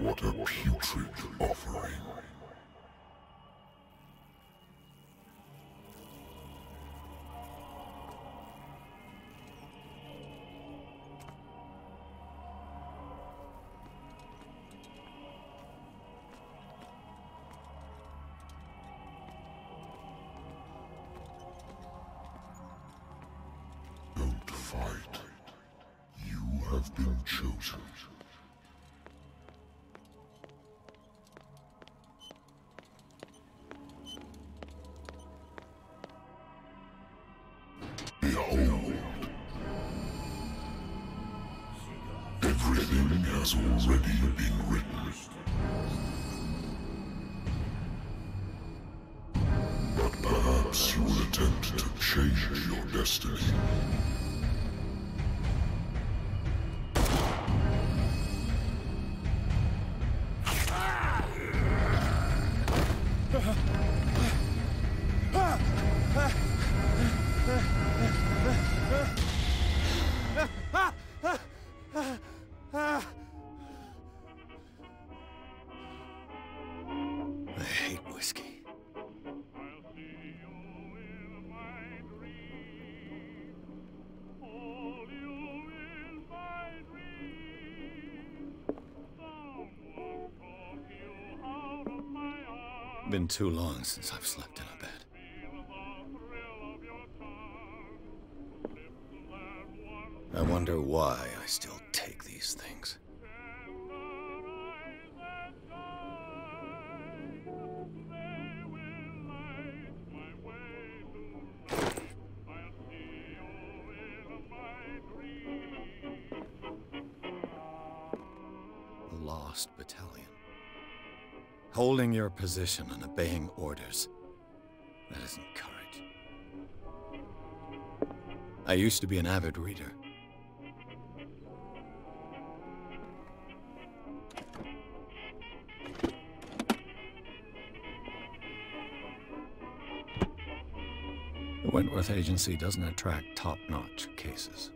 What a putrid offering. Don't fight. You have been chosen. Behold. Everything has already been written. But perhaps you will attempt to change your destiny. I hate whiskey. Been too long since I've slept in a bed. I wonder why I still take these things. The Lost Battalion. Holding your position and obeying orders. That isn't courage. I used to be an avid reader. The Wentworth Agency doesn't attract top-notch cases.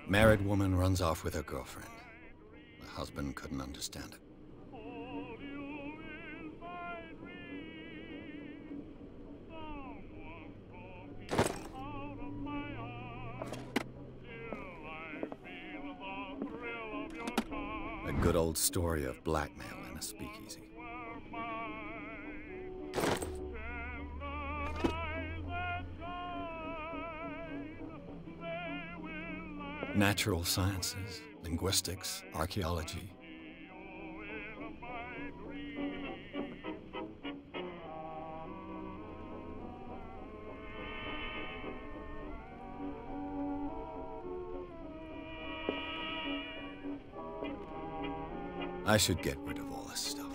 Married woman runs off with her girlfriend. The husband couldn't understand it. A good old story of blackmail in a speakeasy. Natural sciences, linguistics, archaeology. I should get rid of all this stuff.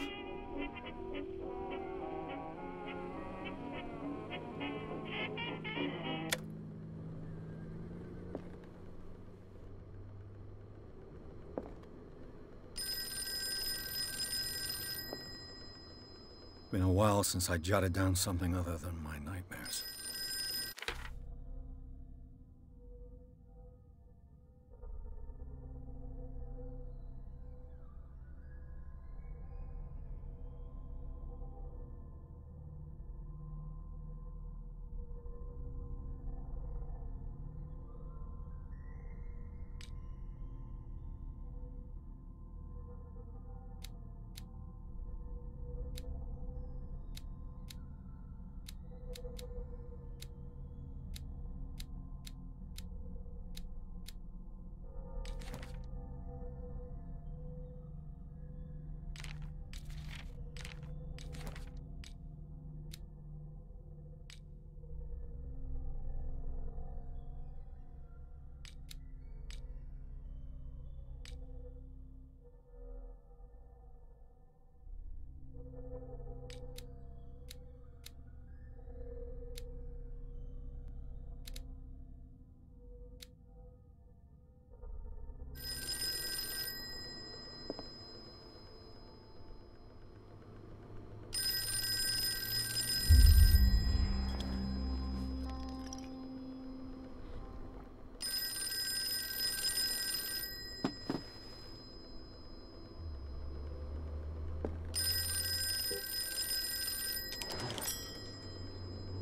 Been a while since I jotted down something other than my nightmares.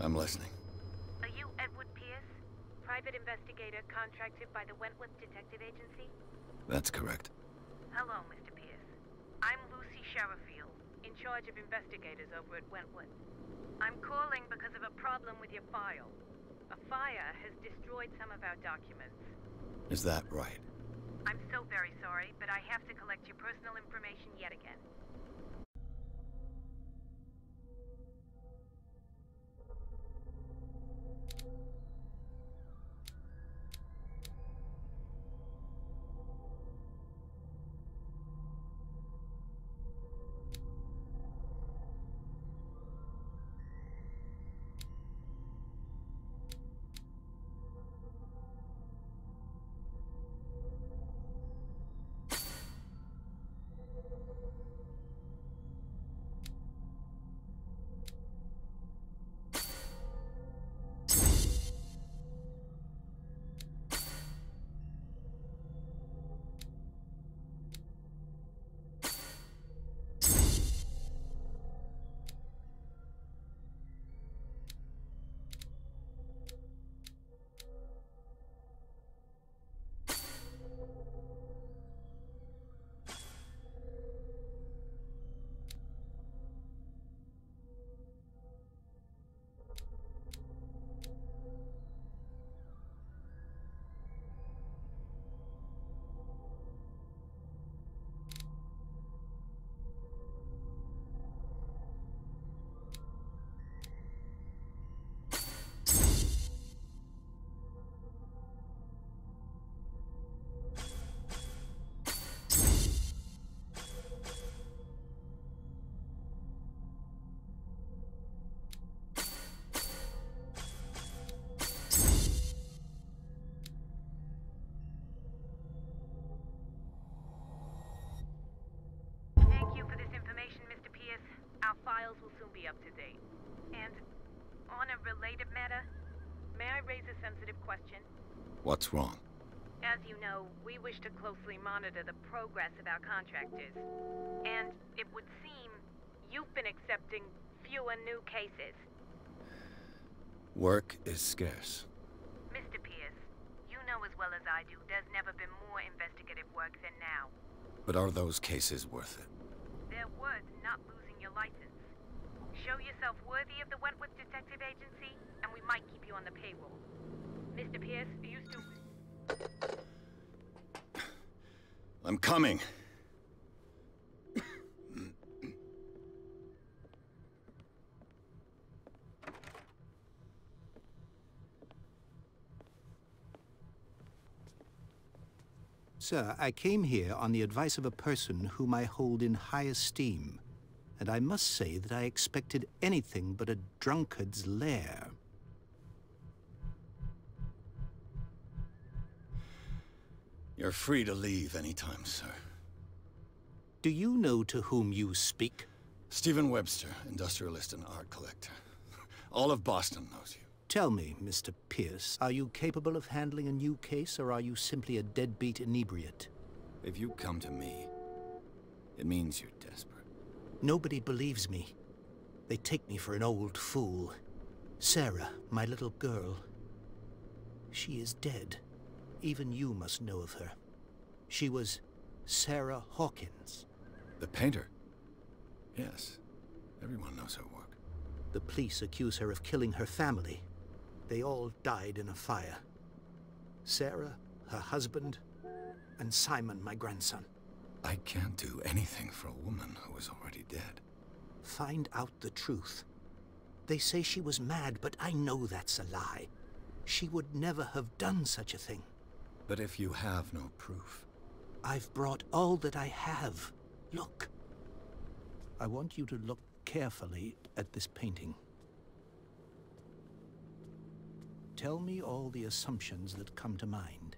I'm listening. Are you Edward Pierce? Private investigator contracted by the Wentworth Detective Agency? That's correct. Hello, Mr. Pierce. I'm Lucy Sherifield, in charge of investigators over at Wentworth. I'm calling because of a problem with your file. A fire has destroyed some of our documents. Is that right? I'm so very sorry, but I have to collect your personal information yet again. Thank you for this information, Mr. Pierce. Our files will soon be up to date. And on a related matter, may I raise a sensitive question? What's wrong? As you know, we wish to closely monitor the progress of our contractors. And it would seem you've been accepting fewer new cases. Work is scarce. Mr. Pierce, you know as well as I do, there's never been more investigative work than now. But are those cases worth it? They're worth not losing your license. Show yourself worthy of the Wentworth Detective Agency, and we might keep you on the payroll. Mr. Pierce, are you still... I'm coming. Sir, I came here on the advice of a person whom I hold in high esteem, and I must say that I expected anything but a drunkard's lair. You're free to leave anytime, sir. Do you know to whom you speak? Stephen Webster, industrialist and art collector. All of Boston knows you. Tell me, Mr. Pierce, are you capable of handling a new case, or are you simply a deadbeat inebriate? If you come to me, it means you're desperate. Nobody believes me. They take me for an old fool. Sarah, my little girl, she is dead. Even you must know of her. She was Sarah Hawkins. The painter? Yes. Everyone knows her work. The police accuse her of killing her family. They all died in a fire. Sarah, her husband, and Simon, my grandson. I can't do anything for a woman who is already dead. Find out the truth. They say she was mad, but I know that's a lie. She would never have done such a thing. But if you have no proof... I've brought all that I have. Look. I want you to look carefully at this painting. Tell me all the assumptions that come to mind.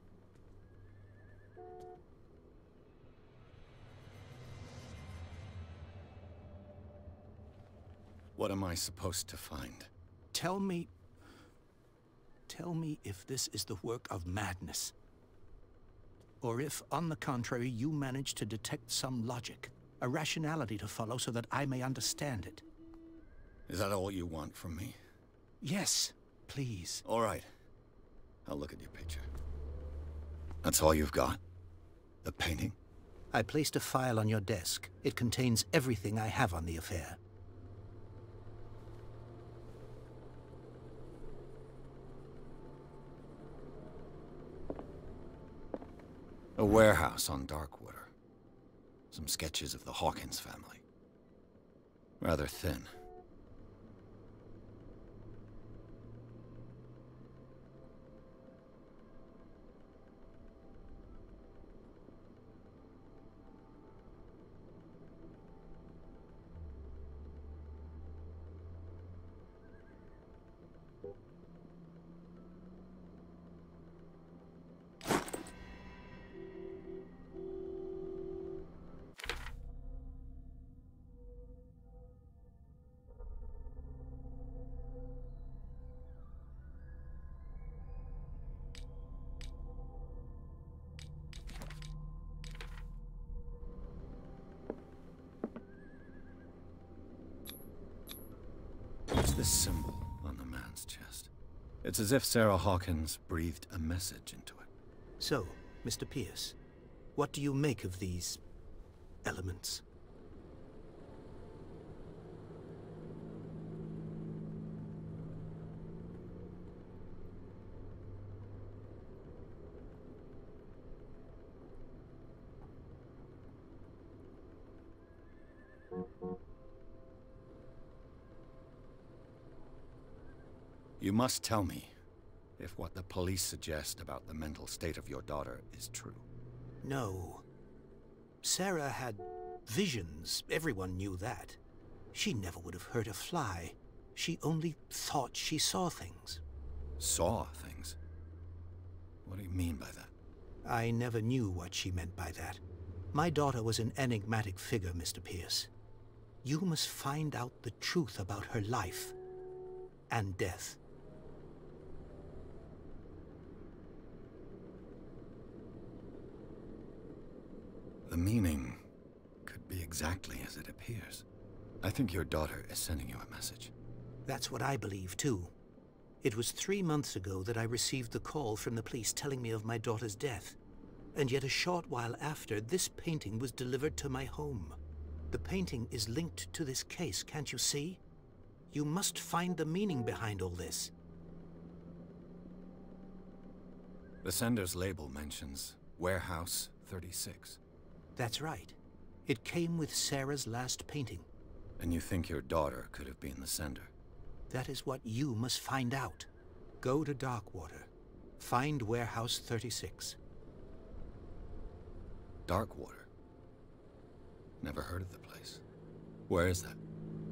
What am I supposed to find? Tell me if this is the work of madness. Or if, on the contrary, you manage to detect some logic, a rationality to follow so that I may understand it. Is that all you want from me? Yes, please. All right. I'll look at your picture. That's all you've got? The painting? I placed a file on your desk. It contains everything I have on the affair. A warehouse on Darkwater. Some sketches of the Hawkins family. Rather thin. What's this symbol on the man's chest? It's as if Sarah Hawkins breathed a message into it. So, Mr. Pierce, what do you make of these elements? You must tell me if what the police suggest about the mental state of your daughter is true. No. Sarah had visions. Everyone knew that. She never would have hurt a fly. She only thought she saw things. Saw things? What do you mean by that? I never knew what she meant by that. My daughter was an enigmatic figure, Mr. Pierce. You must find out the truth about her life and death. The meaning could be exactly as it appears. I think your daughter is sending you a message. That's what I believe, too. It was 3 months ago that I received the call from the police telling me of my daughter's death. And yet a short while after, this painting was delivered to my home. The painting is linked to this case, can't you see? You must find the meaning behind all this. The sender's label mentions Warehouse 36. That's right. It came with Sarah's last painting. And you think your daughter could have been the sender? That is what you must find out. Go to Darkwater. Find Warehouse 36. Darkwater? Never heard of the place. Where is that?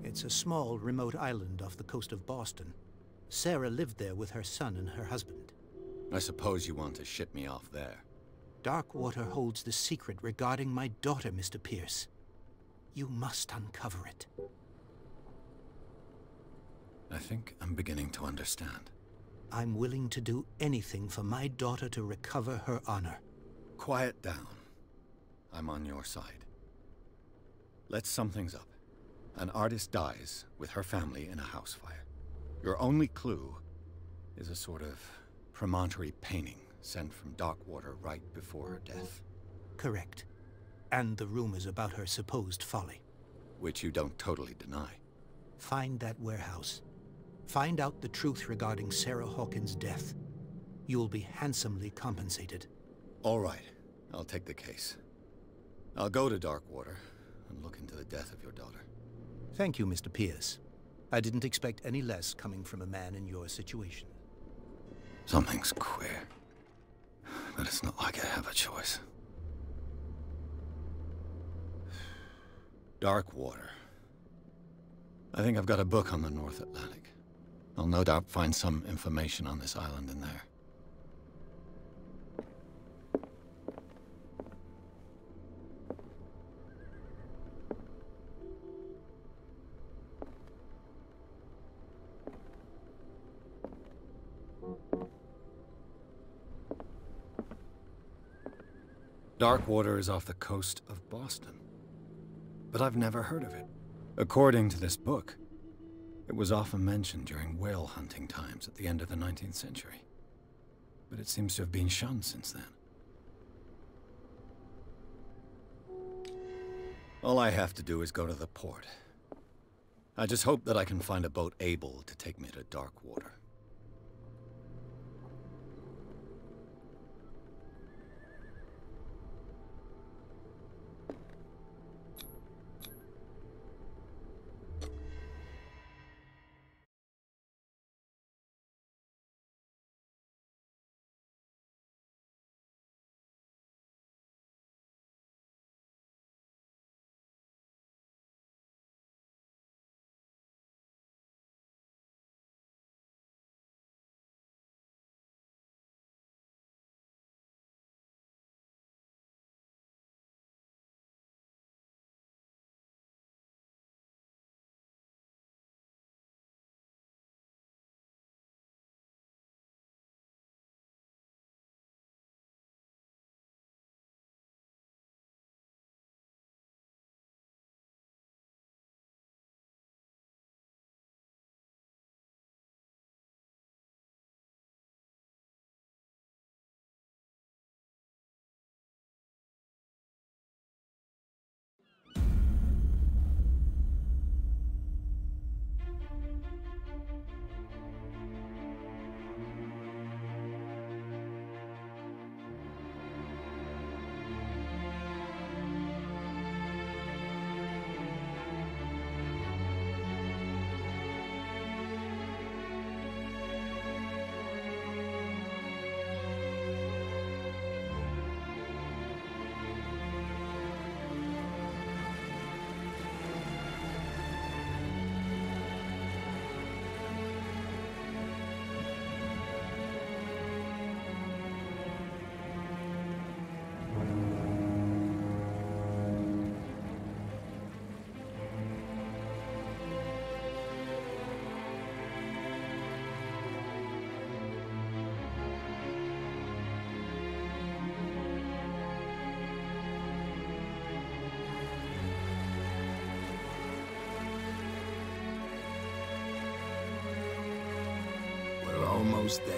It's a small, remote island off the coast of Boston. Sarah lived there with her son and her husband. I suppose you want to ship me off there. Darkwater holds the secret regarding my daughter, Mr. Pierce. You must uncover it. I think I'm beginning to understand. I'm willing to do anything for my daughter to recover her honor. Quiet down. I'm on your side. Let's sum things up. An artist dies with her family in a house fire. Your only clue is a sort of promontory painting sent from Darkwater right before her death. Correct. And the rumors about her supposed folly. Which you don't totally deny. Find that warehouse. Find out the truth regarding Sarah Hawkins' death. You'll be handsomely compensated. All right. I'll take the case. I'll go to Darkwater and look into the death of your daughter. Thank you, Mr. Pierce. I didn't expect any less coming from a man in your situation. Something's queer. But it's not like I have a choice. Darkwater. I think I've got a book on the North Atlantic. I'll no doubt find some information on this island in there. Darkwater is off the coast of Boston. But I've never heard of it. According to this book, It was often mentioned during whale hunting times at the end of the 19th century. But it seems to have been shunned since then. All I have to do is go to the port. I just hope that I can find a boat able to take me to dark water. Almost there.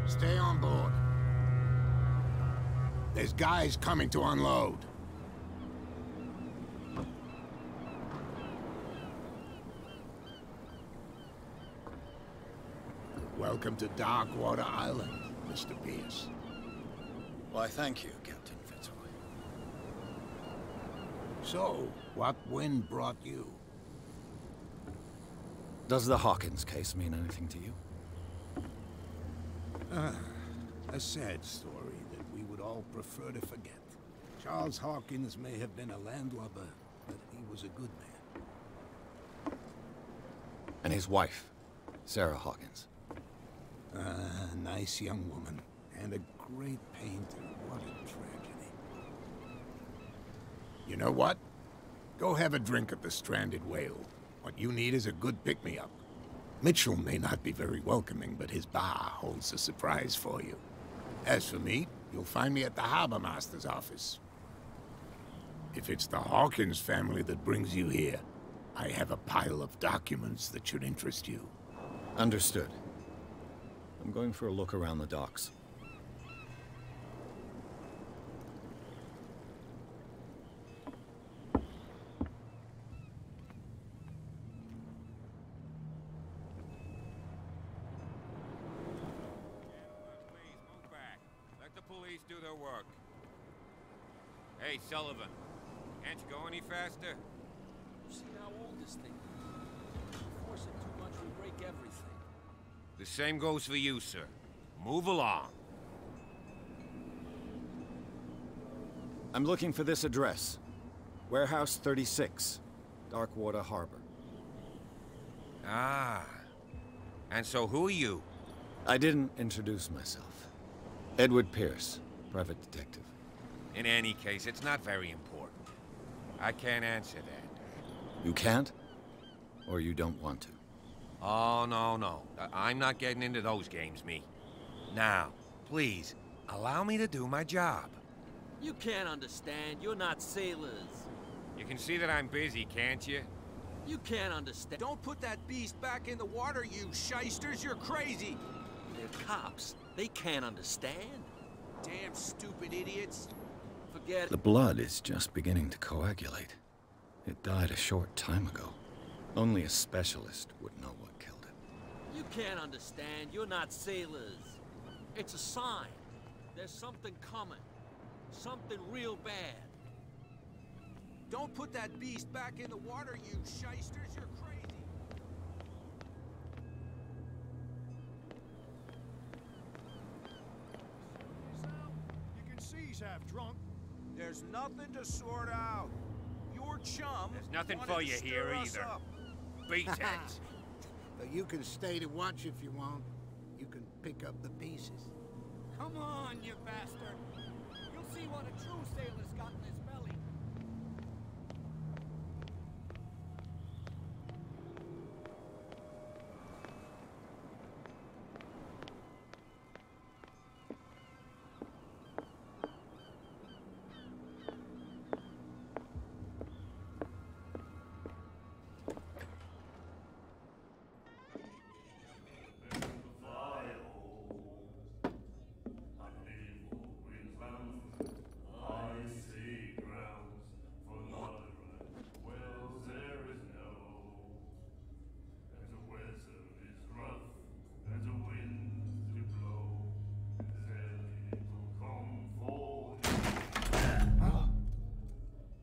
Stay on board. There's guys coming to unload. Welcome to Darkwater Island, Mr. Pierce. Why, thank you, Captain Fitzroy. So, what wind brought you? Does the Hawkins case mean anything to you? A sad story that we would all prefer to forget. Charles Hawkins may have been a landlubber, but he was a good man. And his wife, Sarah Hawkins. Nice young woman, and a great painter. What a tragedy. You know what? Go have a drink at the Stranded Whale. What you need is a good pick-me-up. Mitchell may not be very welcoming, but his bar holds a surprise for you. As for me, you'll find me at the Harbor Master's office. If it's the Hawkins family that brings you here, I have a pile of documents that should interest you. Understood. I'm going for a look around the docks. police do their work. Hey, Sullivan. Can't you go any faster? You see how old this thing is? If you force it too much, we break everything. The same goes for you, sir. Move along. I'm looking for this address. Warehouse 36, Darkwater Harbor. Ah. And so who are you? I didn't introduce myself. Edward Pierce, private detective. In any case, it's not very important. I can't answer that. You can't? Or you don't want to? Oh, no. I'm not getting into those games, me. Now, please, allow me to do my job. You can't understand. You're not sailors. You can see that I'm busy, can't you? You can't understand. Don't put that beast back in the water, you shysters! You're crazy! They're cops. They can't understand. Damn stupid idiots! Forget The it. blood is just beginning to coagulate. It died a short time ago. Only a specialist would know what killed it. You can't understand. You're not sailors. It's a sign. There's something coming. Something real bad. Don't put that beast back in the water, you shysters! You're crazy! You can see he's half drunk. There's nothing to sort out. Your chum. There's nothing wanted for to you stir here us either. up. Beatheads. But you can stay to watch if you want. You can pick up the pieces. Come on, you bastard. You'll see what a true sailor's got in his belly.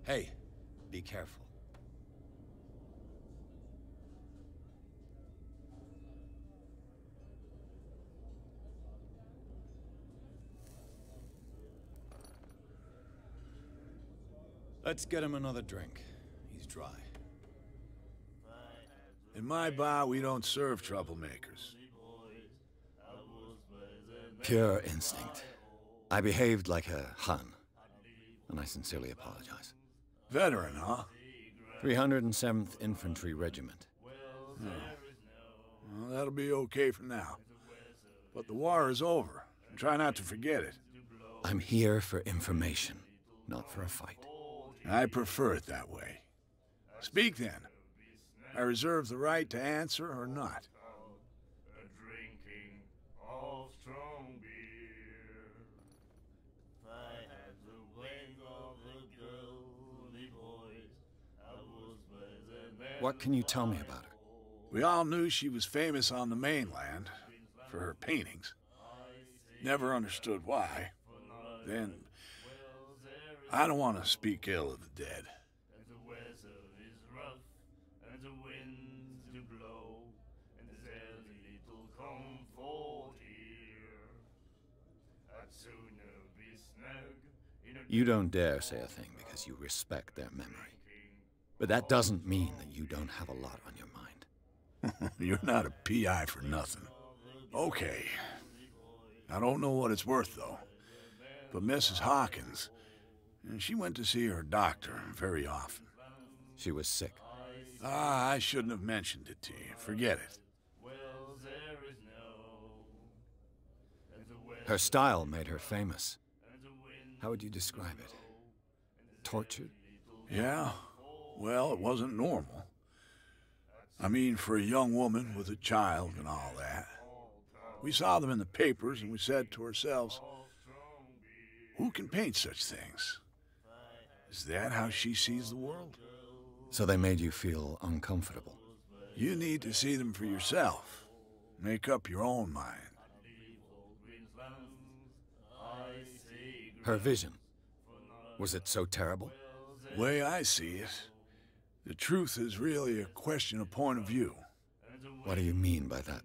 Hey, be careful. Let's get him another drink. He's dry. In my bar, we don't serve troublemakers. Pure instinct. I behaved like a Hun, and I sincerely apologize. Veteran, huh? 307th Infantry Regiment. Well, that'll be okay for now. But the war is over. Try not to forget it. I'm here for information, not for a fight. I prefer it that way. Speak then. I reserve the right to answer or not. What can you tell me about her? We all knew she was famous on the mainland for her paintings. Never understood why. Then, I don't want to speak ill of the dead. You don't dare say a thing because you respect their memory. But that doesn't mean that you don't have a lot on your mind. You're not a PI for nothing. Okay. I don't know what it's worth, though. But Mrs. Hawkins, she went to see her doctor very often. She was sick. Ah, I shouldn't have mentioned it to you. Forget it. Her style made her famous. How would you describe it? Tortured? Yeah. Well, it wasn't normal. I mean, for a young woman with a child and all that. We saw them in the papers and we said to ourselves, who can paint such things? Is that how she sees the world? So they made you feel uncomfortable. You need to see them for yourself. Make up your own mind. Her vision. Was it so terrible? The way I see it, the truth is really a question of point of view. What do you mean by that?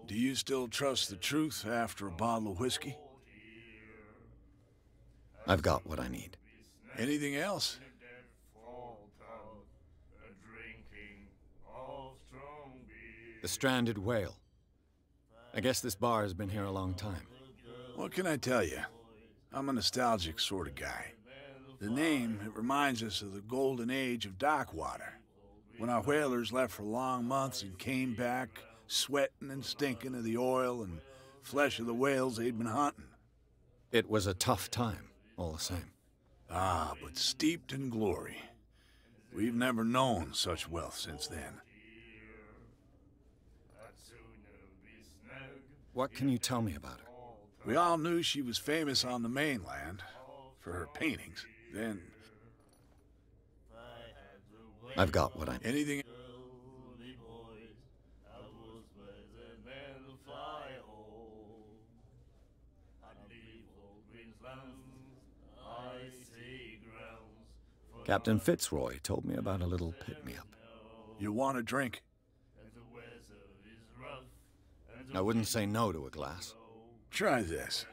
Do you still trust the truth after a bottle of whiskey? I've got what I need. Anything else? The stranded whale. I guess this bar has been here a long time. What can I tell you? I'm a nostalgic sort of guy. The name, it reminds us of the golden age of dock water, when our whalers left for long months and came back sweating and stinking of the oil and flesh of the whales they'd been hunting. It was a tough time, all the same. Ah, but steeped in glory. We've never known such wealth since then. What can you tell me about her? We all knew she was famous on the mainland for her paintings. Then... I've got what I need. Anything... Captain Fitzroy told me about a little pick-me-up. You want a drink? I wouldn't say no to a glass. Try this.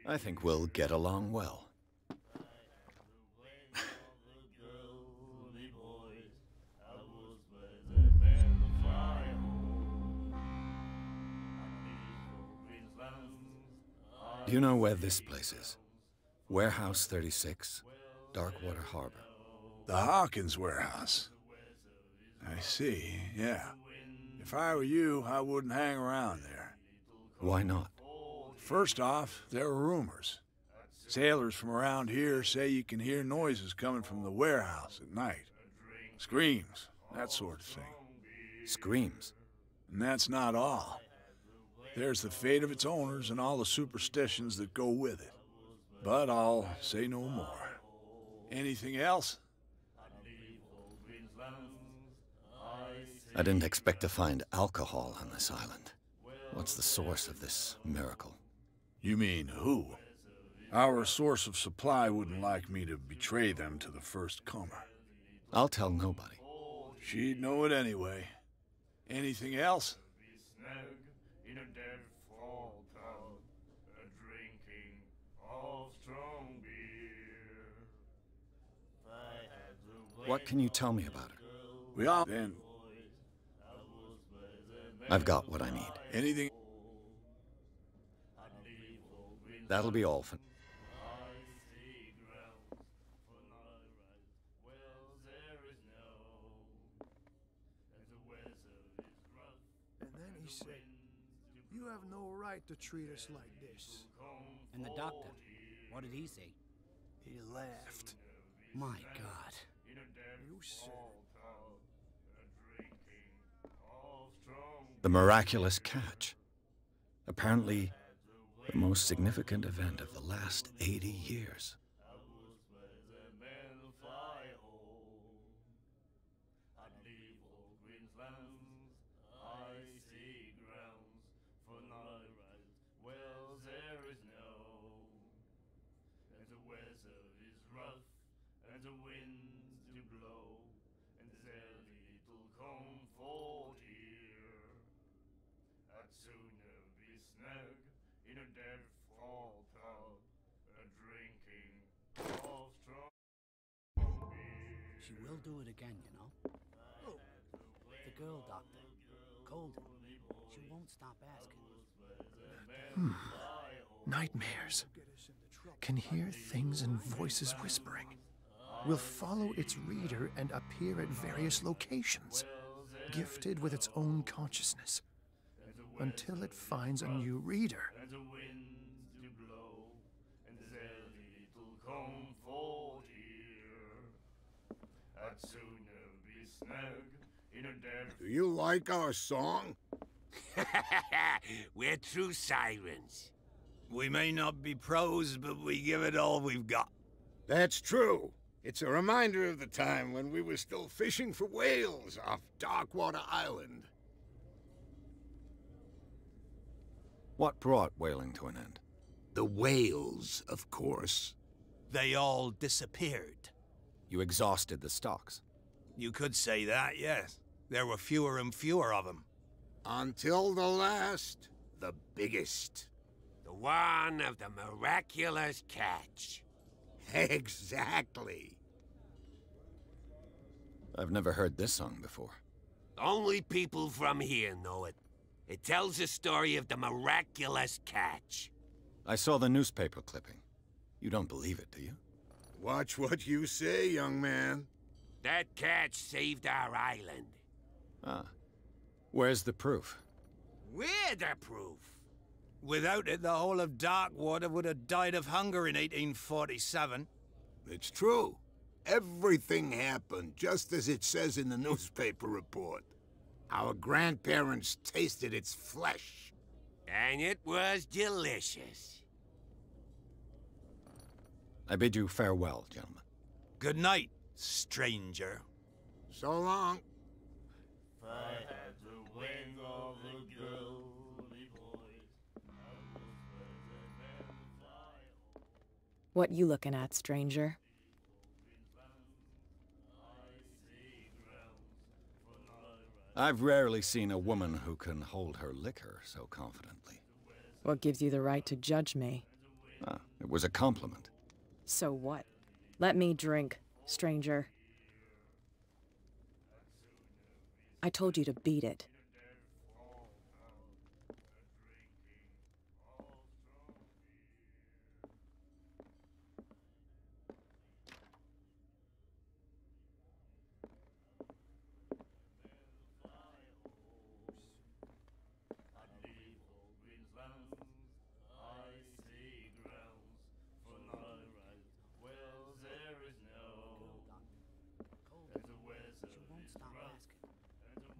I think we'll get along well. Do you know where this place is? Warehouse 36, Darkwater Harbor. The Hawkins warehouse. I see, yeah. If I were you, I wouldn't hang around there. Why not? First off, there are rumors. Sailors from around here say you can hear noises coming from the warehouse at night. Screams, that sort of thing. Screams? And that's not all. There's the fate of its owners and all the superstitions that go with it. But I'll say no more. Anything else? I didn't expect to find alcohol on this island. What's the source of this miracle? You mean who? Our source of supply wouldn't like me to betray them to the first comer. I'll tell nobody. She'd know it anyway. Anything else? What can you tell me about her? We all... Then... I've got what I need. Anything... That'll be all for... And then he said, "You have no right to treat us like this." And the doctor, what did he say? He laughed. My God. You said The miraculous catch. Apparently, the most significant event of the last 80 years. She will do it again, you know? Oh. The girl doctor. Golden. She won't stop asking. Nightmares. Can hear things and voices whispering. Will follow its reader and appear at various locations, gifted with its own consciousness, until it finds a new reader. Do you like our song? We're true sirens. We may not be pros, but we give it all we've got. That's true. It's a reminder of the time when we were still fishing for whales off Darkwater Island. What brought whaling to an end? The whales, of course. They all disappeared. You exhausted the stocks. You could say that, yes. There were fewer and fewer of them. Until the last, the biggest. The one of the miraculous catch. Exactly. I've never heard this song before. Only people from here know it. It tells the story of the miraculous catch. I saw the newspaper clipping. You don't believe it, do you? Watch what you say, young man. That catch saved our island. Ah. Where's the proof? We're the proof. Without it, the whole of Darkwater would have died of hunger in 1847. It's true. Everything happened just as it says in the newspaper report. Our grandparents tasted its flesh. And it was delicious. I bid you farewell, gentlemen. Good night, stranger. So long. If I had the wings of the girly boys, I would never fly. What you looking at, stranger? I've rarely seen a woman who can hold her liquor so confidently. What gives you the right to judge me? Ah, it was a compliment. So what? Let me drink, stranger. I told you to beat it.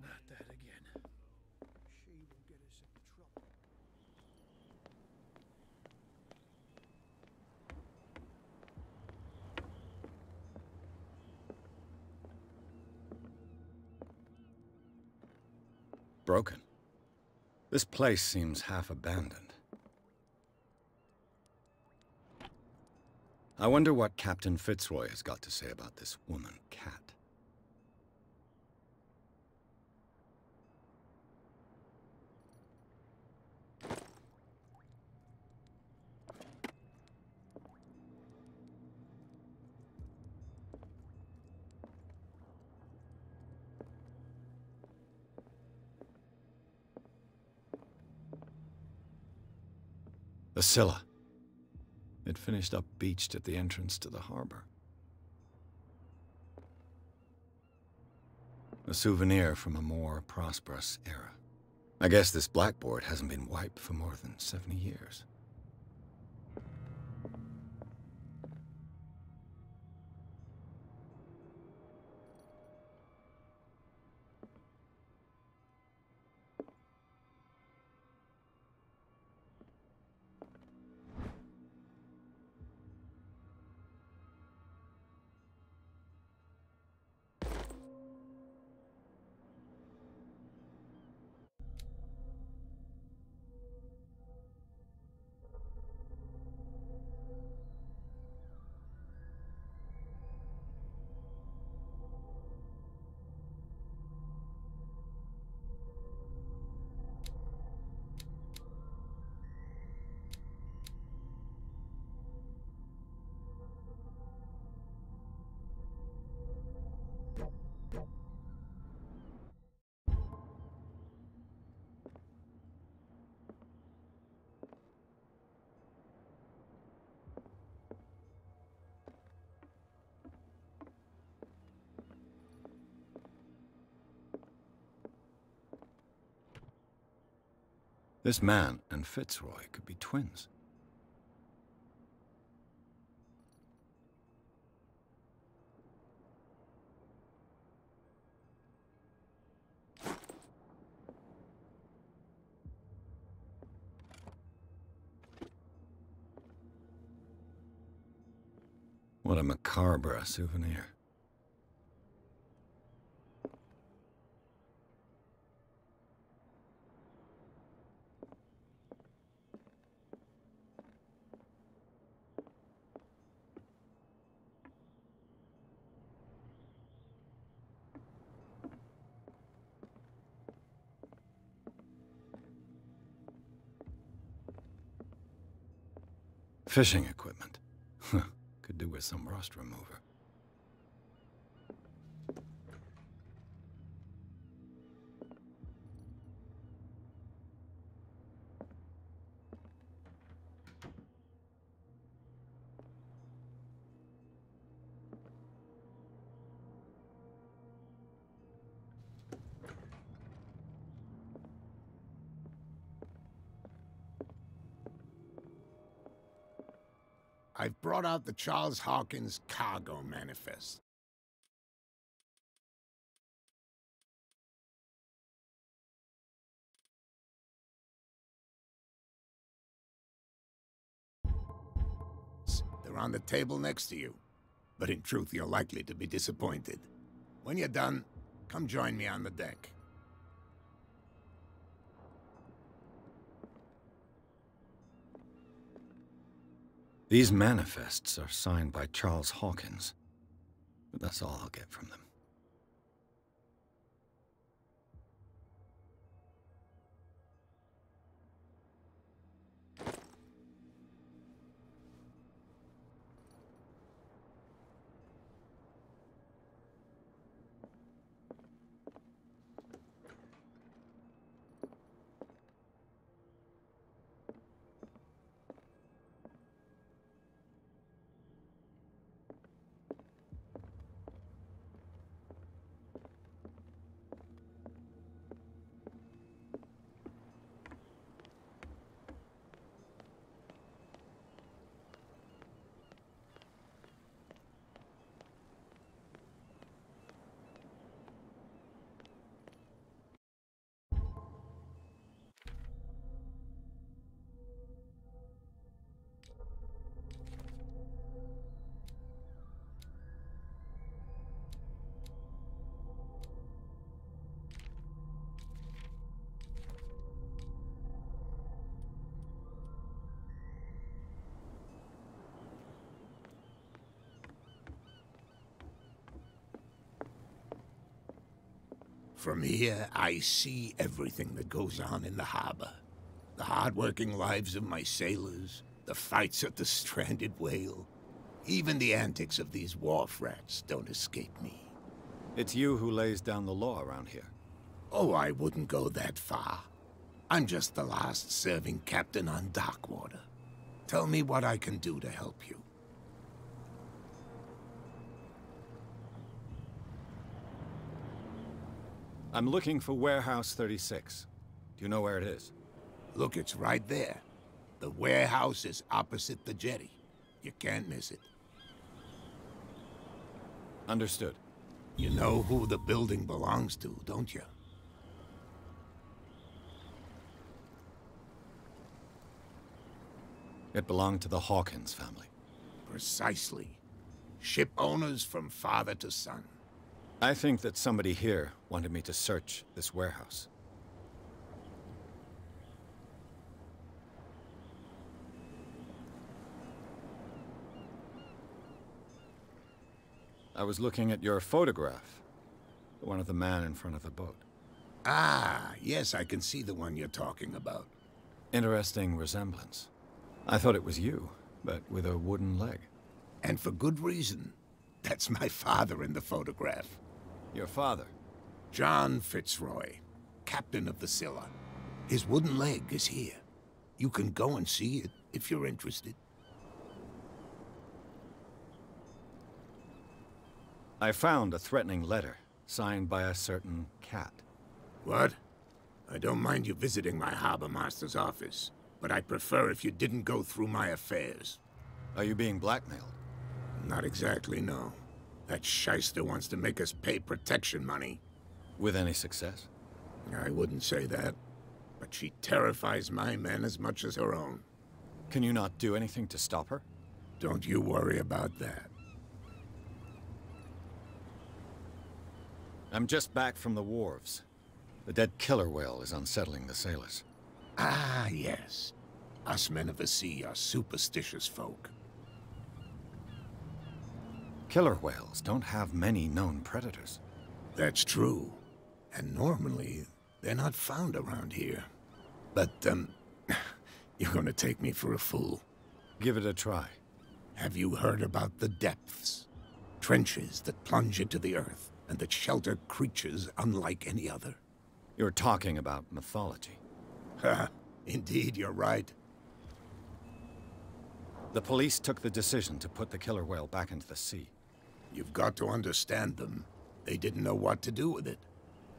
Not that again. She will get us into trouble. Broken. This place seems half abandoned. I wonder what Captain Fitzroy has got to say about this woman, Cat. The Scylla. It finished up beached at the entrance to the harbor. A souvenir from a more prosperous era. I guess this blackboard hasn't been wiped for more than 70 years. This man and Fitzroy could be twins. What a macabre souvenir. Fishing equipment. Could do with some rust remover. I've brought out the Charles Hawkins Cargo Manifest. They're on the table next to you. But in truth, you're likely to be disappointed. When you're done, come join me on the deck. These manifests are signed by Charles Hawkins, but that's all I'll get from them. From here, I see everything that goes on in the harbor. The hard-working lives of my sailors, the fights at the stranded whale. Even the antics of these wharf rats don't escape me. It's you who lays down the law around here. Oh, I wouldn't go that far. I'm just the last serving captain on Darkwater. Tell me what I can do to help you. I'm looking for Warehouse 36. Do you know where it is? Look, it's right there. The warehouse is opposite the jetty. You can't miss it. Understood. You know who the building belongs to, don't you? It belonged to the Hawkins family. Precisely. Ship owners from father to son. I think that somebody here wanted me to search this warehouse. I was looking at your photograph. The one of the man in front of the boat. Ah, yes, I can see the one you're talking about. Interesting resemblance. I thought it was you, but with a wooden leg. And for good reason. That's my father in the photograph. Your father? John Fitzroy, captain of the Scylla. His wooden leg is here. You can go and see it, if you're interested. I found a threatening letter, signed by a certain cat. What? I don't mind you visiting my harbor master's office, but I'd prefer if you didn't go through my affairs. Are you being blackmailed? Not exactly, no. That shyster wants to make us pay protection money. With any success? I wouldn't say that, but she terrifies my men as much as her own. Can you not do anything to stop her? Don't you worry about that. I'm just back from the wharves. The dead killer whale is unsettling the sailors. Ah, yes. Us men of the sea are superstitious folk. Killer whales don't have many known predators. That's true. And normally, they're not found around here. But, you're gonna take me for a fool. Give it a try. Have you heard about the depths? Trenches that plunge into the earth, and that shelter creatures unlike any other. You're talking about mythology. Ha! Indeed, you're right. The police took the decision to put the killer whale back into the sea. You've got to understand them. They didn't know what to do with it.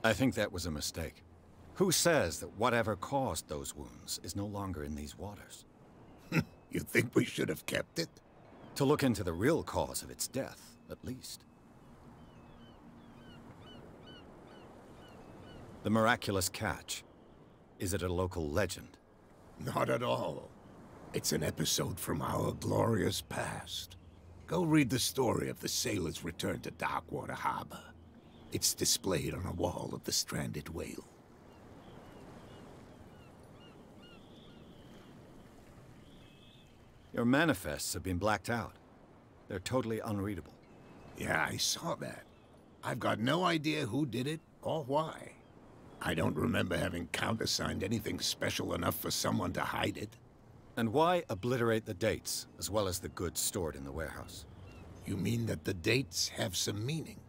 I think that was a mistake. Who says that whatever caused those wounds is no longer in these waters? You think we should have kept it? To look into the real cause of its death, at least. The miraculous catch. Is it a local legend? Not at all. It's an episode from our glorious past. Go read the story of the sailor's return to Darkwater Harbor. It's displayed on a wall of the stranded whale. Your manifests have been blacked out. They're totally unreadable. Yeah, I saw that. I've got no idea who did it or why. I don't remember having countersigned anything special enough for someone to hide it. And why obliterate the dates, as well as the goods stored in the warehouse? You mean that the dates have some meaning?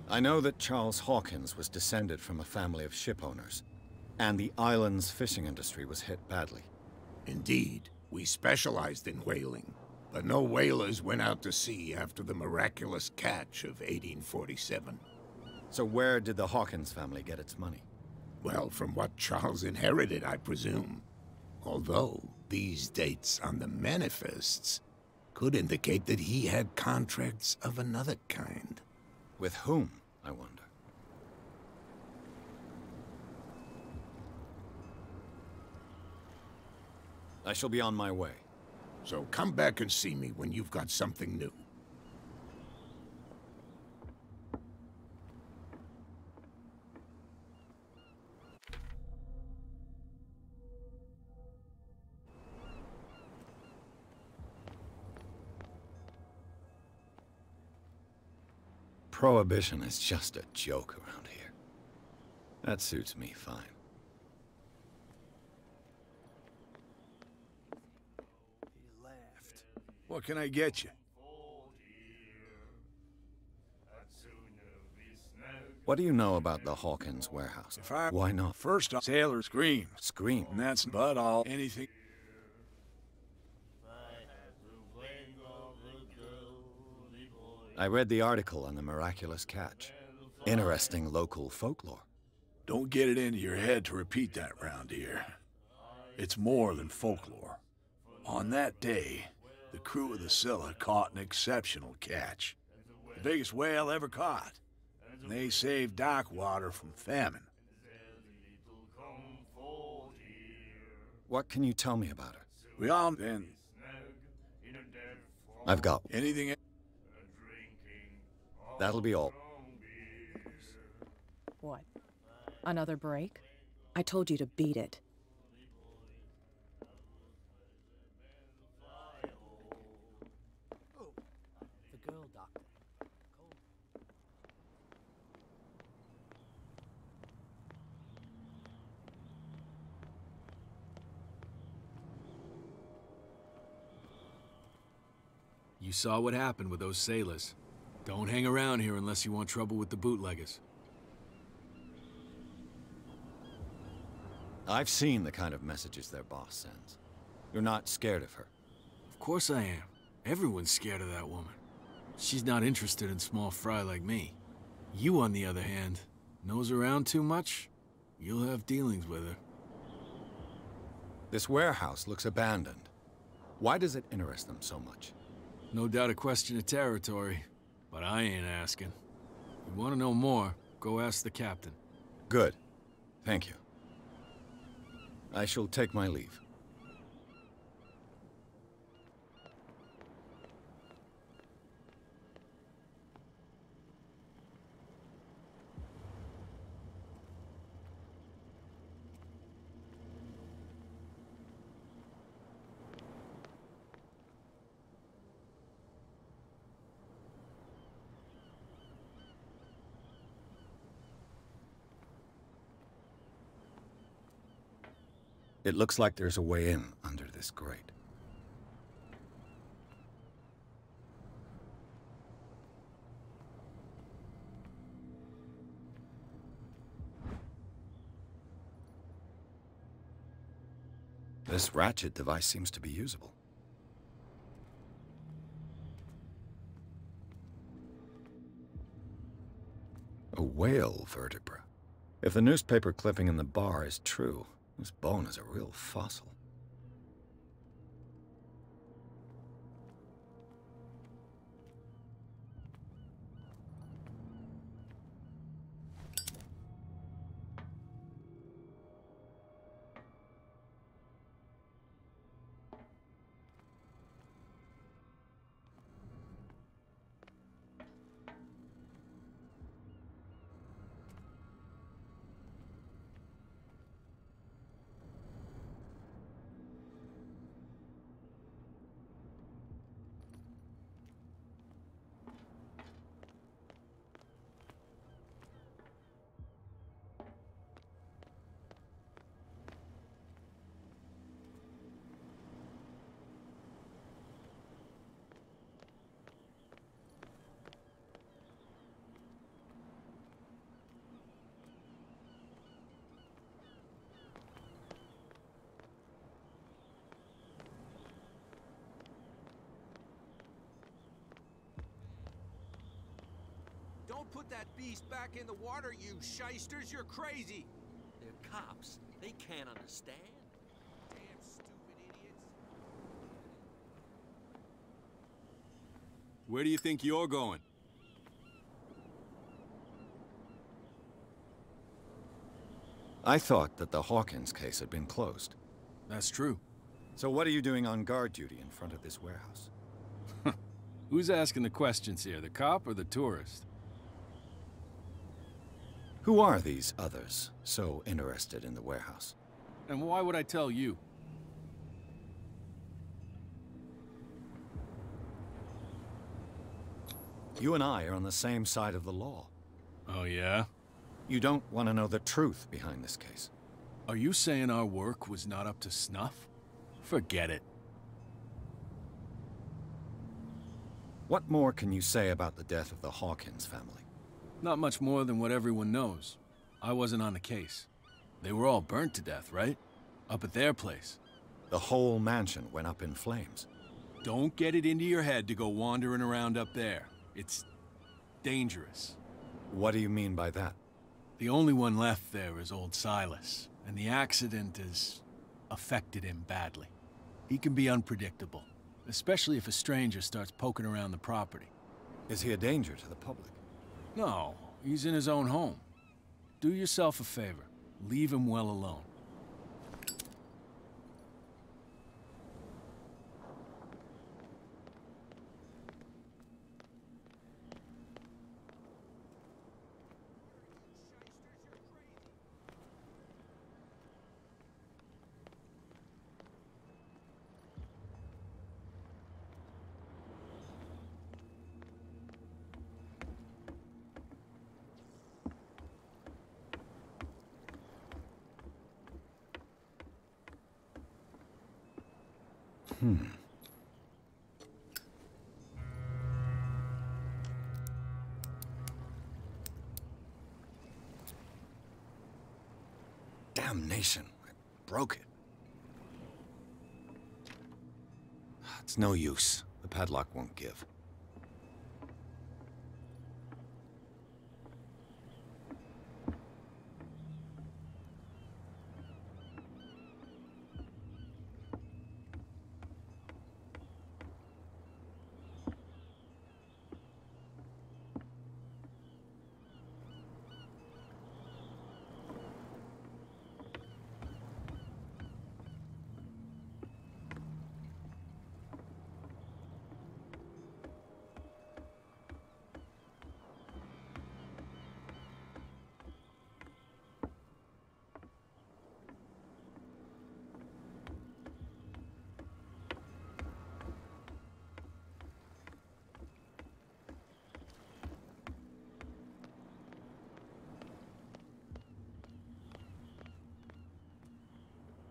I know that Charles Hawkins was descended from a family of ship owners, and the island's fishing industry was hit badly. Indeed, we specialized in whaling, but no whalers went out to sea after the miraculous catch of 1847. So where did the Hawkins family get its money? Well, from what Charles inherited, I presume. Although, these dates on the manifests could indicate that he had contracts of another kind. With whom, I wonder? I shall be on my way. So come back and see me when you've got something new. Prohibition is just a joke around here. That suits me fine. He laughed. What can I get you? What do you know about the Hawkins warehouse? Why not? First, a sailor screams. Scream? And that's but all anything. I read the article on the miraculous catch. Interesting local folklore. Don't get it into your head to repeat that round here. It's more than folklore. On that day, the crew of the Scylla caught an exceptional catch. The biggest whale ever caught. And they saved Darkwater from famine. What can you tell me about her? We all then. I've got anything. That'll be all. What? Another break? I told you to beat it. The girl doctor. You saw what happened with those sailors. Don't hang around here unless you want trouble with the bootleggers. I've seen the kind of messages their boss sends. You're not scared of her. Of course I am. Everyone's scared of that woman. She's not interested in small fry like me. You, on the other hand, nose around too much, you'll have dealings with her. This warehouse looks abandoned. Why does it interest them so much? No doubt a question of territory, but I ain't asking. If you want to know more, go ask the captain. Good. Thank you. I shall take my leave. It looks like there's a way in under this grate. This ratchet device seems to be usable. A whale vertebra. If the newspaper clipping in the bar is true, this bone is a real fossil. Don't put that beast back in the water, you shysters! You're crazy! They're cops. They can't understand. Damn stupid idiots! Where do you think you're going? I thought that the Hawkins case had been closed. That's true. So what are you doing on guard duty in front of this warehouse? Who's asking the questions here, the cop or the tourist? Who are these others so interested in the warehouse? And why would I tell you? You and I are on the same side of the law. Oh, yeah? You don't want to know the truth behind this case. Are you saying our work was not up to snuff? Forget it. What more can you say about the death of the Hawkins family? Not much more than what everyone knows. I wasn't on the case. They were all burnt to death, right? Up at their place. The whole mansion went up in flames. Don't get it into your head to go wandering around up there. It's dangerous. What do you mean by that? The only one left there is old Silas, and the accident has affected him badly. He can be unpredictable, especially if a stranger starts poking around the property. Is he a danger to the public? No, he's in his own home. Do yourself a favor. Leave him well alone. Damnation. I broke it. It's no use. The padlock won't give.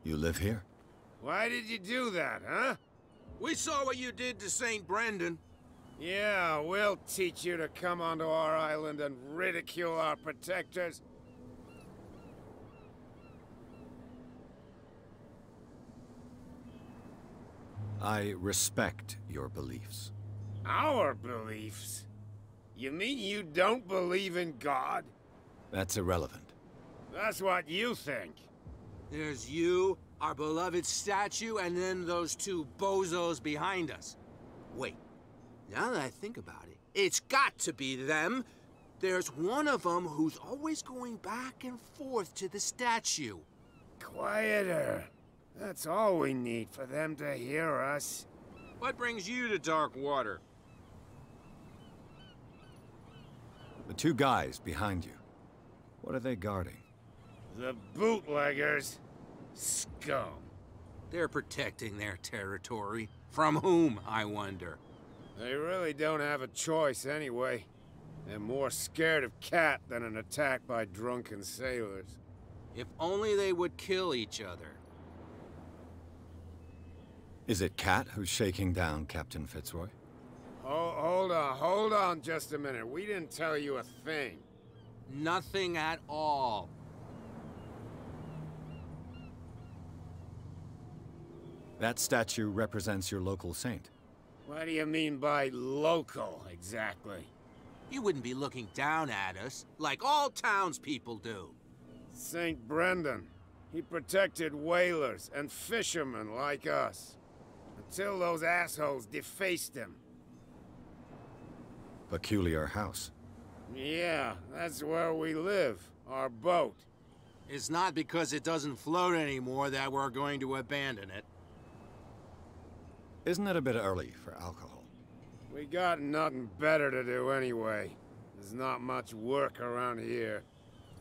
You live here? Why did you do that, huh? We saw what you did to St. Brendan. Yeah, we'll teach you to come onto our island and ridicule our protectors. I respect your beliefs. Our beliefs? You mean you don't believe in God? That's irrelevant. That's what you think. There's you, our beloved statue, and then those two bozos behind us. Wait, now that I think about it, it's got to be them. There's one of them who's always going back and forth to the statue. Quieter. That's all we need for them to hear us. What brings you to Dark Water? The two guys behind you. What are they guarding? The bootleggers. Scum. They're protecting their territory. From whom, I wonder? They really don't have a choice anyway. They're more scared of Cat than an attack by drunken sailors. If only they would kill each other. Is it Cat who's shaking down Captain Fitzroy? Oh, hold on just a minute. We didn't tell you a thing. Nothing at all. That statue represents your local saint. What do you mean by local, exactly? You wouldn't be looking down at us, like all townspeople do. St. Brendan. He protected whalers and fishermen like us. Until those assholes defaced him. Peculiar house. Yeah, that's where we live. Our boat. It's not because it doesn't float anymore that we're going to abandon it. Isn't it a bit early for alcohol? We got nothing better to do anyway. There's not much work around here.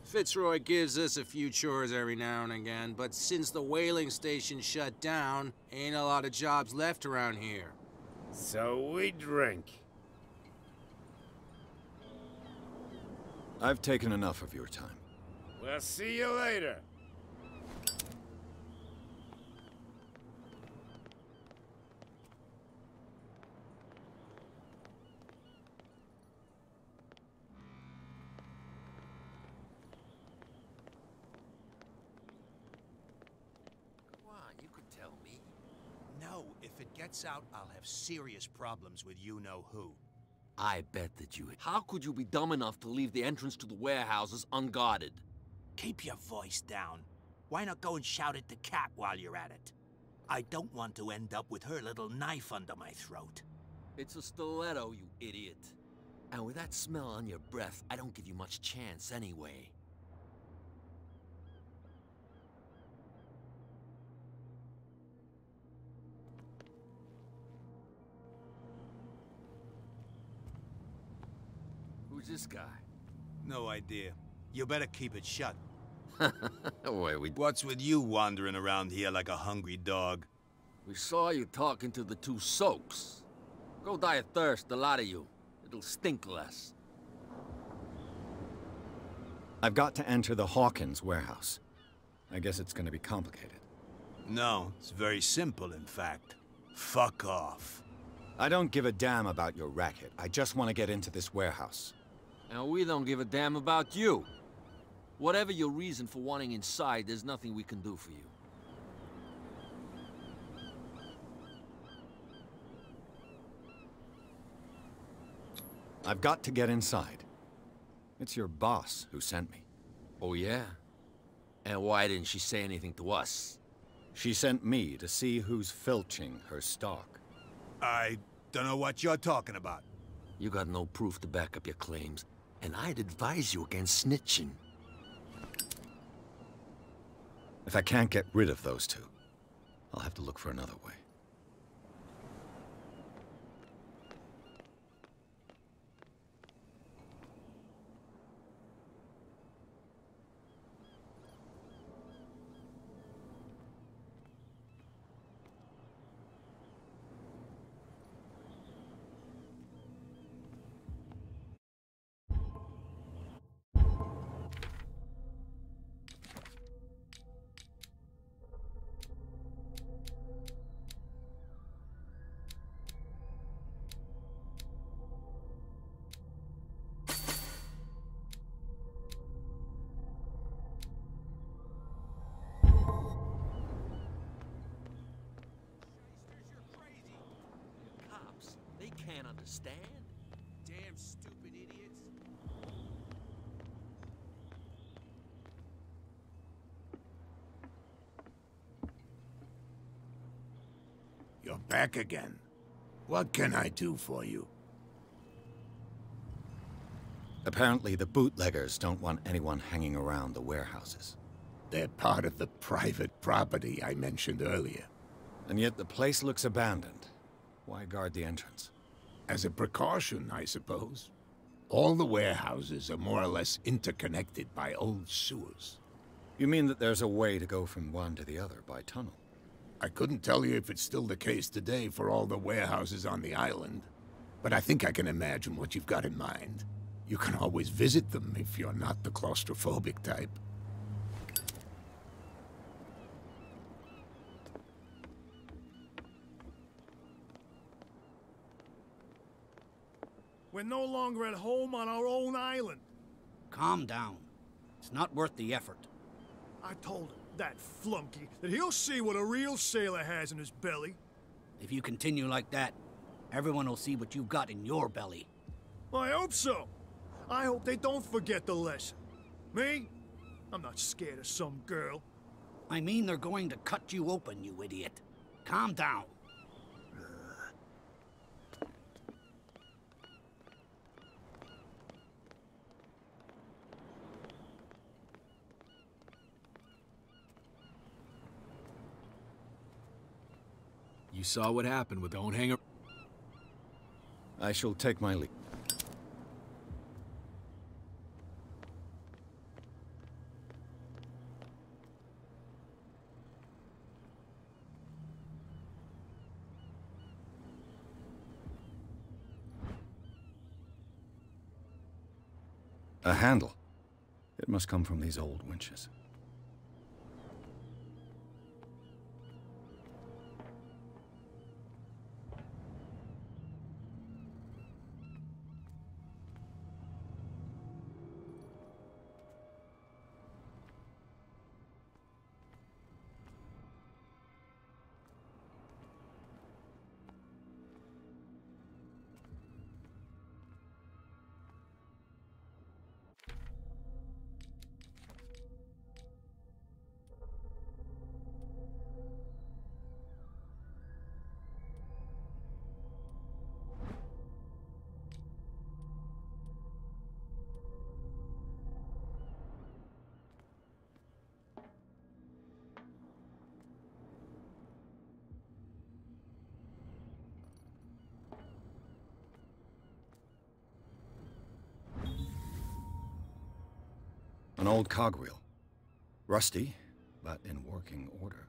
Fitzroy gives us a few chores every now and again, but since the whaling station shut down, ain't a lot of jobs left around here. So we drink. I've taken enough of your time. We'll see you later. No, if it gets out, I'll have serious problems with you-know-who. I bet that you... How could you be dumb enough to leave the entrance to the warehouses unguarded? Keep your voice down. Why not go and shout at the cat while you're at it? I don't want to end up with her little knife under my throat. It's a stiletto, you idiot. And with that smell on your breath, I don't give you much chance anyway. Who's this guy? No idea. You better keep it shut. What's with you wandering around here like a hungry dog? We saw you talking to the two soaks. Go die of thirst, the lot of you. It'll stink less. I've got to enter the Hawkins warehouse. I guess it's gonna be complicated. No, it's very simple, in fact. Fuck off. I don't give a damn about your racket. I just want to get into this warehouse. And we don't give a damn about you. Whatever your reason for wanting inside, there's nothing we can do for you. I've got to get inside. It's your boss who sent me. Oh, yeah? And why didn't she say anything to us? She sent me to see who's filching her stock. I don't know what you're talking about. You got no proof to back up your claims, and I'd advise you against snitching. If I can't get rid of those two, I'll have to look for another way. understand? Damn stupid idiots. You're back again. What can I do for you? Apparently, the bootleggers don't want anyone hanging around the warehouses. They're part of the private property I mentioned earlier. And yet the place looks abandoned. Why guard the entrance? As a precaution, I suppose. All the warehouses are more or less interconnected by old sewers. You mean that there's a way to go from one to the other by tunnel? I couldn't tell you if it's still the case today for all the warehouses on the island, but I think I can imagine what you've got in mind. You can always visit them if you're not the claustrophobic type. We're no longer at home on our own island. Calm down. It's not worth the effort. I told him, that flunky, that he'll see what a real sailor has in his belly. If you continue like that, everyone will see what you've got in your belly. I hope so. I hope they don't forget the lesson. Me? I'm not scared of some girl. I mean they're going to cut you open, you idiot. Calm down. You saw what happened with Don't Hang Around. I shall take my leave. A handle. It must come from these old winches. An old cogwheel. Rusty, but in working order.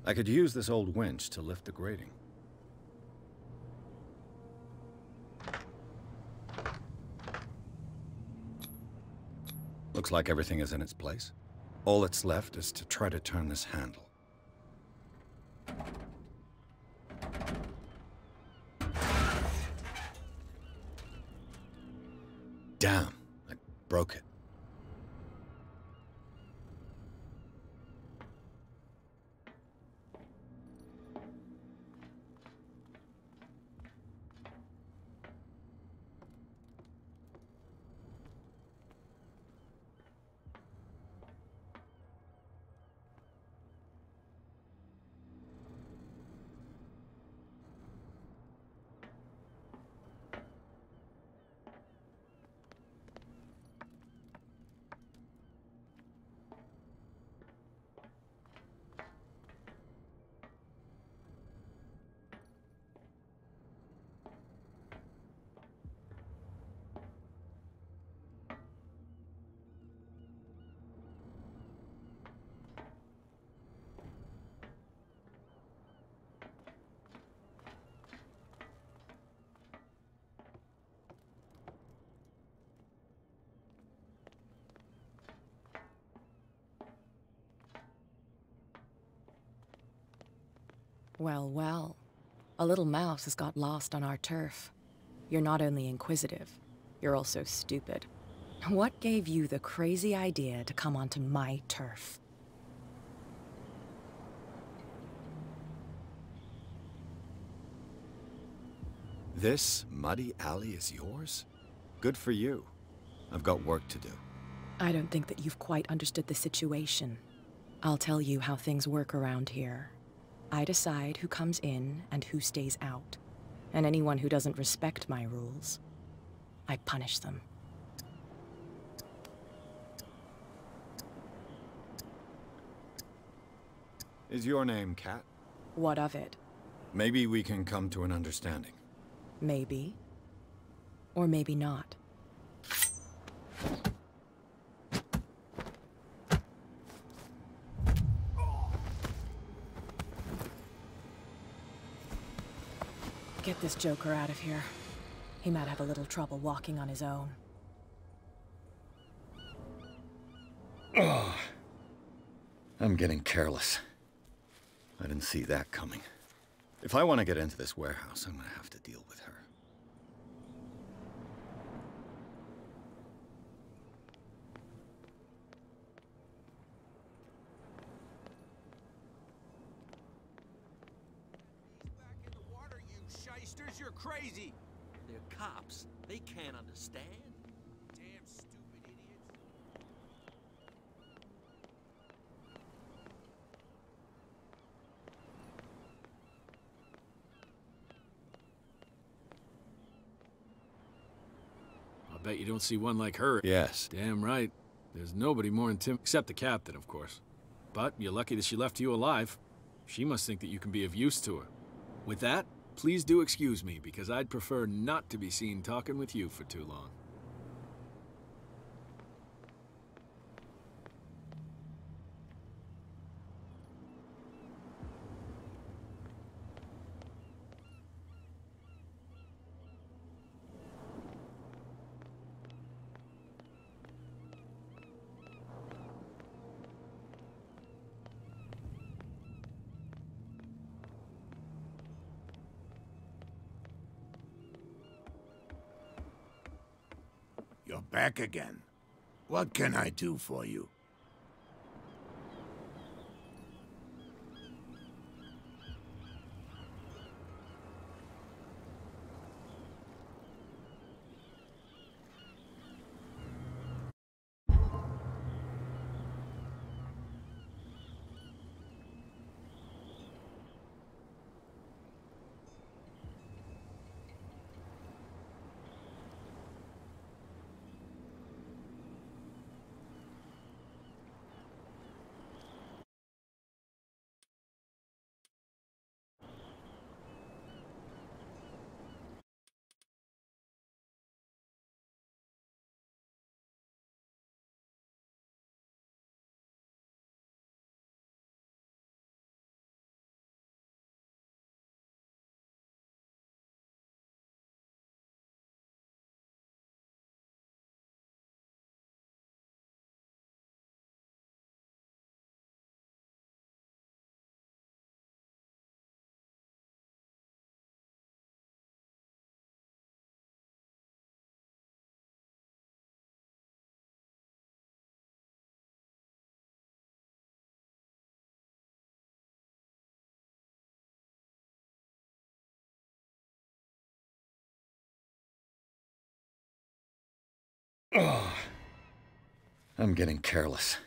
I could use this old winch to lift the grating. Looks like everything is in its place. All that's left is to try to turn this handle. Damn, I broke it. Well, well. A little mouse has got lost on our turf. You're not only inquisitive, you're also stupid. What gave you the crazy idea to come onto my turf? This muddy alley is yours? Good for you. I've got work to do. I don't think that you've quite understood the situation. I'll tell you how things work around here. I decide who comes in and who stays out. And anyone who doesn't respect my rules, I punish them. Is your name Cat? What of it? Maybe we can come to an understanding. Maybe. Or maybe not. Get this joker out of here. He might have a little trouble walking on his own. Oh, I'm getting careless. I didn't see that coming. If I want to get into this warehouse, I'm going to have to deal with her. Back in the water, you shysters, you're crazy. They're cops. They can't understand. Damn stupid idiots. I'll bet you don't see one like her. Yes. Damn right. There's nobody more except the captain, of course. But you're lucky that she left you alive. She must think that you can be of use to her. With that, please do excuse me, because I'd prefer not to be seen talking with you for too long. You're back again. What can I do for you? Oh, I'm getting careless.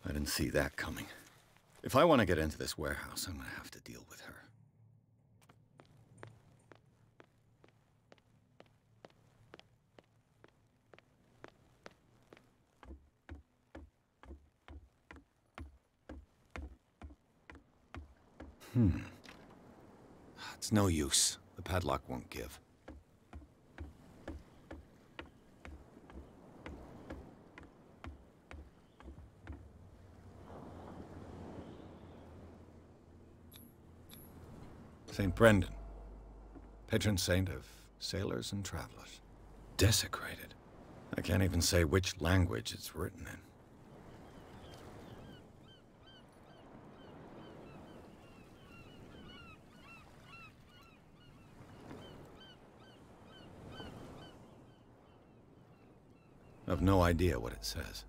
I didn't see that coming. If I want to get into this warehouse, I'm going to have to deal with her. It's no use. The padlock won't give. St. Brendan, patron saint of sailors and travelers. Desecrated. I can't even say which language it's written in. I've no idea what it says.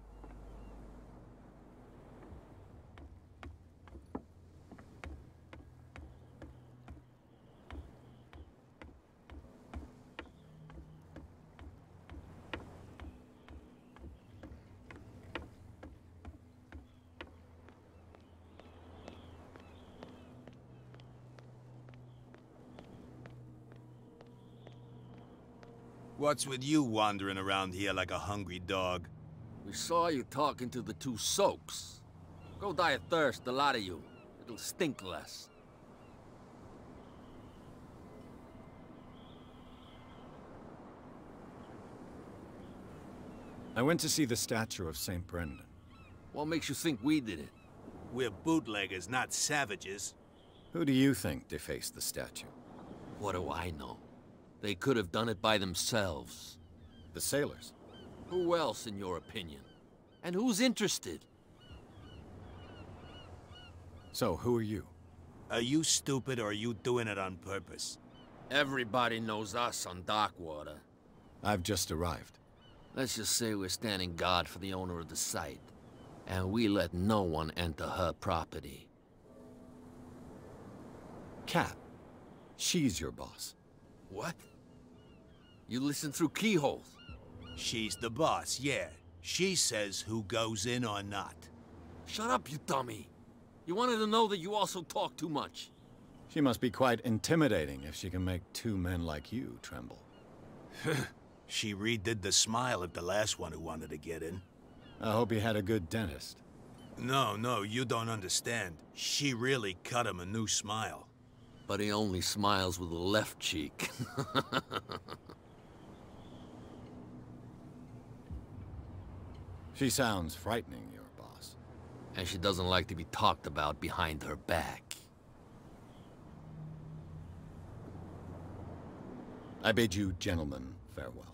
What's with you wandering around here like a hungry dog? We saw you talking to the two soaks. Go die of thirst, the lot of you. It'll stink less. I went to see the statue of St. Brendan. What makes you think we did it? We're bootleggers, not savages. Who do you think defaced the statue? What do I know? They could have done it by themselves. The sailors? Who else, in your opinion? And who's interested? So, who are you? Are you stupid or are you doing it on purpose? Everybody knows us on Darkwater. I've just arrived. Let's just say we're standing guard for the owner of the site. And we let no one enter her property. Cat. She's your boss. What? You listen through keyholes? She's the boss, yeah. She says who goes in or not. Shut up, you dummy. You wanted to know that you also talk too much. She must be quite intimidating if she can make two men like you tremble. She redid the smile at the last one who wanted to get in. I hope he had a good dentist. No, you don't understand. She really cut him a new smile. But he only smiles with the left cheek. She sounds frightening, your boss. And she doesn't like to be talked about behind her back. I bid you gentlemen farewell.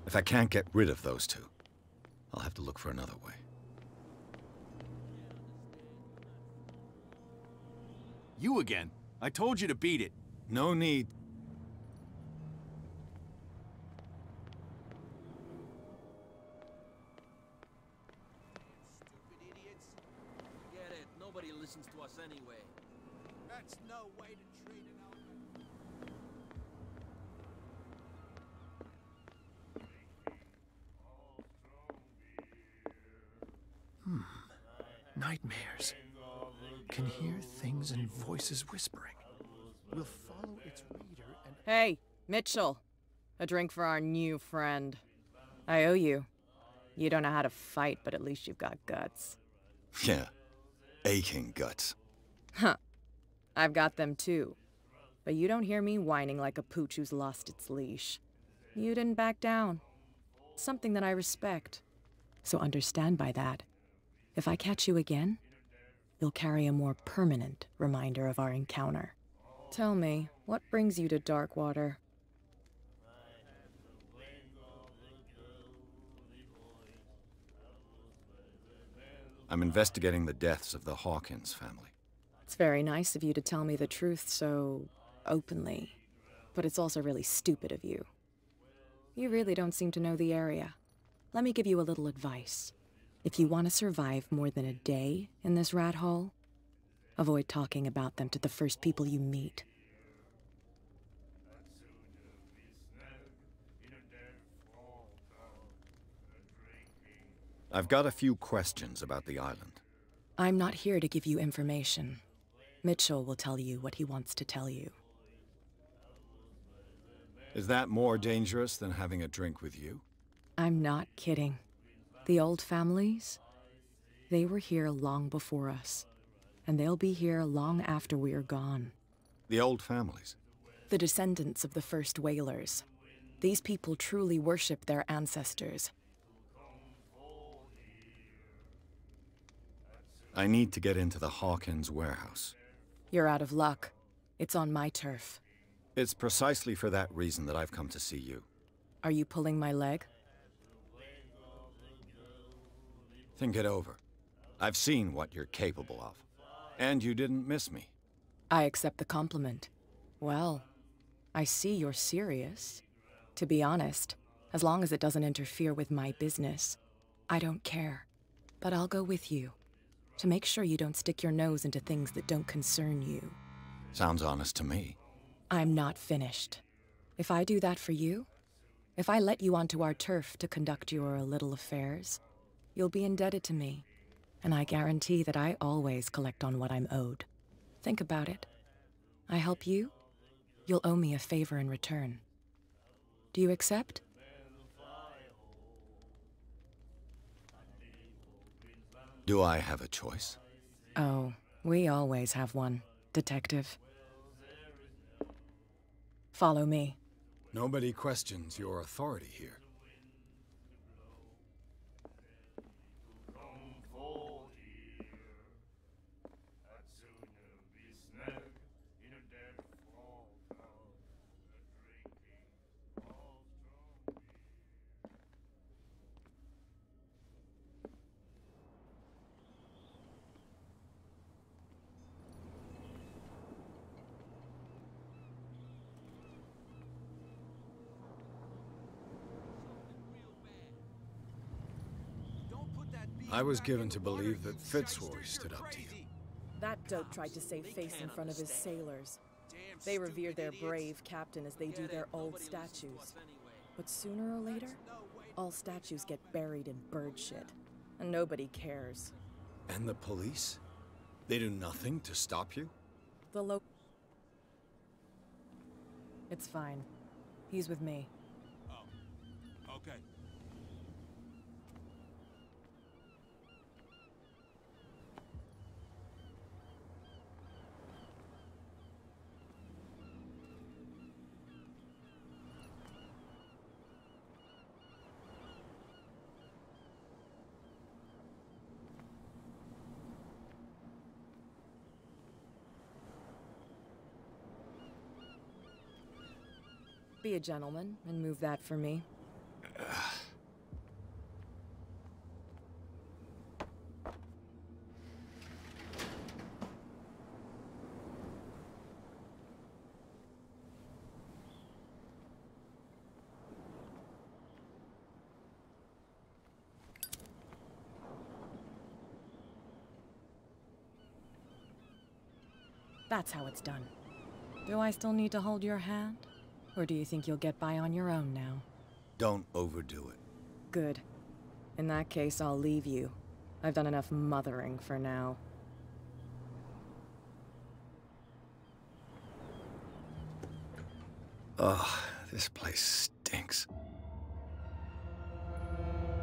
If I can't get rid of those two, I'll have to look for another way. You again. I told you to beat it. No need. Stupid idiots. Forget it. Nobody listens to us anyway. That's no way to treat an elephant. Nightmares. Can hear things and voices whispering. We'll follow its reader and... Hey, Mitchell. A drink for our new friend. I owe you. You don't know how to fight, but at least you've got guts. Yeah. Aching guts. Huh. I've got them too. But you don't hear me whining like a pooch who's lost its leash. You didn't back down. It's something that I respect. So understand by that. If I catch you again, you'll carry a more permanent reminder of our encounter. Tell me, what brings you to Darkwater? I'm investigating the deaths of the Hawkins family. It's very nice of you to tell me the truth so openly, but it's also really stupid of you. You really don't seem to know the area. Let me give you a little advice. If you want to survive more than a day in this rat hole, avoid talking about them to the first people you meet. I've got a few questions about the island. I'm not here to give you information. Mitchell will tell you what he wants to tell you. Is that more dangerous than having a drink with you? I'm not kidding. The old families, they were here long before us, and they'll be here long after we are gone. The old families? The descendants of the first whalers. These people truly worship their ancestors. I need to get into the Hawkins warehouse. You're out of luck. It's on my turf. It's precisely for that reason that I've come to see you. Are you pulling my leg? Think it over. I've seen what you're capable of. And you didn't miss me. I accept the compliment. Well, I see you're serious. To be honest, as long as it doesn't interfere with my business, I don't care. But I'll go with you, to make sure you don't stick your nose into things that don't concern you. Sounds honest to me. I'm not finished. If I do that for you, if I let you onto our turf to conduct your little affairs, you'll be indebted to me, and I guarantee that I always collect on what I'm owed. Think about it. I help you, you'll owe me a favor in return. Do you accept? Do I have a choice? Oh, we always have one, Detective. Follow me. Nobody questions your authority here. I was given to believe that Fitzroy stood up to you. That dope tried to save face in front of his sailors. They revere their brave captain as they do their old statues. But sooner or later, all statues get buried in bird shit. And nobody cares. And the police? They do nothing to stop you? It's fine. He's with me. Oh, okay. Be a gentleman and move that for me. That's how it's done. Do I still need to hold your hand? Or do you think you'll get by on your own now? Don't overdo it. Good. In that case, I'll leave you. I've done enough mothering for now. Ugh, this place stinks.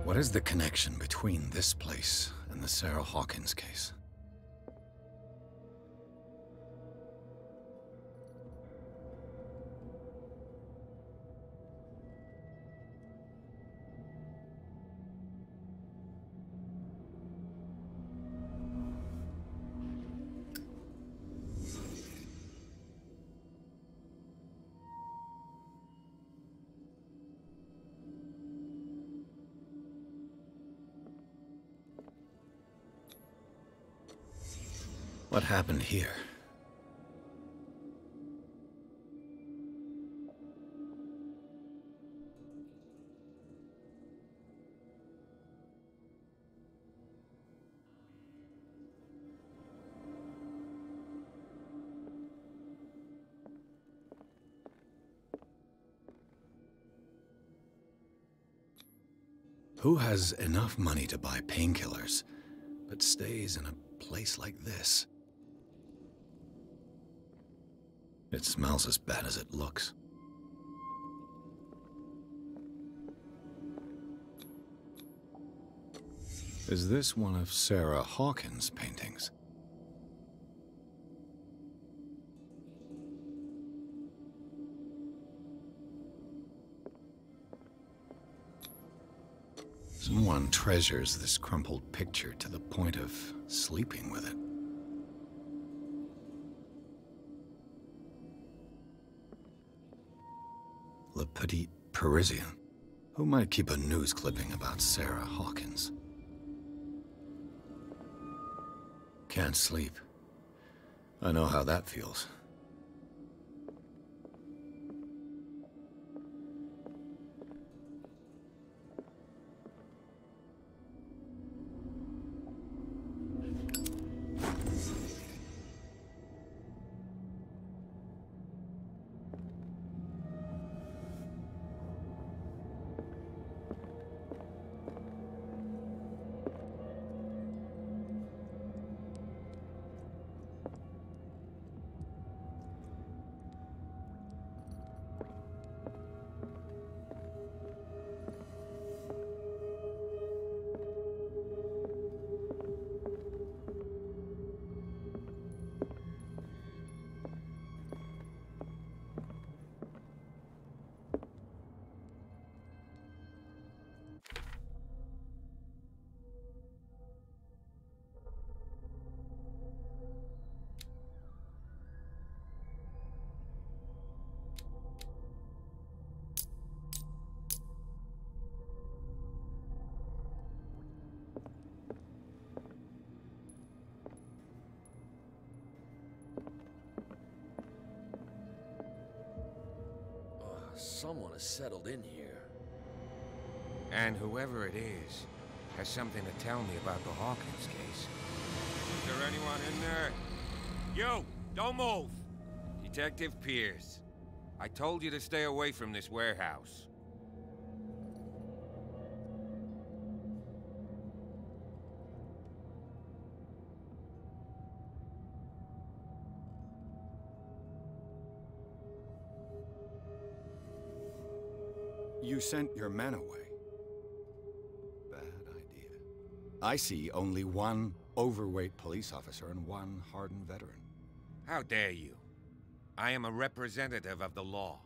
What is the connection between this place and the Sarah Hawkins case? What happened here? Who has enough money to buy painkillers, but stays in a place like this? It smells as bad as it looks. Is this one of Sarah Hawkins' paintings? Someone treasures this crumpled picture to the point of sleeping with it. Le Petit Parisien. Who might keep a news clipping about Sarah Hawkins? Can't sleep. I know how that feels. Someone has settled in here. And whoever it is has something to tell me about the Hawkins case. Is there anyone in there? You! Don't move! Detective Pierce. I told you to stay away from this warehouse. You sent your men away. Bad idea. I see only one overweight police officer and one hardened veteran. How dare you? I am a representative of the law.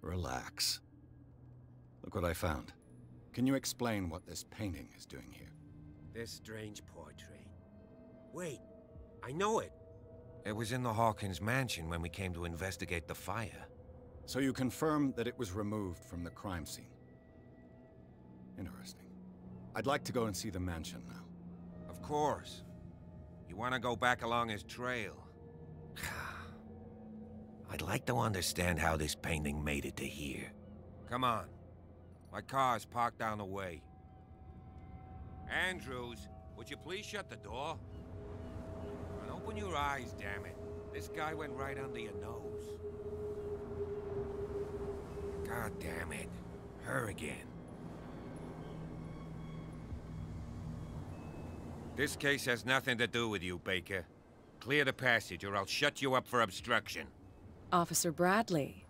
Relax. Look what I found. Can you explain what this painting is doing here? This strange portrait. Wait, I know it. It was in the Hawkins mansion when we came to investigate the fire. So you confirm that it was removed from the crime scene. Interesting. I'd like to go and see the mansion now. Of course. You want to go back along his trail? I'd like to understand how this painting made it to here. Come on. My car's parked down the way. Andrews, would you please shut the door? And open your eyes, damn it. This guy went right under your nose. God damn it. Her again. This case has nothing to do with you, Baker. Clear the passage or I'll shut you up for obstruction. Officer Bradley,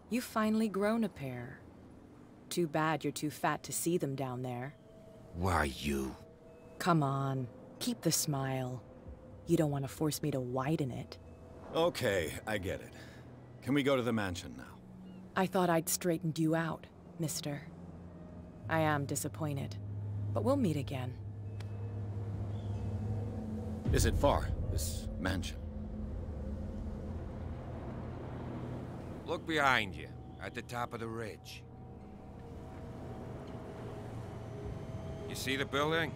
you've finally grown a pair. Too bad you're too fat to see them down there. Why, you? Come on, keep the smile. You don't want to force me to widen it. Okay, I get it. Can we go to the mansion now? I thought I'd straightened you out, mister. I am disappointed, but we'll meet again. Is it far, this mansion? Look behind you, at the top of the ridge. You see the building?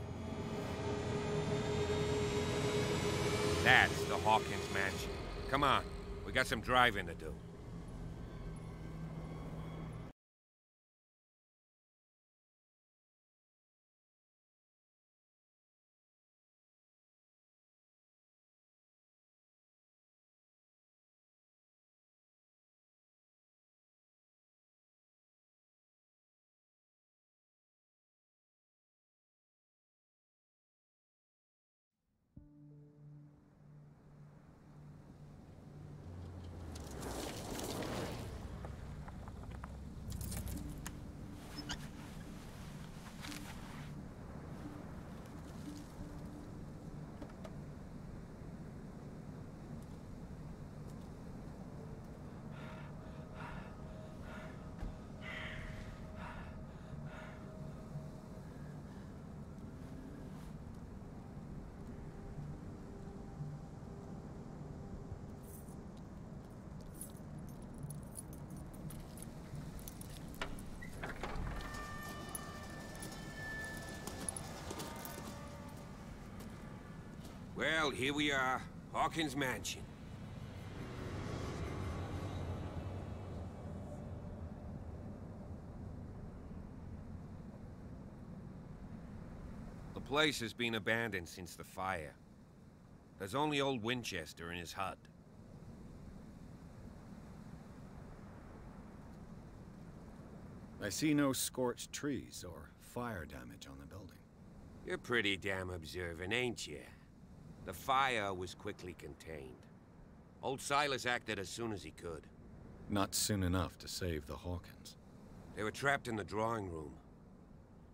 That's the Hawkins mansion. Come on, we got some driving to do. Well, here we are. Hawkins Mansion. The place has been abandoned since the fire. There's only old Winchester in his hut. I see no scorched trees or fire damage on the building. You're pretty damn observant, ain't you? The fire was quickly contained. Old Silas acted as soon as he could. Not soon enough to save the Hawkins. They were trapped in the drawing room.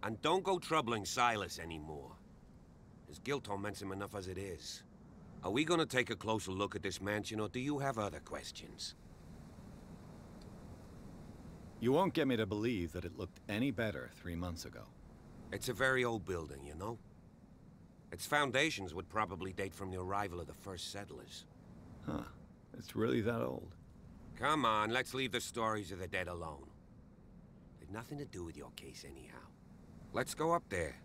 And don't go troubling Silas anymore. His guilt torments him enough as it is. Are we gonna take a closer look at this mansion, or do you have other questions? You won't get me to believe that it looked any better 3 months ago. It's a very old building, you know? Its foundations would probably date from the arrival of the first settlers. Huh. It's really that old. Come on, let's leave the stories of the dead alone. They've nothing to do with your case anyhow. Let's go up there.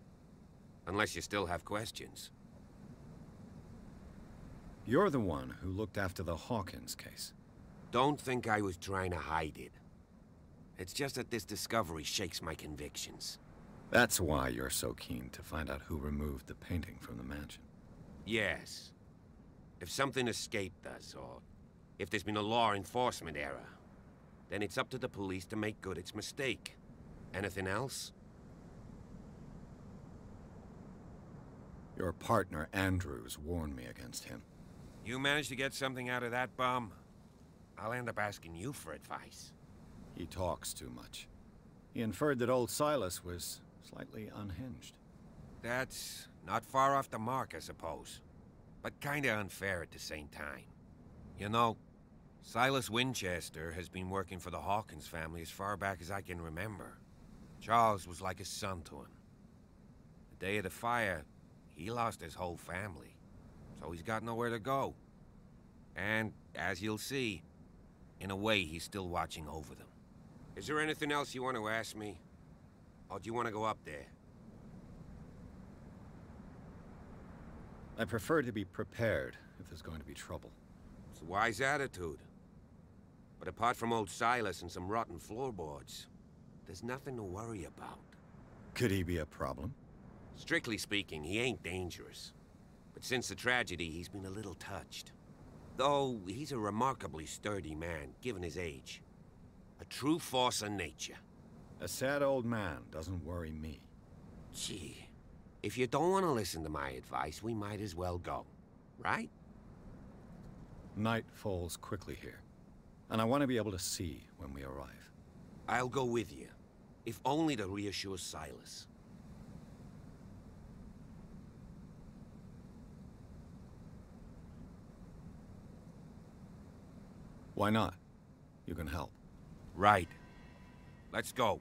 Unless you still have questions. You're the one who looked after the Hawkins case. Don't think I was trying to hide it. It's just that this discovery shakes my convictions. That's why you're so keen to find out who removed the painting from the mansion. Yes. If something escaped us, or if there's been a law enforcement error, then it's up to the police to make good its mistake. Anything else? Your partner, Andrews, warned me against him. You managed to get something out of that bum? I'll end up asking you for advice. He talks too much. He inferred that old Silas was slightly unhinged. That's not far off the mark, I suppose. But kinda unfair at the same time. You know, Silas Winchester has been working for the Hawkins family as far back as I can remember. Charles was like a son to him. The day of the fire, he lost his whole family. So he's got nowhere to go. And, as you'll see, in a way, he's still watching over them. Is there anything else you want to ask me? Or do you want to go up there? I prefer to be prepared if there's going to be trouble. It's a wise attitude. But apart from old Silas and some rotten floorboards, there's nothing to worry about. Could he be a problem? Strictly speaking, he ain't dangerous. But since the tragedy, he's been a little touched. Though, he's a remarkably sturdy man, given his age. A true force of nature. A sad old man doesn't worry me. Gee, if you don't want to listen to my advice, we might as well go, right? Night falls quickly here, and I want to be able to see when we arrive. I'll go with you, if only to reassure Silas. Why not? You can help. Right. Let's go.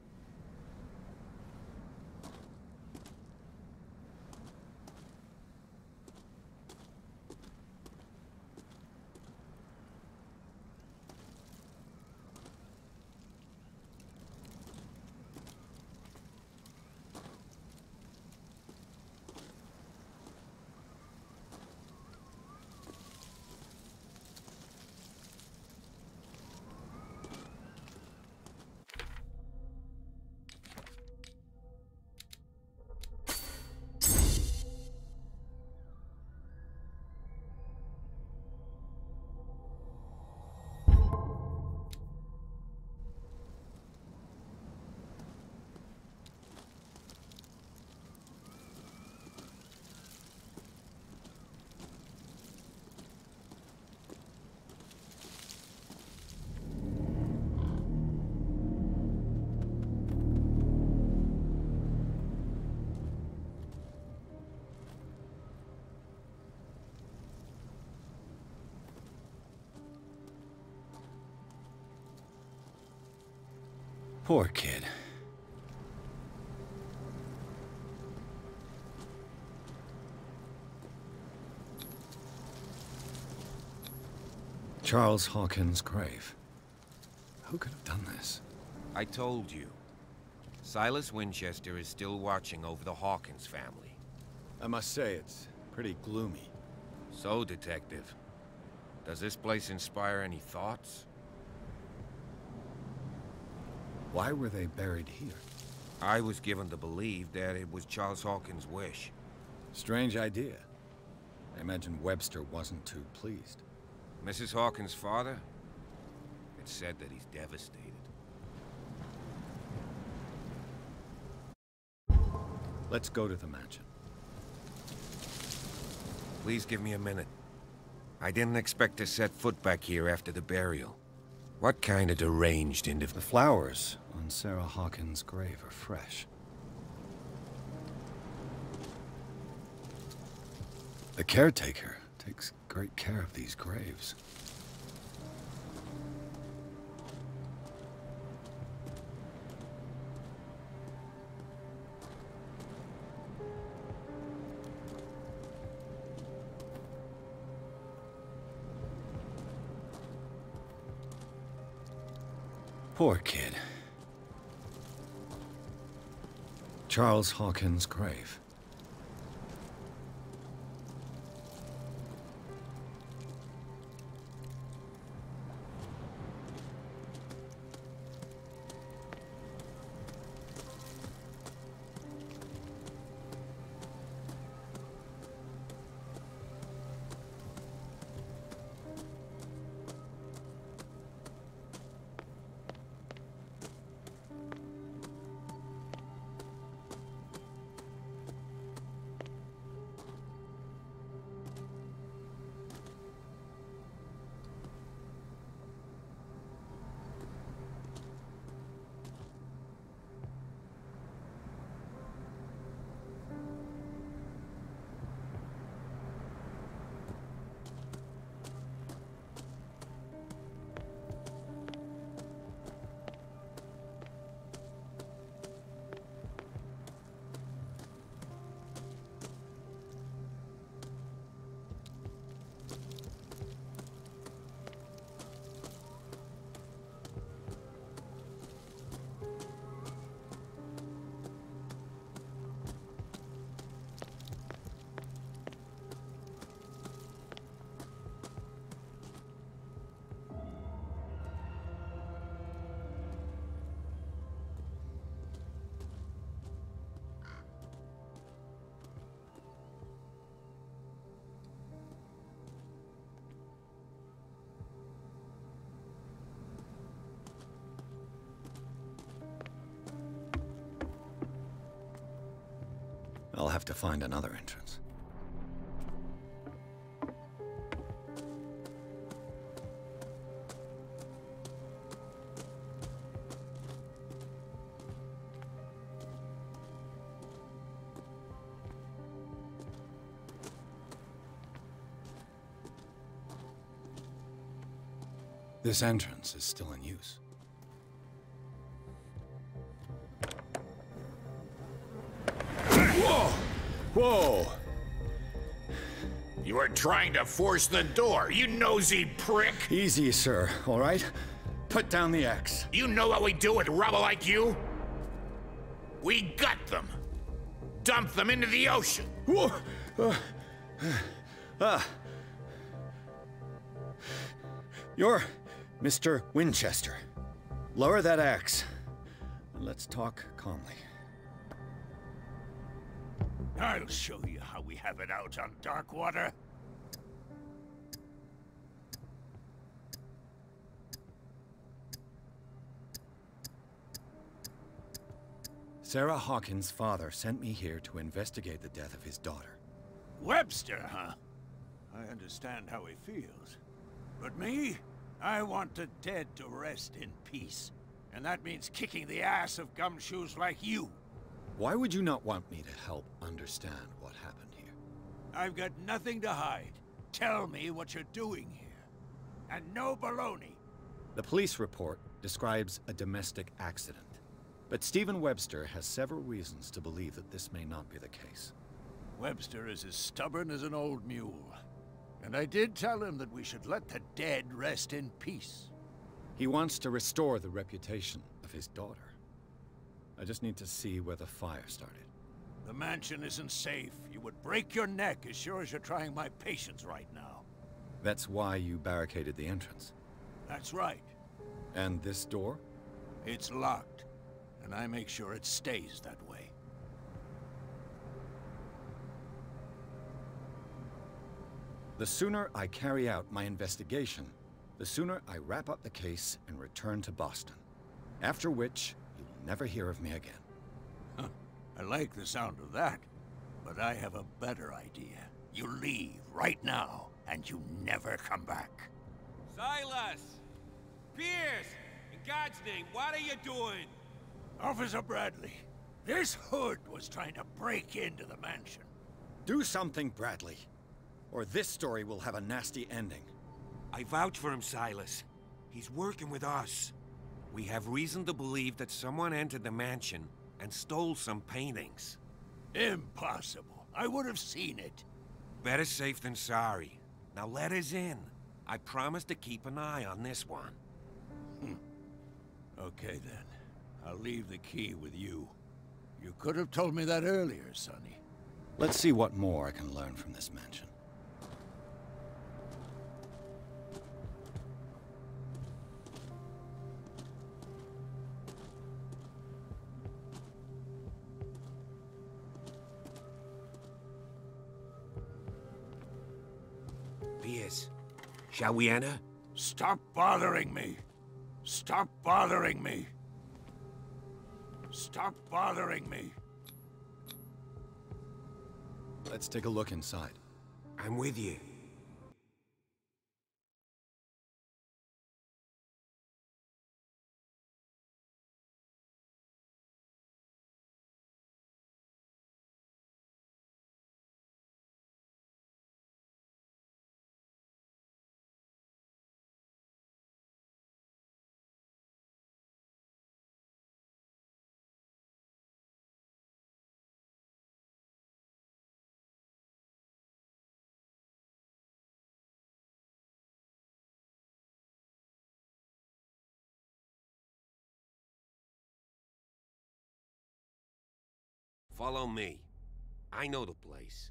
Poor kid. Charles Hawkins' grave. Who could have done this? I told you. Silas Winchester is still watching over the Hawkins family. I must say, it's pretty gloomy. So, Detective, does this place inspire any thoughts? Why were they buried here? I was given to believe that it was Charles Hawkins' wish. Strange idea. I imagine Webster wasn't too pleased. Mrs. Hawkins' father? It's said that he's devastated. Let's go to the mansion. Please give me a minute. I didn't expect to set foot back here after the burial. What kind of deranged individual? The flowers on Sarah Hawkins' grave are fresh. The caretaker takes great care of these graves. Poor kid. Charles Hawkins' grave. I'll have to find another entrance. This entrance is still in use. Whoa! Whoa! You were trying to force the door, you nosy prick! Easy, sir, all right? Put down the axe. You know what we do with rubble like you? We gut them. Dump them into the ocean. Whoa! You're Mr. Winchester. Lower that axe. And let's talk calmly. I'll show you how we have it out on Darkwater. Sarah Hawkins' father sent me here to investigate the death of his daughter. Webster, huh? I understand how he feels. But me? I want the dead to rest in peace. And that means kicking the ass of gumshoes like you. Why would you not want me to help understand what happened here? I've got nothing to hide. Tell me what you're doing here. And no baloney. The police report describes a domestic accident. But Stephen Webster has several reasons to believe that this may not be the case. Webster is as stubborn as an old mule. And I did tell him that we should let the dead rest in peace. He wants to restore the reputation of his daughter. I just need to see where the fire started. The mansion isn't safe. You would break your neck as sure as you're trying my patience right now. That's why you barricaded the entrance. That's right. And this door? It's locked, and I make sure it stays that way. The sooner I carry out my investigation, the sooner I wrap up the case and return to Boston. After which, you will never hear of me again. Huh. I like the sound of that, but I have a better idea. You leave right now, and you never come back. Silas! Pierce! In God's name, what are you doing? Officer Bradley, this hood was trying to break into the mansion. Do something, Bradley, or this story will have a nasty ending. I vouch for him, Silas. He's working with us. We have reason to believe that someone entered the mansion and stole some paintings. Impossible. I would have seen it. Better safe than sorry. Now let us in. I promise to keep an eye on this one. Okay then. I'll leave the key with you. You could have told me that earlier, Sonny. Let's see what more I can learn from this mansion. Pierce, shall we enter? Stop bothering me! Stop bothering me! Stop bothering me! Let's take a look inside. I'm with you. Follow me. I know the place.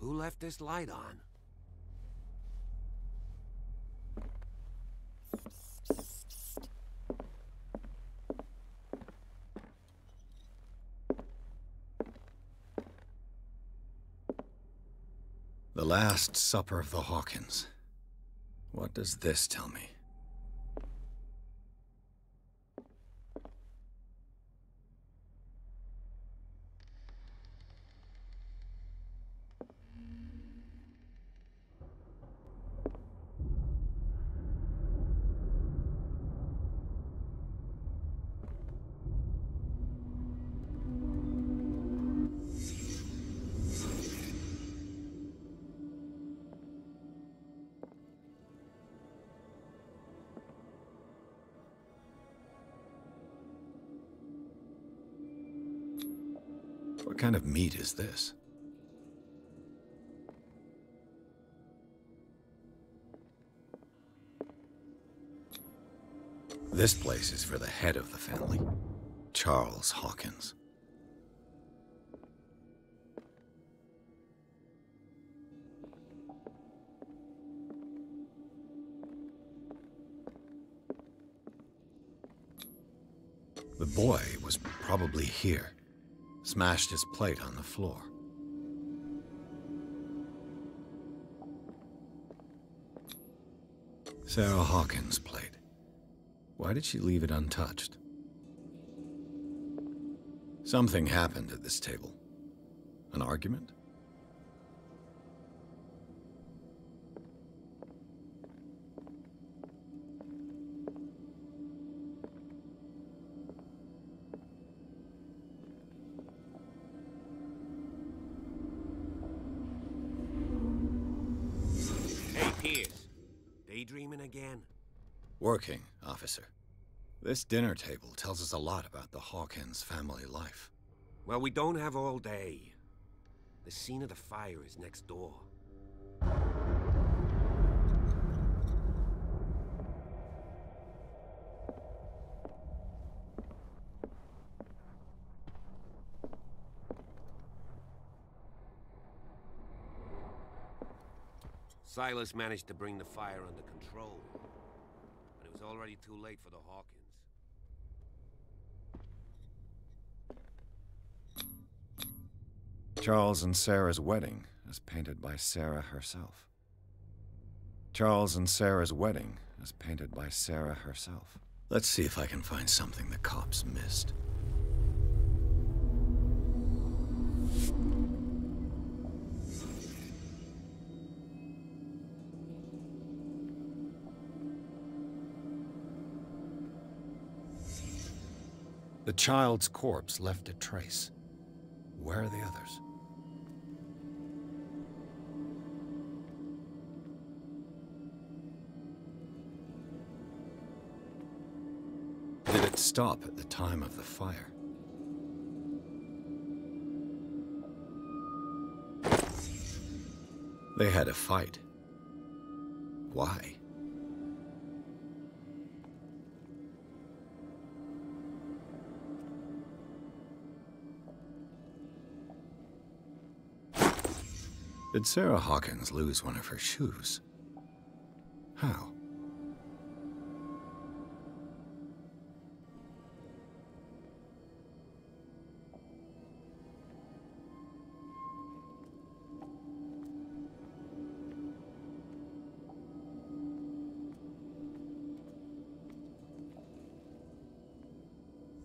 Who left this light on? The Last Supper of the Hawkins. What does this tell me? What kind of meat is this? This place is for the head of the family, Charles Hawkins. The boy was probably here. Smashed his plate on the floor. Sarah Hawkins' plate. Why did she leave it untouched? Something happened at this table. An argument? Daydreaming again? Working, officer. This dinner table tells us a lot about the Hawkins family life. Well, we don't have all day. The scene of the fire is next door. Silas managed to bring the fire under control, but it was already too late for the Hawkins. Charles and Sarah's wedding, as painted by Sarah herself. Charles and Sarah's wedding, as painted by Sarah herself. Let's see if I can find something the cops missed. The child's corpse left a trace. Where are the others? Did it stop at the time of the fire? They had a fight. Why? Did Sarah Hawkins lose one of her shoes? How?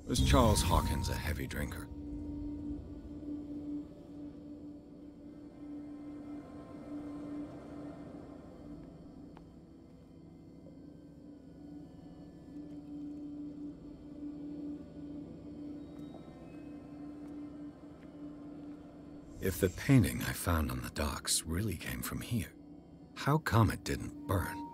Was Charles Hawkins a heavy drinker? If the painting I found on the docks really came from here, how come it didn't burn?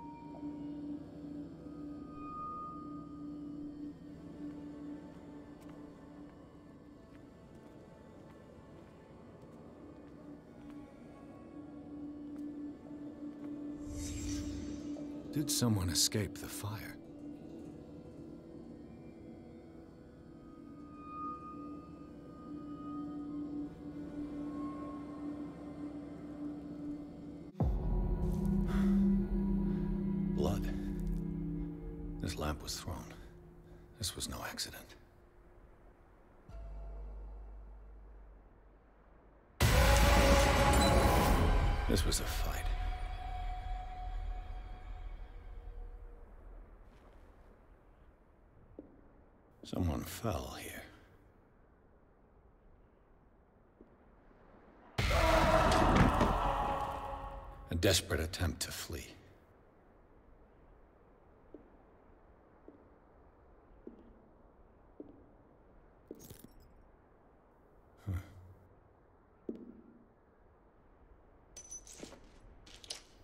Did someone escape the fire? Blood. This lamp was thrown. This was no accident. This was a fight. Someone fell here. A desperate attempt to flee.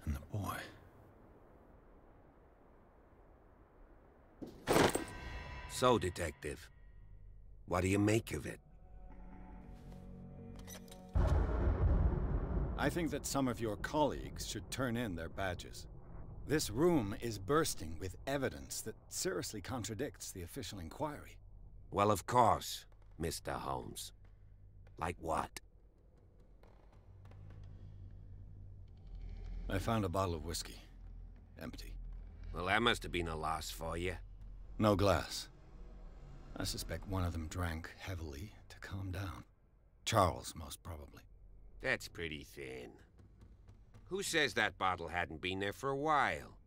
And the boy. So, Detective, what do you make of it? I think that some of your colleagues should turn in their badges. This room is bursting with evidence that seriously contradicts the official inquiry. Well, of course, Mr. Holmes. Like what? I found a bottle of whiskey. Empty. Well, that must have been a loss for you. No glass. I suspect one of them drank heavily to calm down. Charles, most probably. That's pretty thin. Who says that bottle hadn't been there for a while?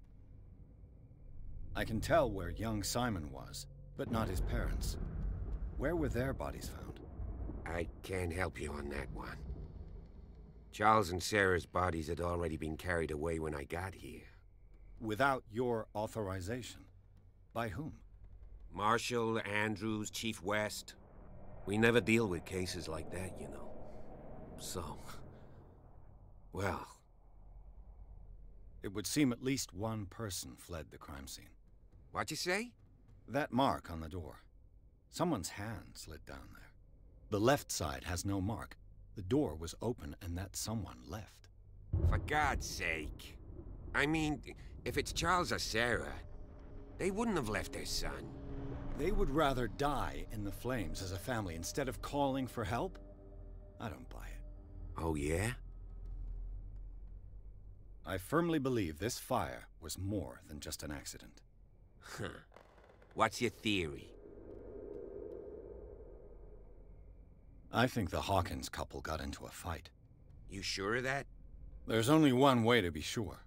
I can tell where young Simon was, but not his parents. Where were their bodies found? I can't help you on that one. Charles and Sarah's bodies had already been carried away when I got here. Without your authorization? By whom? Marshall, Andrews, Chief West. We never deal with cases like that, you know. So... well... It would seem at least one person fled the crime scene. What'd you say? That mark on the door. Someone's hand slid down there. The left side has no mark. The door was open and that someone left. For God's sake. I mean, if it's Charles or Sarah, they wouldn't have left their son. They would rather die in the flames as a family instead of calling for help? I don't buy it. Oh, yeah? I firmly believe this fire was more than just an accident. Huh. What's your theory? I think the Hawkins couple got into a fight. You sure of that? There's only one way to be sure.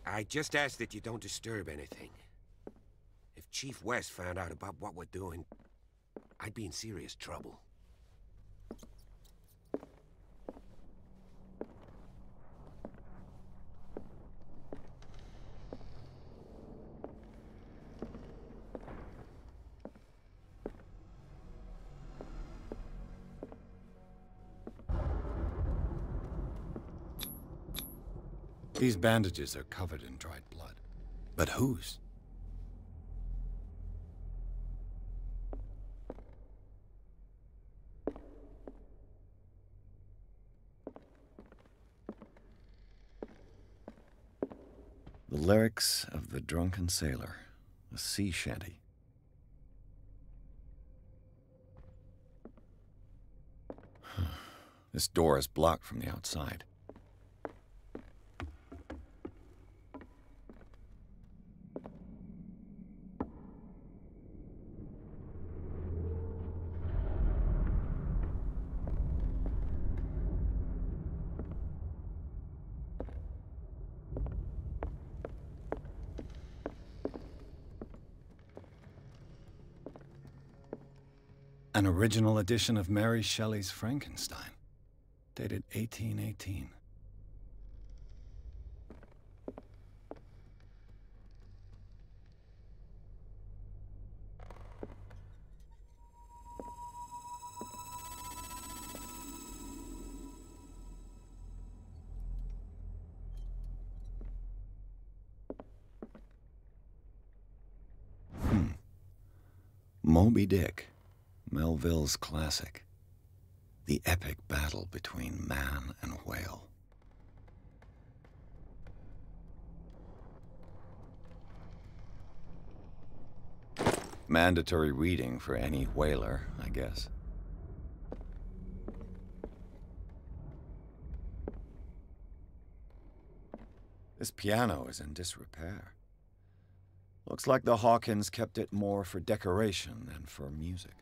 I just ask that you don't disturb anything. If Chief West found out about what we're doing, I'd be in serious trouble. These bandages are covered in dried blood. But whose? The lyrics of the drunken sailor, a sea shanty. This door is blocked from the outside. An original edition of Mary Shelley's Frankenstein, dated 1818. Moby Dick. Melville's classic. The epic battle between man and whale. Mandatory reading for any whaler, I guess. This piano is in disrepair. Looks like the Hawkins kept it more for decoration than for music.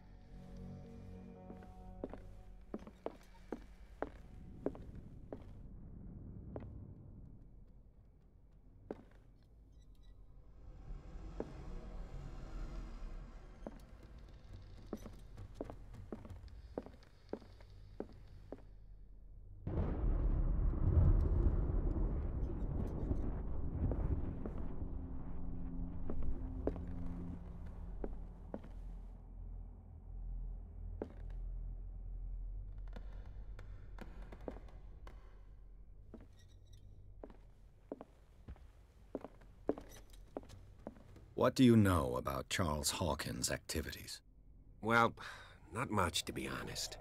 What do you know about Charles Hawkins' activities? Well, not much, to be honest.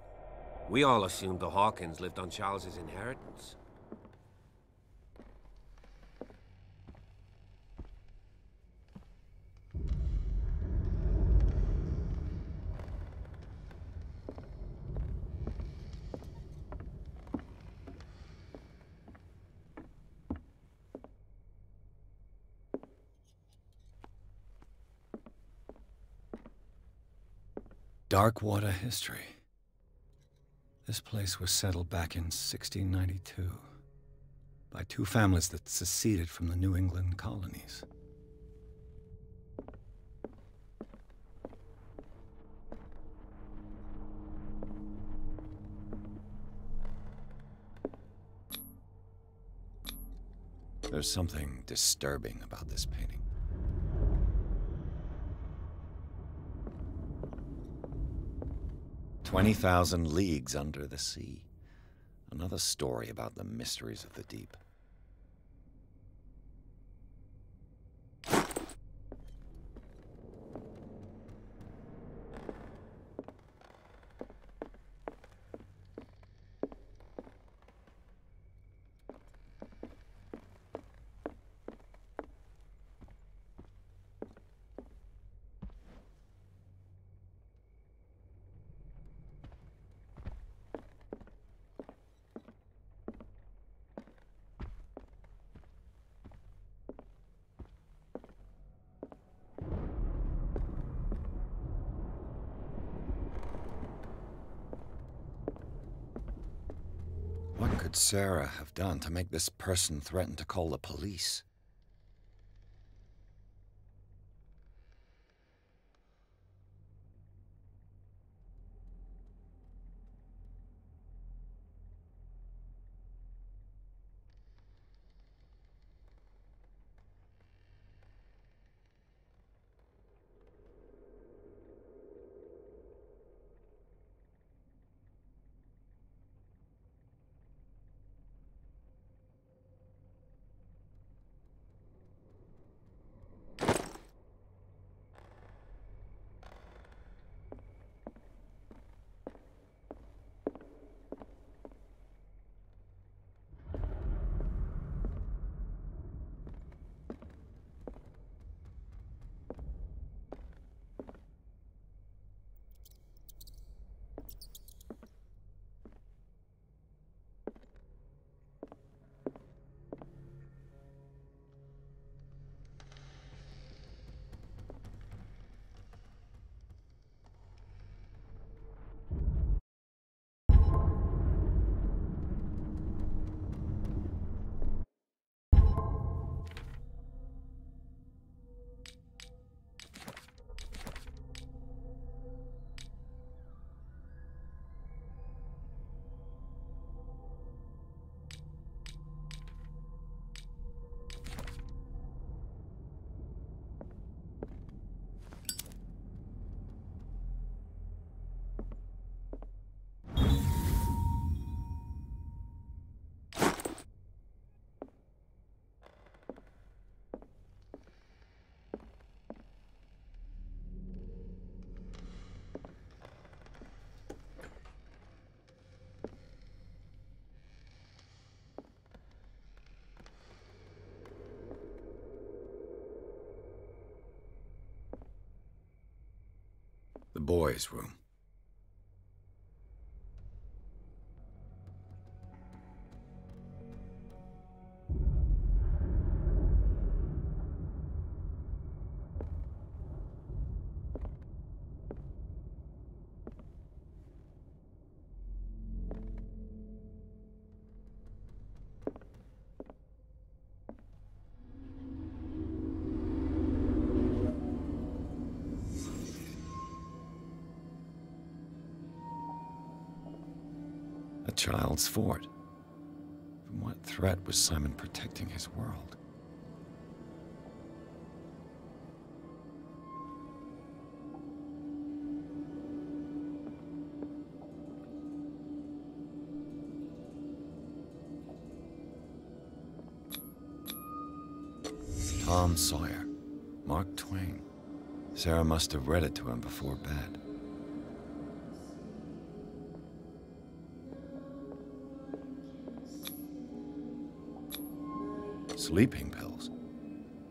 We all assumed the Hawkins lived on Charles's inheritance. Darkwater history. This place was settled back in 1692 by two families that seceded from the New England colonies. There's something disturbing about this painting. "20,000 leagues under the sea." Another story about the mysteries of the deep. could Sarah have done to make this person threaten to call the police? The boys' room. A child's fort. From what threat was Simon protecting his world? Tom Sawyer. Mark Twain. Sarah must have read it to him before bed. Sleeping pills.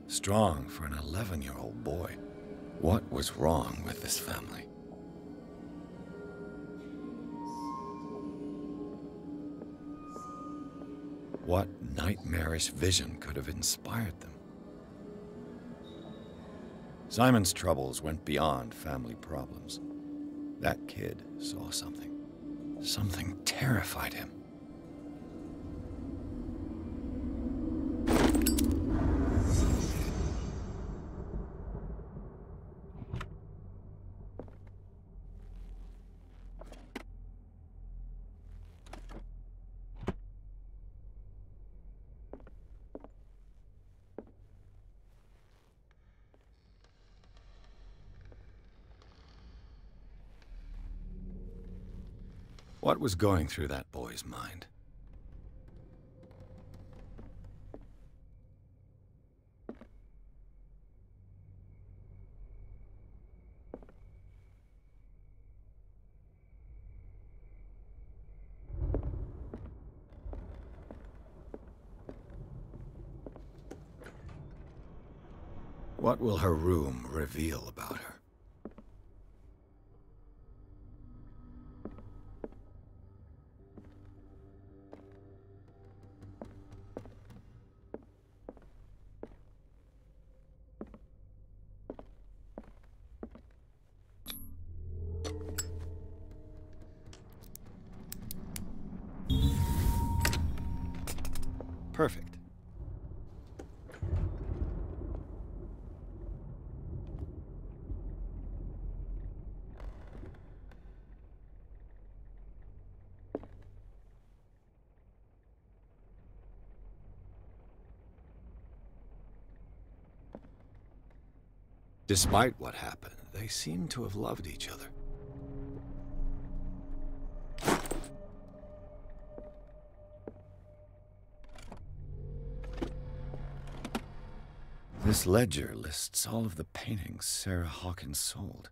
Strong for an 11-year-old boy. What was wrong with this family? What nightmarish vision could have inspired them? Simon's troubles went beyond family problems. That kid saw something. Something terrified him. What was going through that boy's mind? What will her room reveal about her? Perfect. Despite what happened, they seem to have loved each other. This ledger lists all of the paintings Sarah Hawkins sold.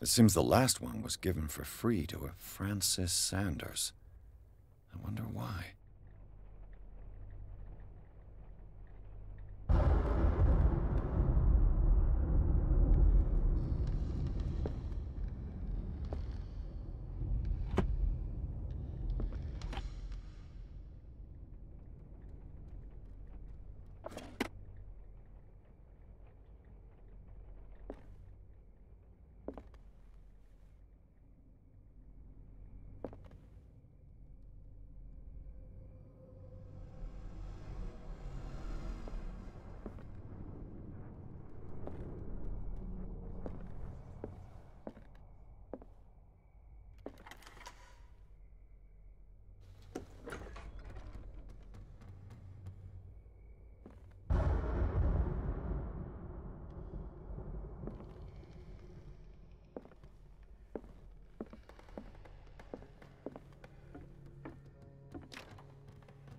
It seems the last one was given for free to a Francis Sanders. I wonder why.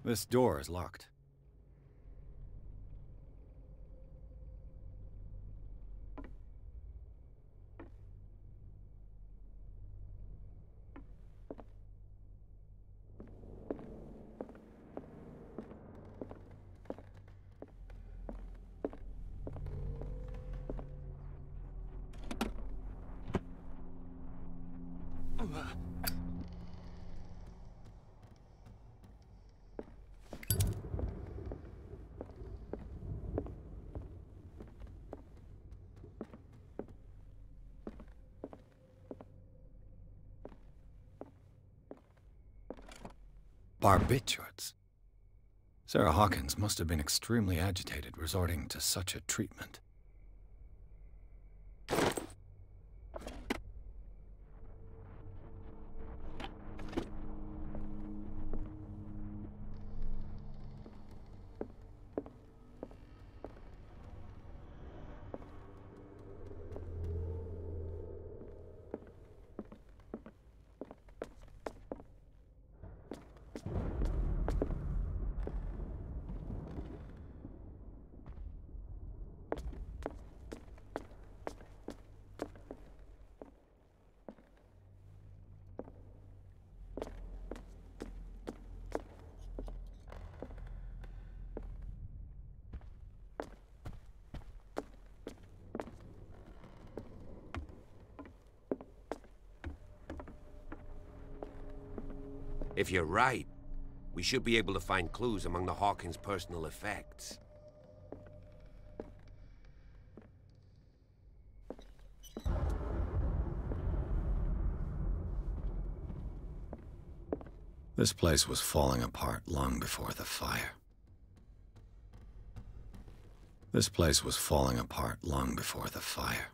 This door is locked. Barbiturates. Sarah Hawkins must have been extremely agitated resorting to such a treatment. If you're right, we should be able to find clues among the Hawkins' personal effects. This place was falling apart long before the fire. This place was falling apart long before the fire.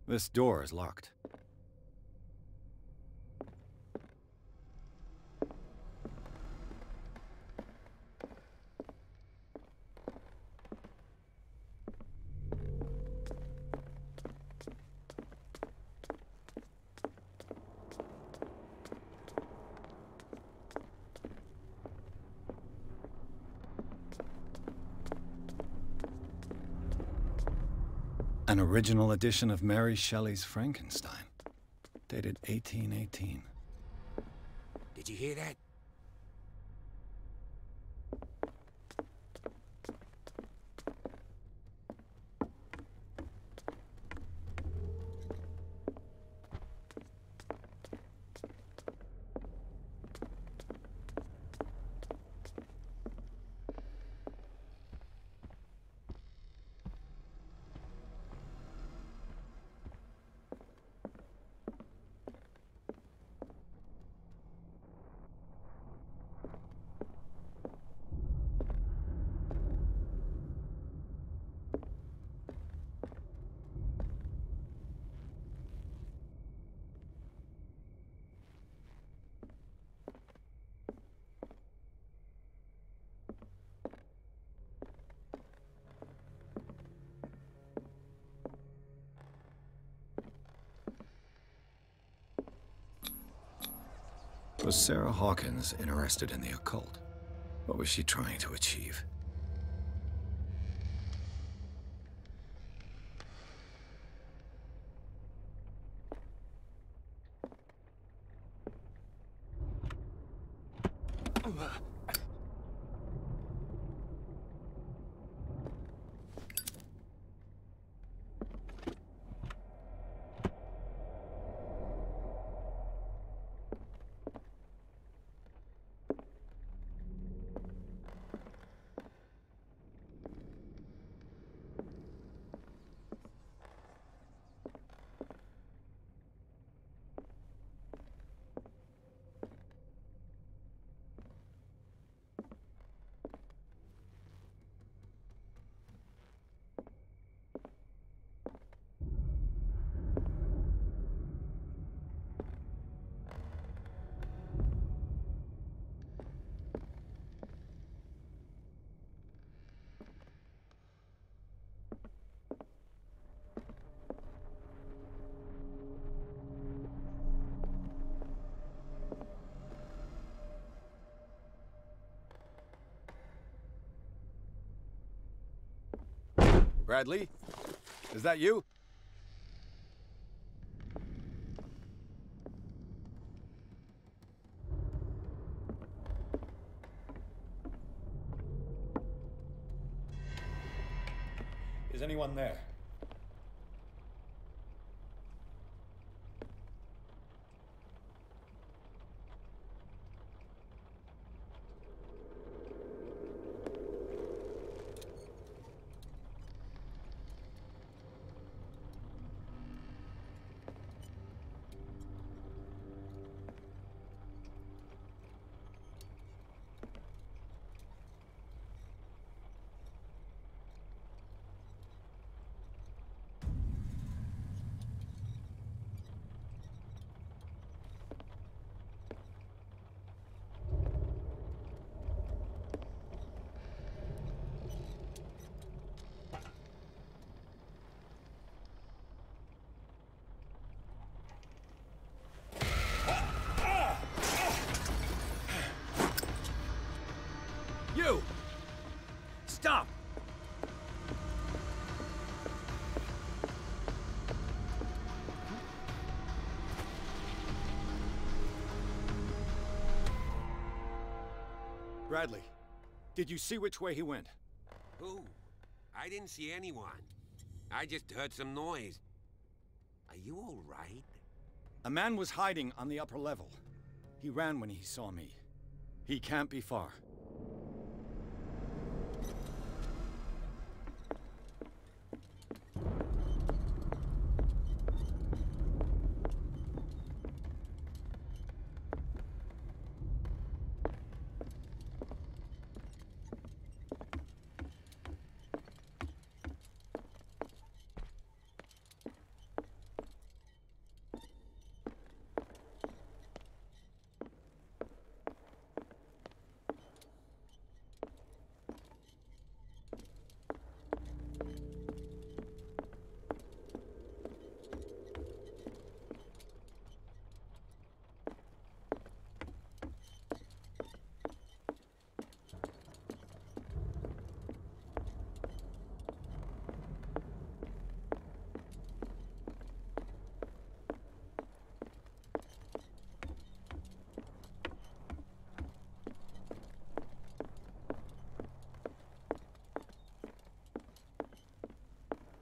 This door is locked. An original edition of Mary Shelley's Frankenstein, dated 1818. Did you hear that? Was Sarah Hawkins interested in the occult? What was she trying to achieve? Bradley? Is that you? Is anyone there? You! Stop! Bradley, did you see which way he went? Who? I didn't see anyone. I just heard some noise. Are you all right? A man was hiding on the upper level. He ran when he saw me. He can't be far.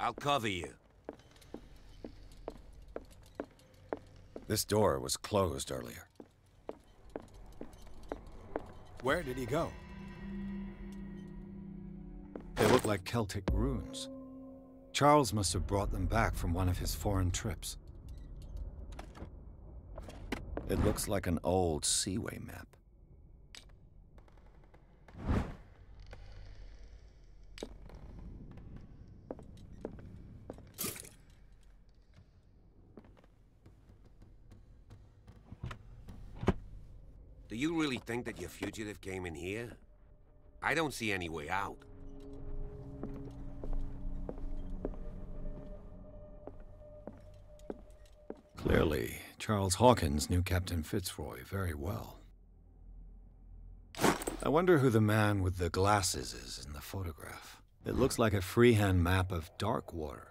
I'll cover you. This door was closed earlier. Where did he go? They look like Celtic runes. Charles must have brought them back from one of his foreign trips. It looks like an old seaway map. Do you really think that your fugitive came in here? I don't see any way out. Clearly, Charles Hawkins knew Captain Fitzroy very well. I wonder who the man with the glasses is in the photograph. It looks like a freehand map of dark water.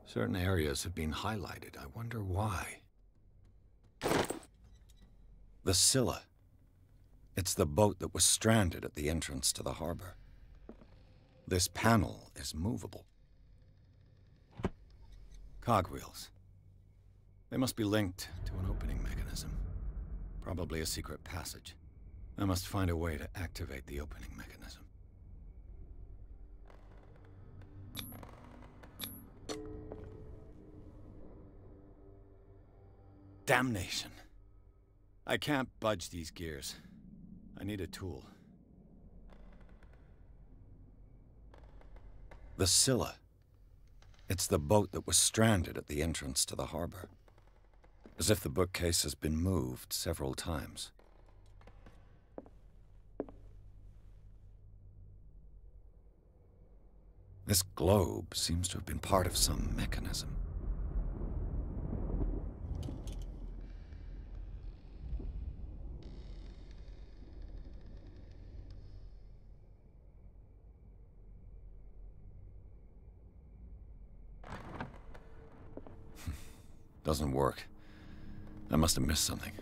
Certain areas have been highlighted. I wonder why. The Scylla. It's the boat that was stranded at the entrance to the harbor. This panel is movable. Cogwheels. They must be linked to an opening mechanism. Probably a secret passage. I must find a way to activate the opening mechanism. Damnation. I can't budge these gears. I need a tool. The Scylla. It's the boat that was stranded at the entrance to the harbor. As if the bookcase has been moved several times. This globe seems to have been part of some mechanism. Doesn't work. I must have missed something.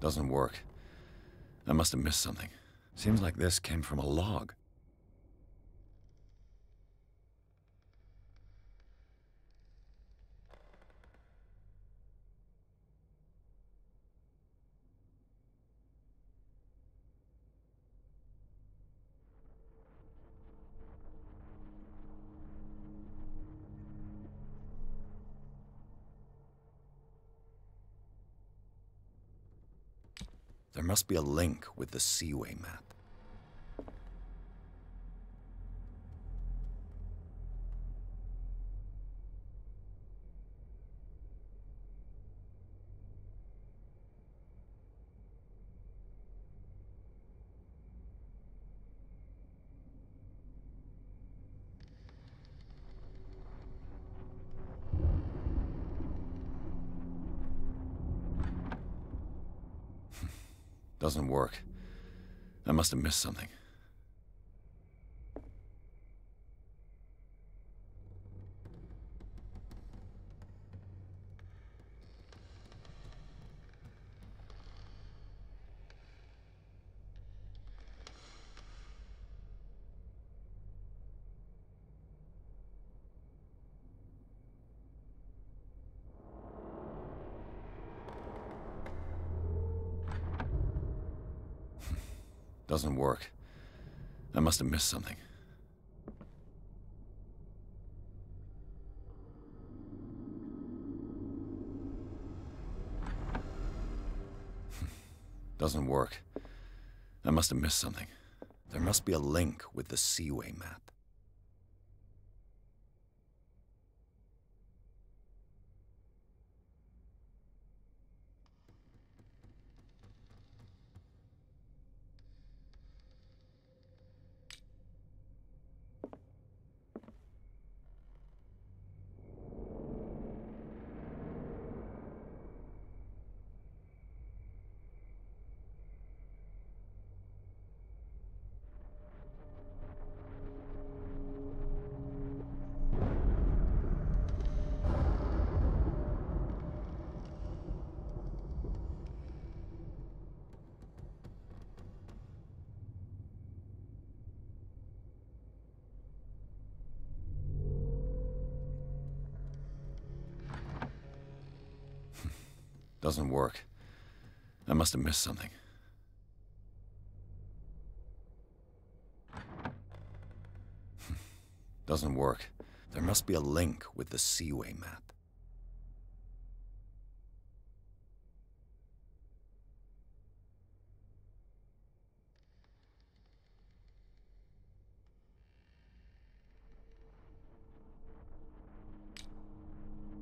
Doesn't work. I must have missed something. Seems like this came from a log. There must be a link with the Seaway map. Doesn't work. I must have missed something. Doesn't work. I must have missed something. Doesn't work. I must have missed something. There must be a link with the Seaway map. Doesn't work. I must have missed something. Doesn't work. There must be a link with the Seaway map.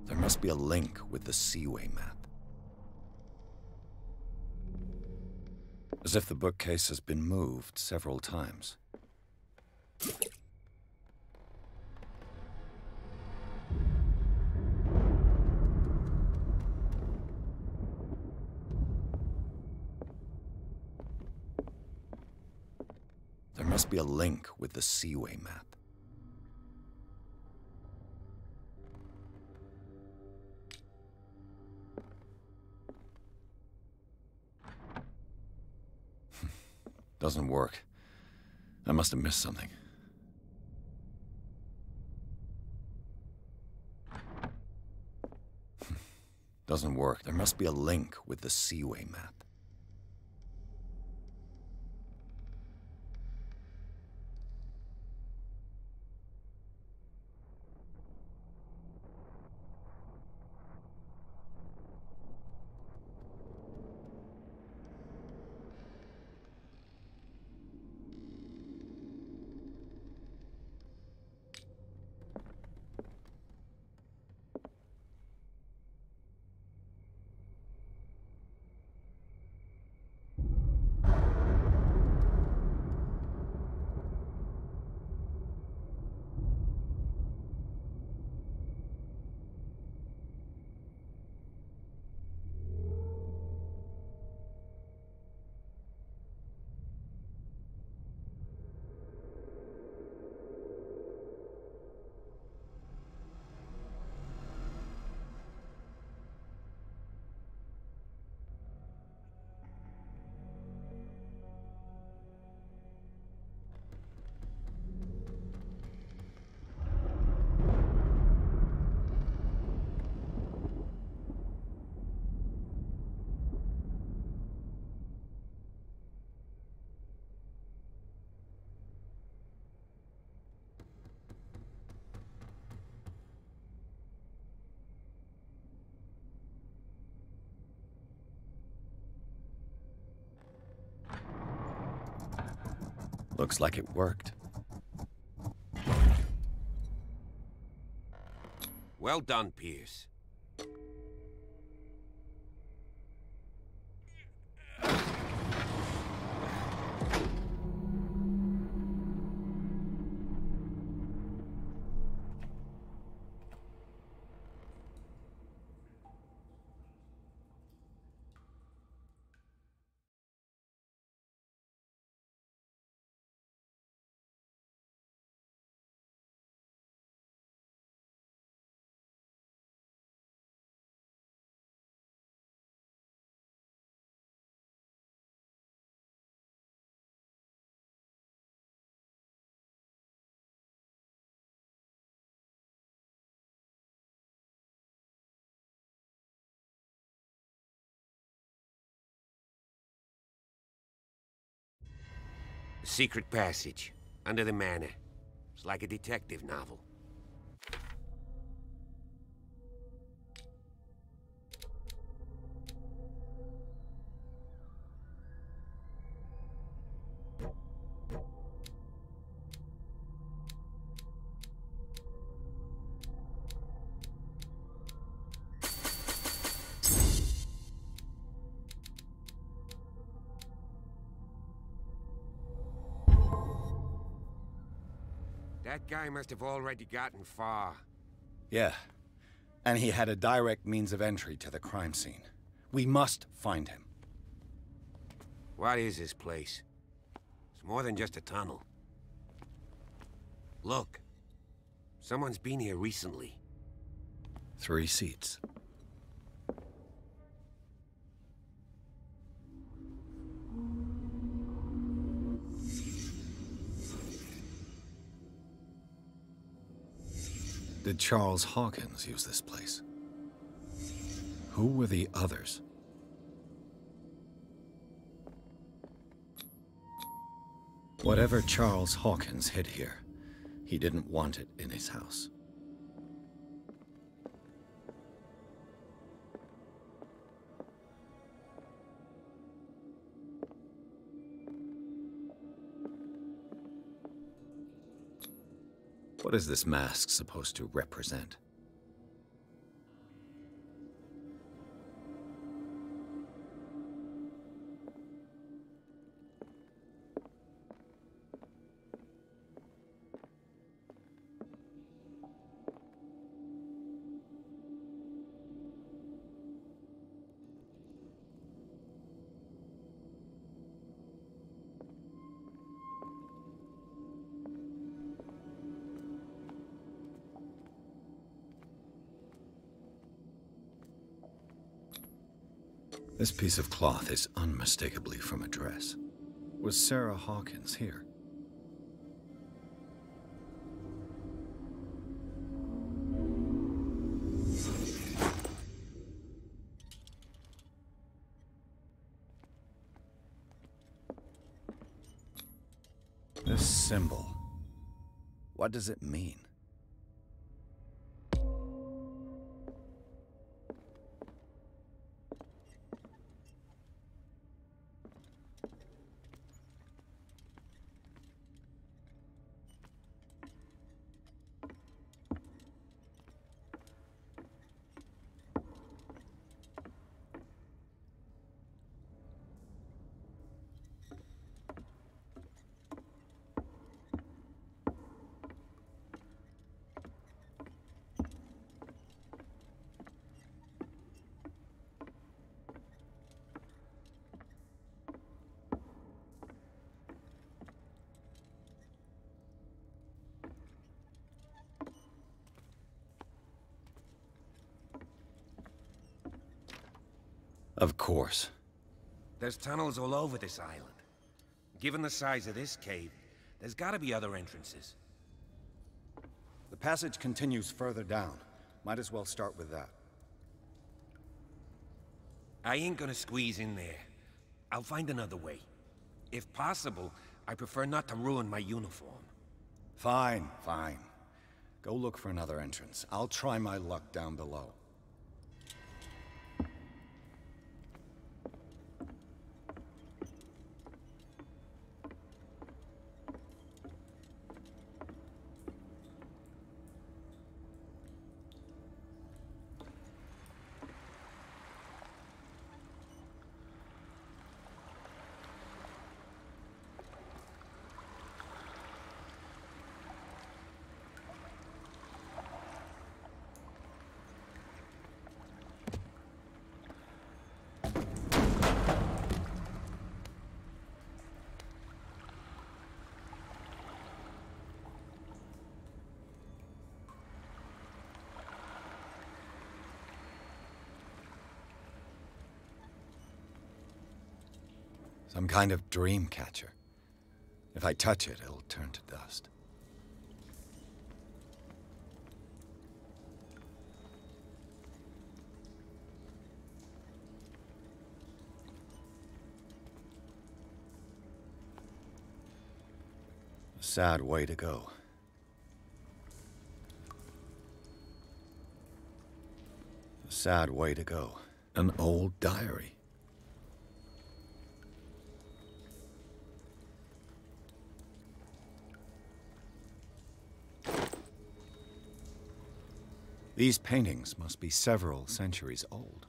There must be a link with the Seaway map. As if the bookcase has been moved several times. There must be a link with the Seaway map. Doesn't work. I must have missed something. Doesn't work. There must be a link with the Seaway map. Looks like it worked. Well done, Pierce. Secret passage, under the manor. It's like a detective novel. That guy must have already gotten far. Yeah, and he had a direct means of entry to the crime scene. We must find him. What is this place? It's more than just a tunnel. Look. Someone's been here recently. 3 seats. Did Charles Hawkins use this place? Who were the others? Whatever Charles Hawkins hid here, he didn't want it in his house. What is this mask supposed to represent? This piece of cloth is unmistakably from a dress. Was Sarah Hawkins here? This symbol, what does it mean? Of course. There's tunnels all over this island. Given the size of this cave, there's gotta be other entrances. The passage continues further down. Might as well start with that. I ain't gonna squeeze in there. I'll find another way. If possible, I prefer not to ruin my uniform. Fine, fine. Go look for another entrance. I'll try my luck down below. Some kind of dream catcher. If I touch it, it'll turn to dust. sad way to go. A sad way to go. An old diary. These paintings must be several centuries old.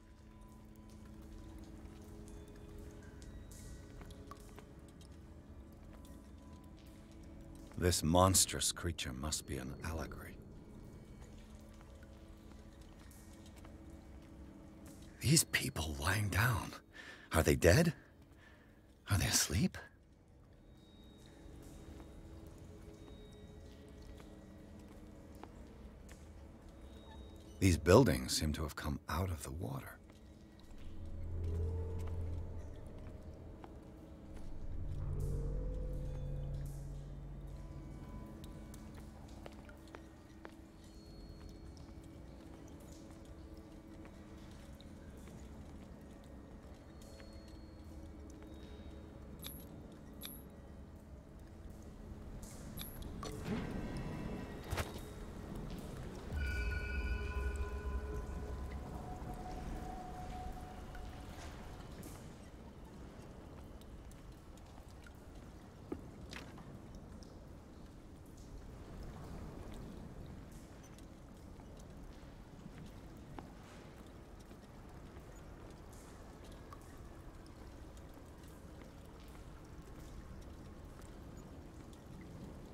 This monstrous creature must be an allegory. These people lying down, are they dead? Are they asleep? These buildings seem to have come out of the water.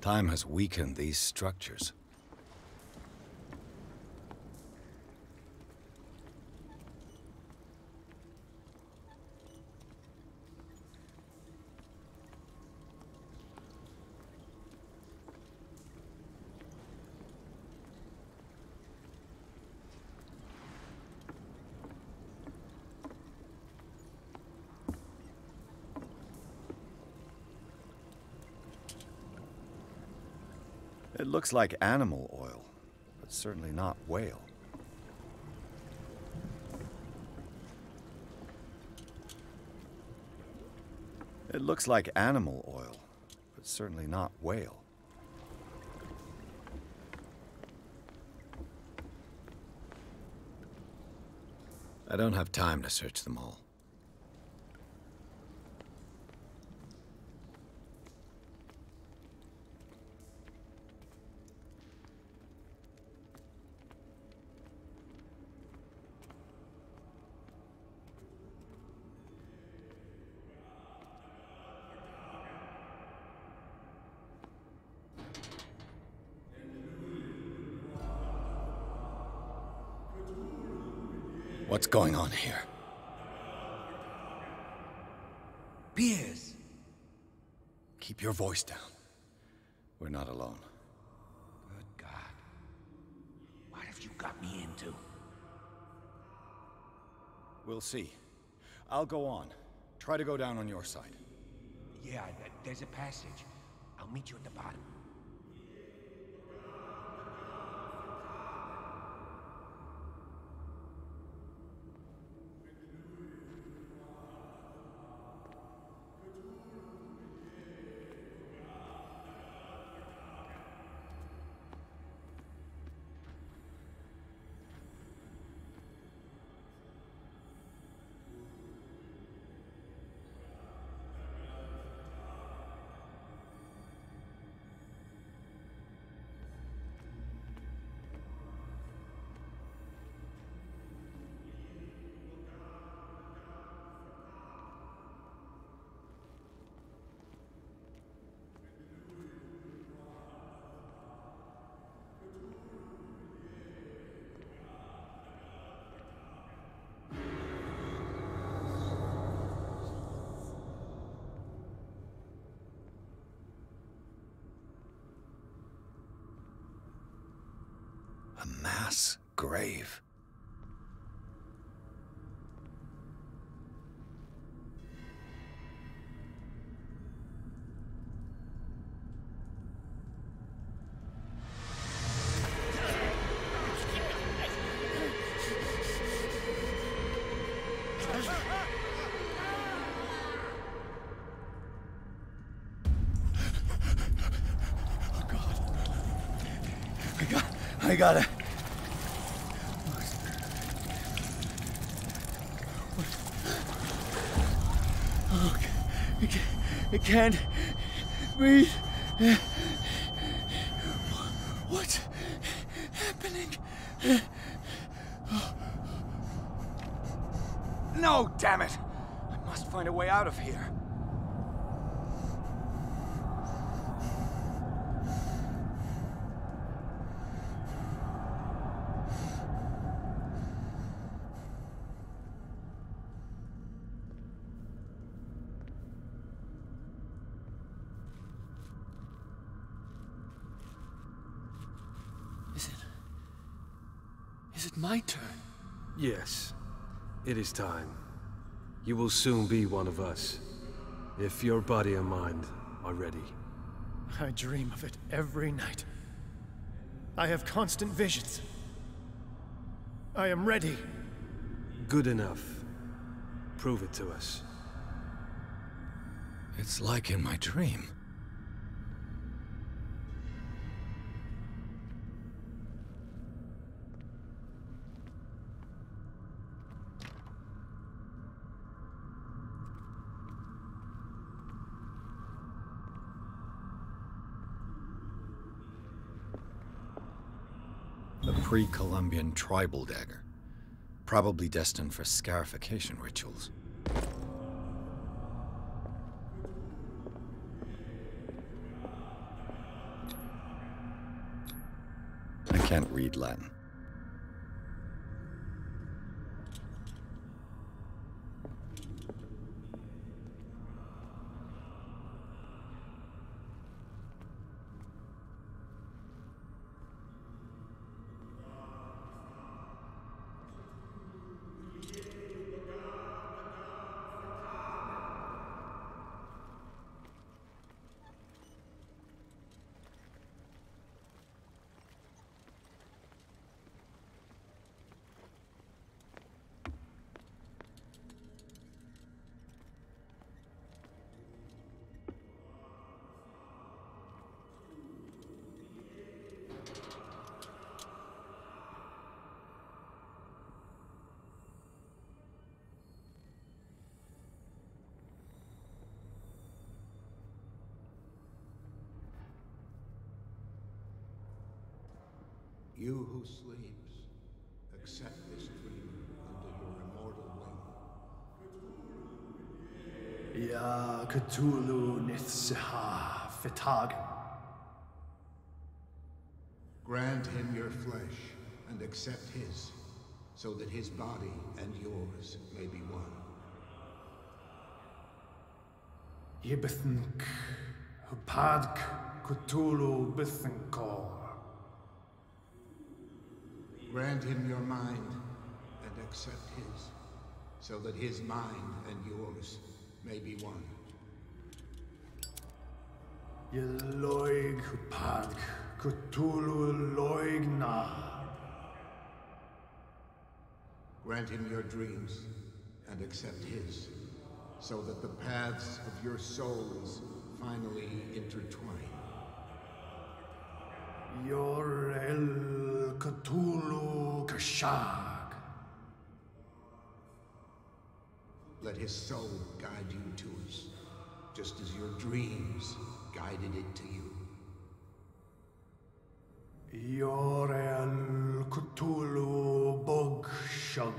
Time has weakened these structures. It looks like animal oil, but certainly not whale. It looks like animal oil, but certainly not whale. I don't have time to search them all. What's going on here? Piers! Keep your voice down. We're not alone. Good God. What have you got me into? We'll see. I'll go on. Try to go down on your side. Yeah, there's a passage. I'll meet you at the bottom. A mass grave. I gotta... Oh, I can't breathe. What's happening? No, damn it! I must find a way out of here. Is it my turn? Yes. It is time. You will soon be one of us, if your body and mind are ready. I dream of it every night. I have constant visions. I am ready. Good enough. Prove it to us. It's like in my dream. A pre-Columbian tribal dagger. Probably destined for scarification rituals. I can't read Latin. You who sleeps, accept this dreamer under your immortal wing. Ya Cthulhu Nithsiha Fitagan. Grant him your flesh and accept his, so that his body and yours may be one. Yibithink Hupadk Cthulhu Bithinkor. Grant him your mind and accept his, so that his mind and yours may be one. Yeloig Hupadk Cthulhu Loigna. Grant him your dreams and accept his, so that the paths of your souls finally intertwine. Yor El Cthulhu Kashag. Let his soul guide you to us, just as your dreams guided it to you. Yor El Cthulhu Bogshug.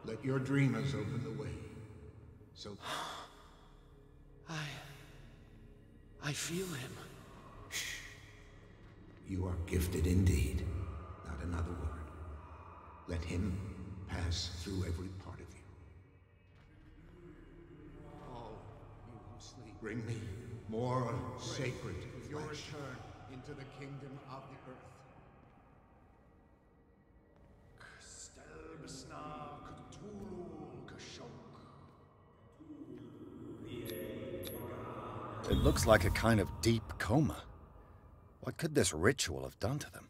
Let your dreamers open the way, so... I feel him. You are gifted indeed. Not another word. Let him pass through every part of you. All you who sleep, bring me more sacred your flesh return into the kingdom of the earth. It looks like a kind of deep coma. What could this ritual have done to them?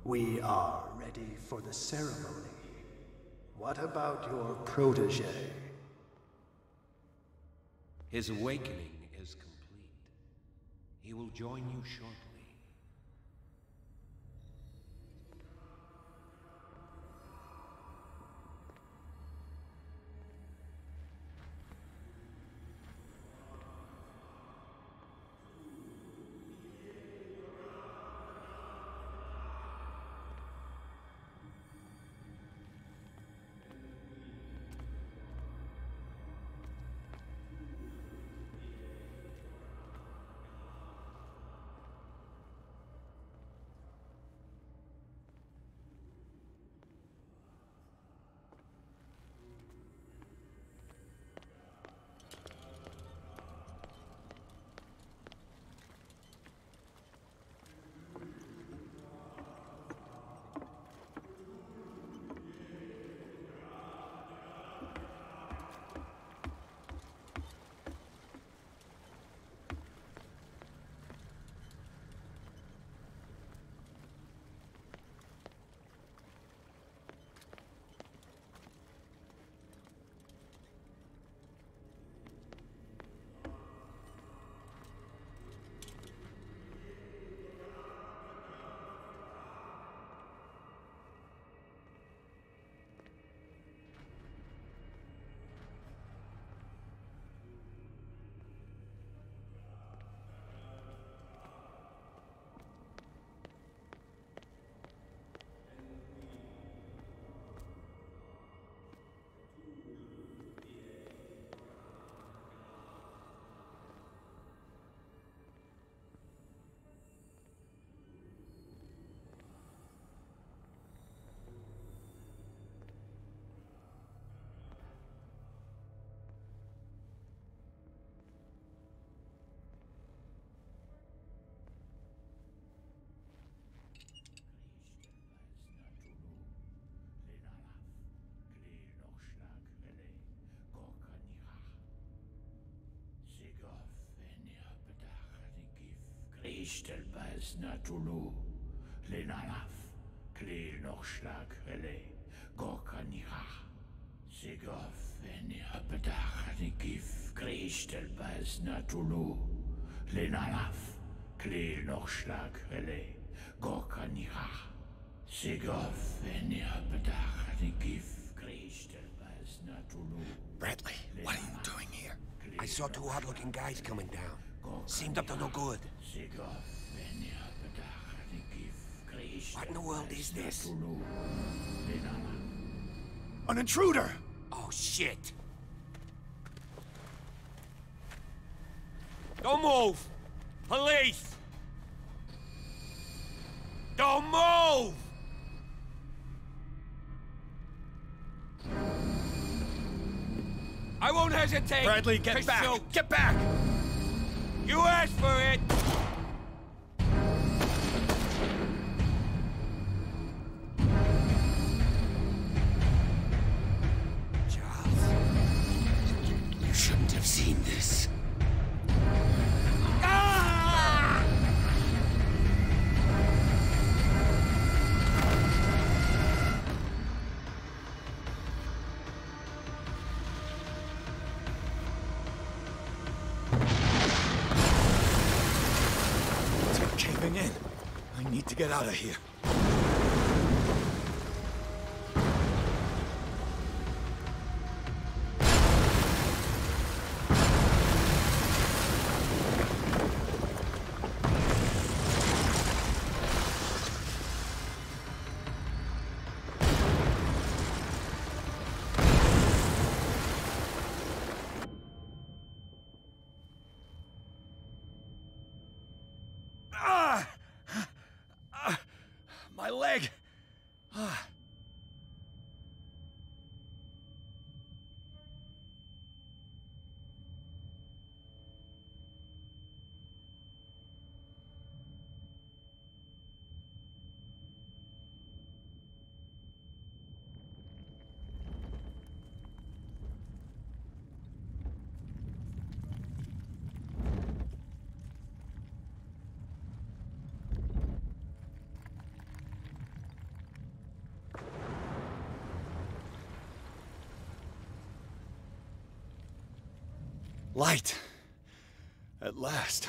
We are ready for the ceremony. What about your protege? His awakening is complete. He will join you shortly. Ishtelbaz Natulu, Lenalaf, Klil Nochschlag, Hele, Gorkanira, Sigov, Venipedach, Nikif, Krishtelbaz Natulu, Lenalaf, Klil Nochschlag, Hele, Gorkanira, Sigov, Venipedach, Nikif, Krishtelbaz Natulu. Bradley, what are you doing here? I saw two odd-looking guys coming down. Seemed up to no good. What in the world is this? An intruder! Oh, shit! Don't move! Police! Don't move! I won't hesitate! Bradley, get back! Shoot. Get back! You asked for it! Charles, you shouldn't have seen this. Ah! Caving in. I need to get out of here. My leg! Light. At last.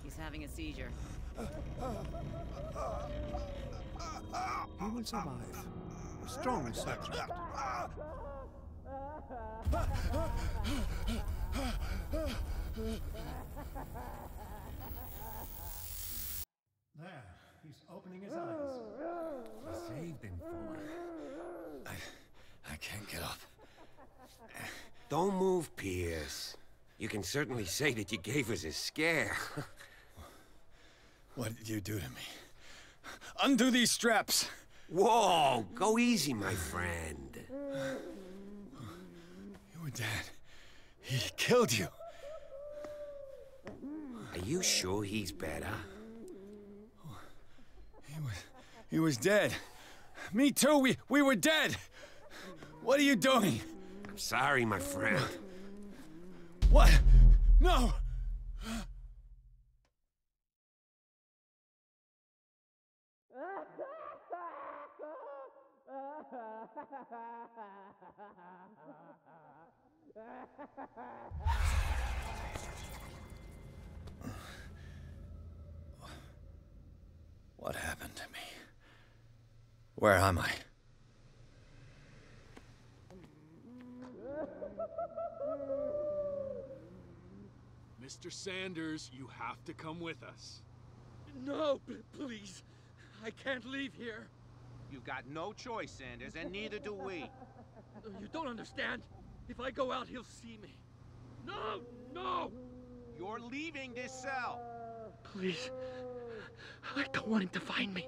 He's having a seizure. He will survive. A strong subject. There, he's opening his eyes. I saved him for her. I can't get up. Don't move, Pierce. You can certainly say that you gave us a scare. What did you do to me? Undo these straps! Whoa! Go easy, my friend. You were dead. He killed you. Are you sure he's better? He was dead. Me too, we were dead! What are you doing? I'm sorry, my friend. What? No! What happened to me? Where am I? Mr. Sanders, you have to come with us. No, please. I can't leave here. You've got no choice, Sanders, and neither do we. You don't understand. If I go out, he'll see me. No! No! You're leaving this cell. Please. I don't want him to find me.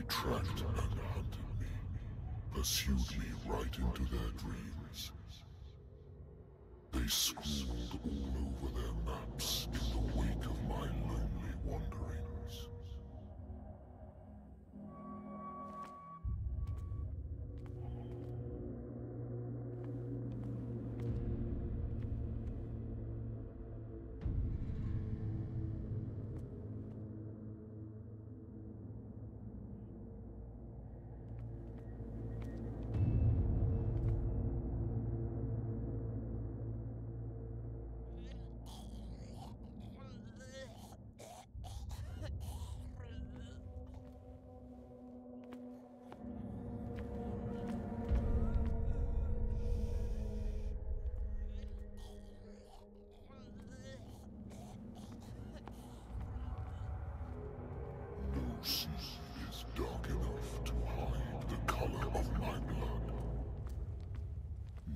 tracked and hunted me, pursued me right into their dreams. They scrawled all over their maps in the wake of my lonely wanderings. No sea is dark enough to hide the color of my blood.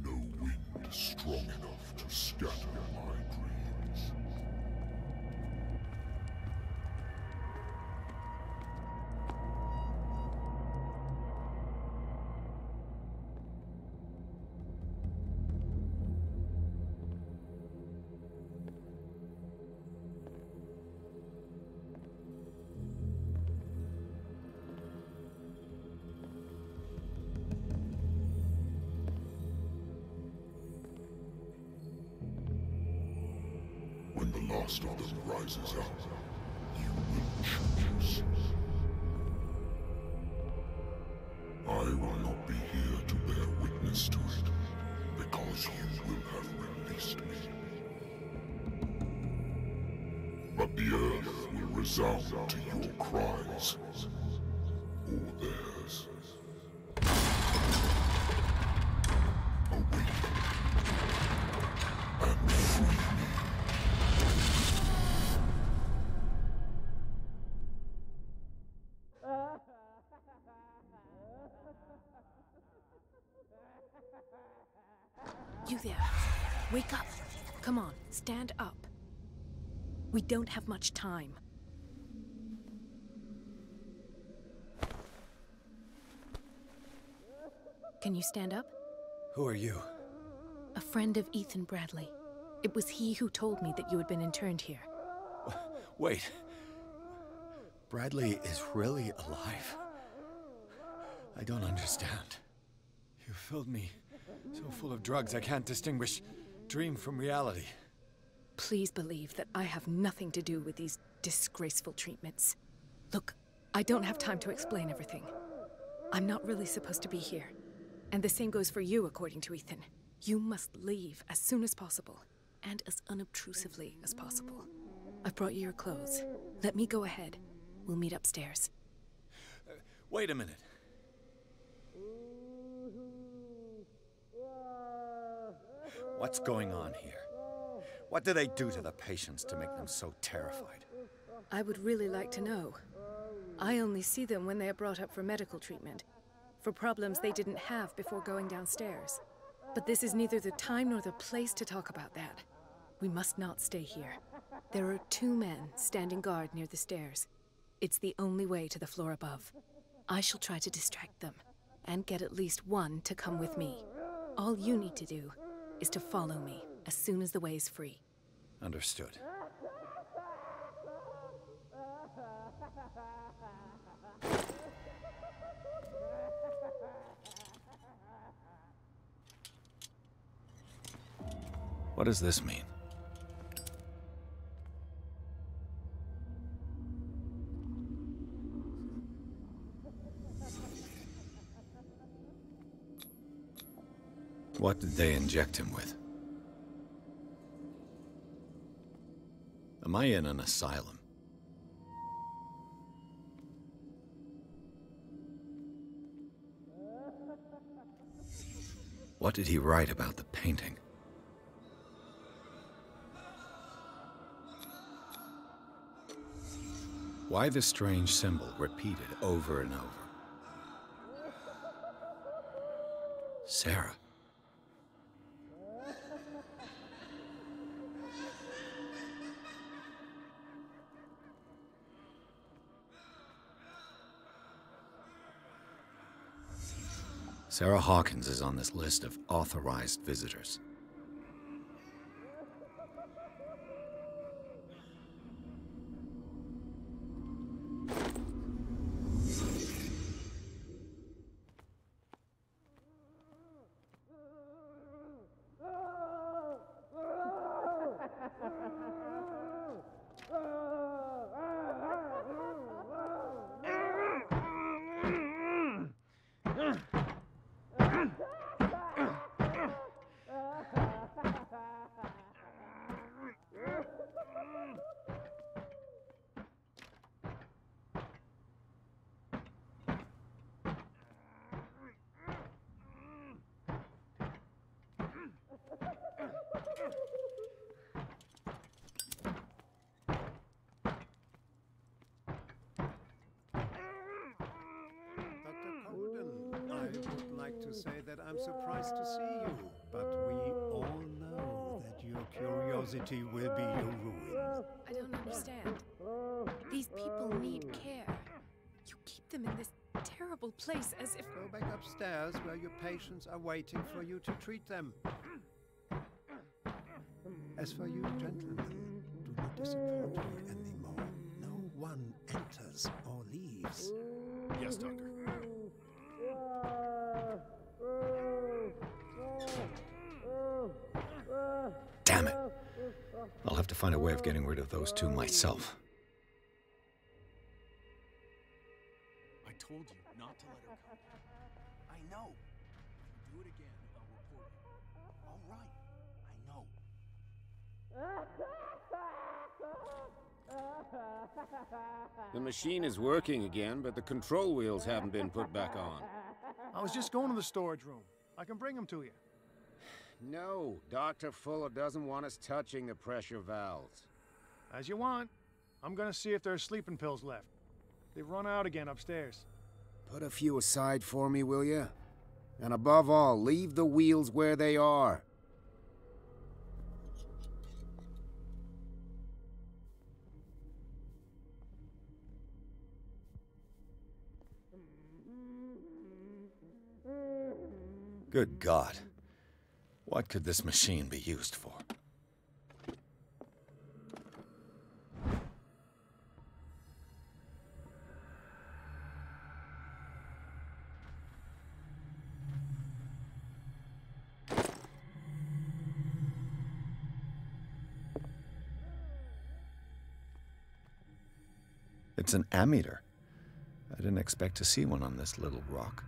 No wind strong enough to scatter my dreams. When the last of them rises up, you will choose. I will not be here to bear witness to it, because you will have released me. But the earth will resound to your cries, or theirs. Awaken and free me. You there. Wake up. Come on, stand up. We don't have much time. Can you stand up? Who are you? A friend of Ethan Bradley. It was he who told me that you had been interned here. Wait. Bradley is really alive? I don't understand. You filled me so full of drugs I can't distinguish dream from reality. Please believe that I have nothing to do with these disgraceful treatments. Look, I don't have time to explain everything. I'm not really supposed to be here. And the same goes for you, according to Ethan. You must leave as soon as possible, and as unobtrusively as possible. I've brought you your clothes. Let me go ahead. We'll meet upstairs. Wait a minute. What's going on here? What do they do to the patients to make them so terrified? I would really like to know. I only see them when they are brought up for medical treatment, for problems they didn't have before going downstairs. But this is neither the time nor the place to talk about that. We must not stay here. There are 2 men standing guard near the stairs. It's the only way to the floor above. I shall try to distract them, and get at least one to come with me. All you need to do is to follow me as soon as the way is free. Understood. What does this mean? What did they inject him with? Am I in an asylum? What did he write about the painting? Why the strange symbol repeated over and over? Sarah. Sarah Hawkins is on this list of authorized visitors. Say that I'm surprised to see you, but we all know that your curiosity will be your ruin. I don't understand. These people need care. You keep them in this terrible place as if... Go back upstairs where your patients are waiting for you to treat them. As for you, gentlemen, do not disappoint me anymore. No one enters or leaves. Yes, Doctor. Damn it. I'll have to find a way of getting rid of those two myself. I told you not to let her come. I know. Do it again, I'll report you. All right. I know. The machine is working again, but the control wheels haven't been put back on. I was just going to the storage room. I can bring them to you. No, Dr. Fuller doesn't want us touching the pressure valves. As you want. I'm gonna see if there's sleeping pills left. They've run out again upstairs. Put a few aside for me, will you? And above all, leave the wheels where they are. Good God. What could this machine be used for? It's an ammeter. I didn't expect to see one on this little rock.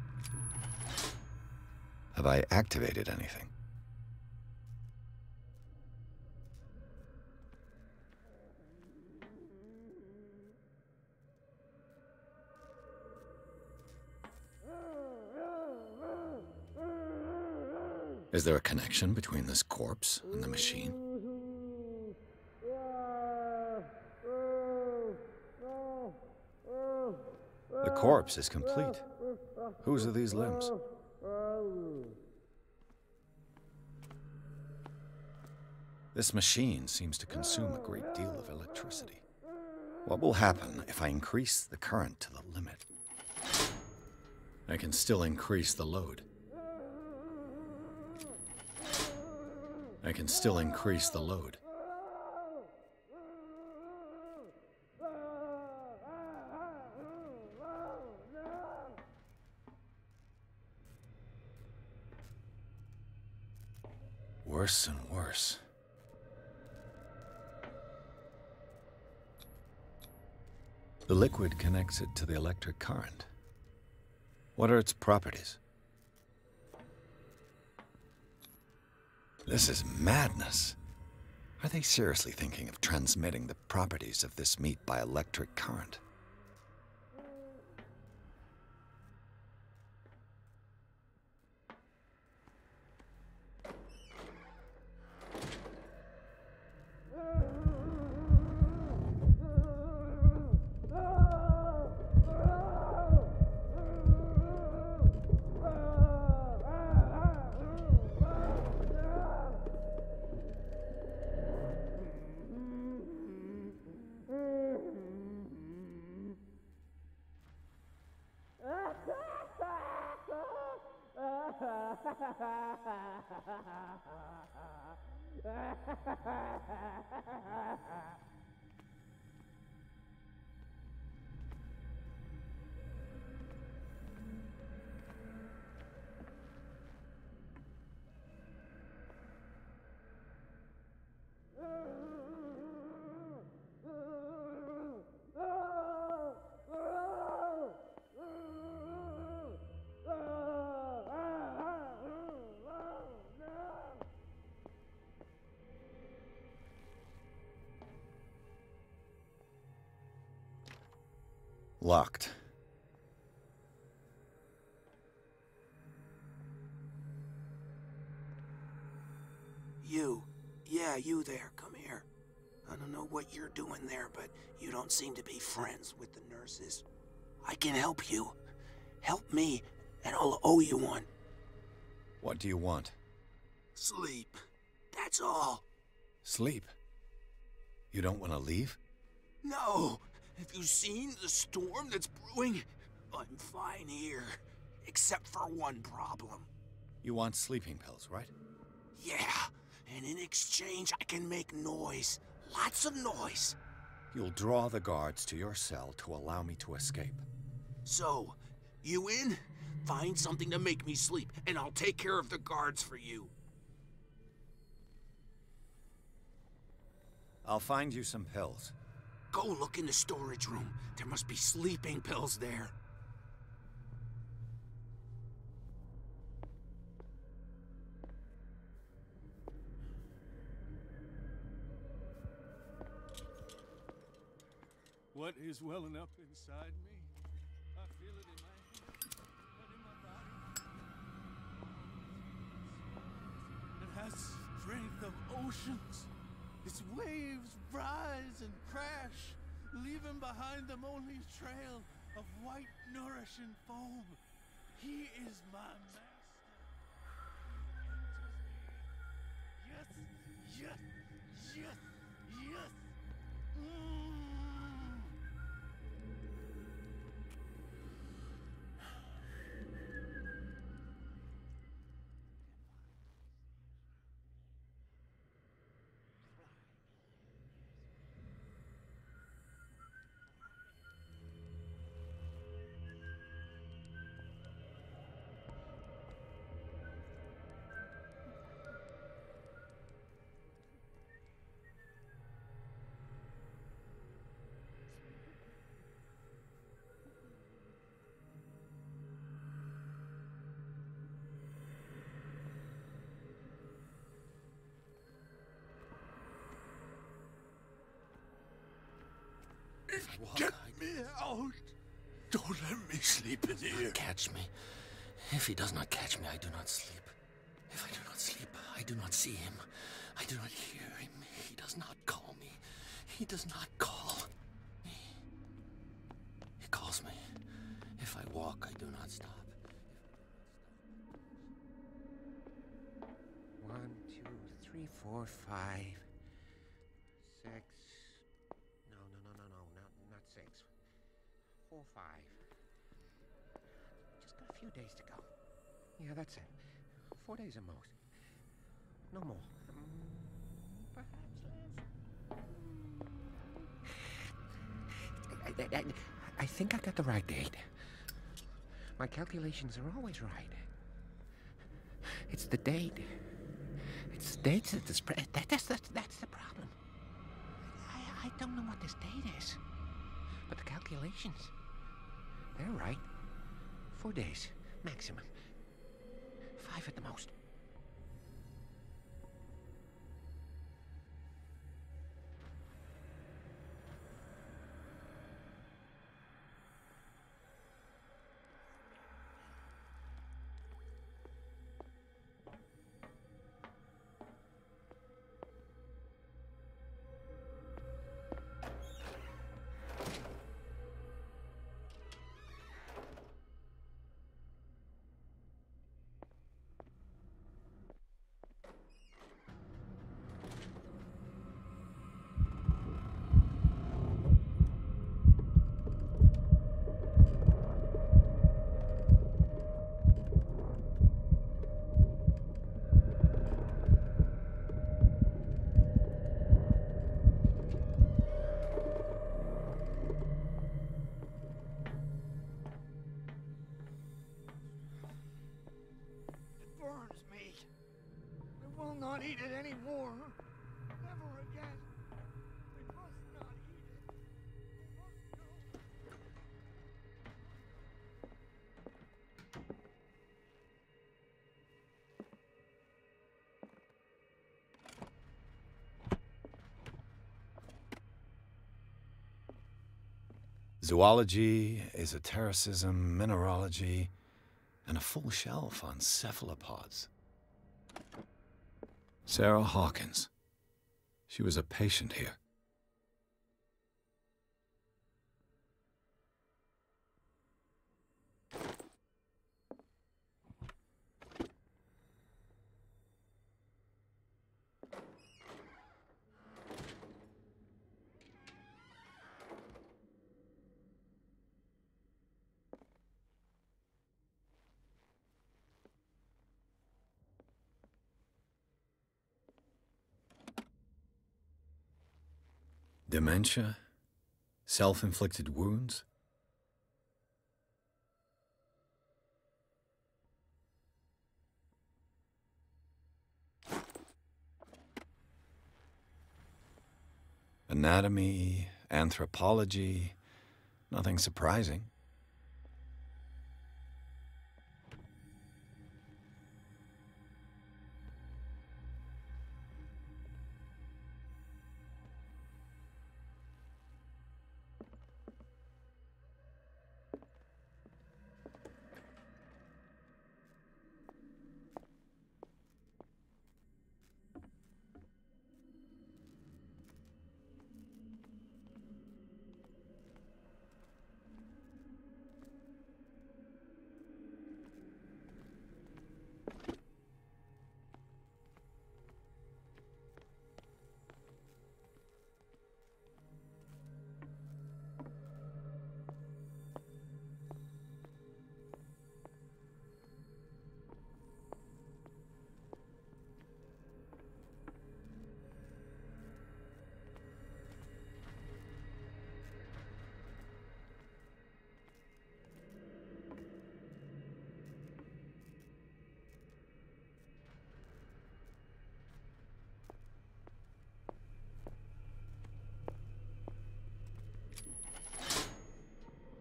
Have I activated anything? Is there a connection between this corpse and the machine? The corpse is complete. Whose are these limbs? This machine seems to consume a great deal of electricity. What will happen if I increase the current to the limit? I can still increase the load. I can still increase the load. Worse and worse. The liquid connects it to the electric current. What are its properties? This is madness. Are they seriously thinking of transmitting the properties of this meat by electric current? Locked. You. Yeah, you there. Come here. I don't know what you're doing there, but you don't seem to be friends with the nurses. I can help you. Help me, and I'll owe you one. What do you want? Sleep. That's all. Sleep? You don't want to leave? No. Have you seen the storm that's brewing? I'm fine here. Except for one problem. You want sleeping pills, right? Yeah. And in exchange, I can make noise. Lots of noise. You'll draw the guards to your cell to allow me to escape. So, you in? Find something to make me sleep, and I'll take care of the guards for you. I'll find you some pills. Go look in the storage room. There must be sleeping pills there. What is welling up inside me? I feel it in my head and in my body. It has strength of oceans. Its waves rise and crash, leaving behind them only a trail of white, nourishing foam. He is my master. Yes, yes, yes, yes. Get me out! Don't let me sleep in here. Catch me. If he does not catch me, I do not sleep. If I do not sleep, I do not see him. I do not hear him. He does not call me. He does not call me. He calls me. If I walk, I do not stop. 1, 2, 3, 4, 5, 6. No, not 6. 4, 5. Just got a few days to go. Yeah, that's it. 4 days at most. No more. Perhaps less. I think I got the right date. My calculations are always right. It's the date. It's the date that's the problem. I don't know what this date is. But the calculations, they're right. 4 days, maximum. 5 at the most. burns me. I will not eat it anymore. Never again. I must not eat it. Zoology, esotericism, mineralogy, and a full shelf on cephalopods. Sarah Hawkins. She was a patient here. Dementia? Self-inflicted wounds? Anatomy, anthropology, nothing surprising.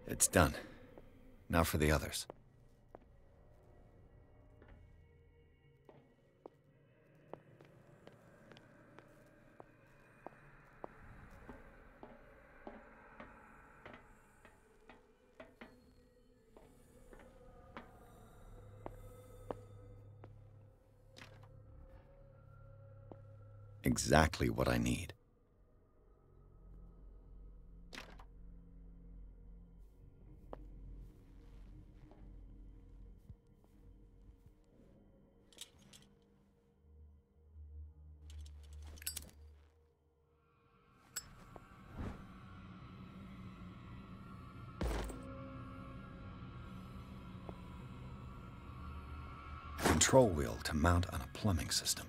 It's done. Now for the others. Exactly what I need. Control wheel to mount on a plumbing system.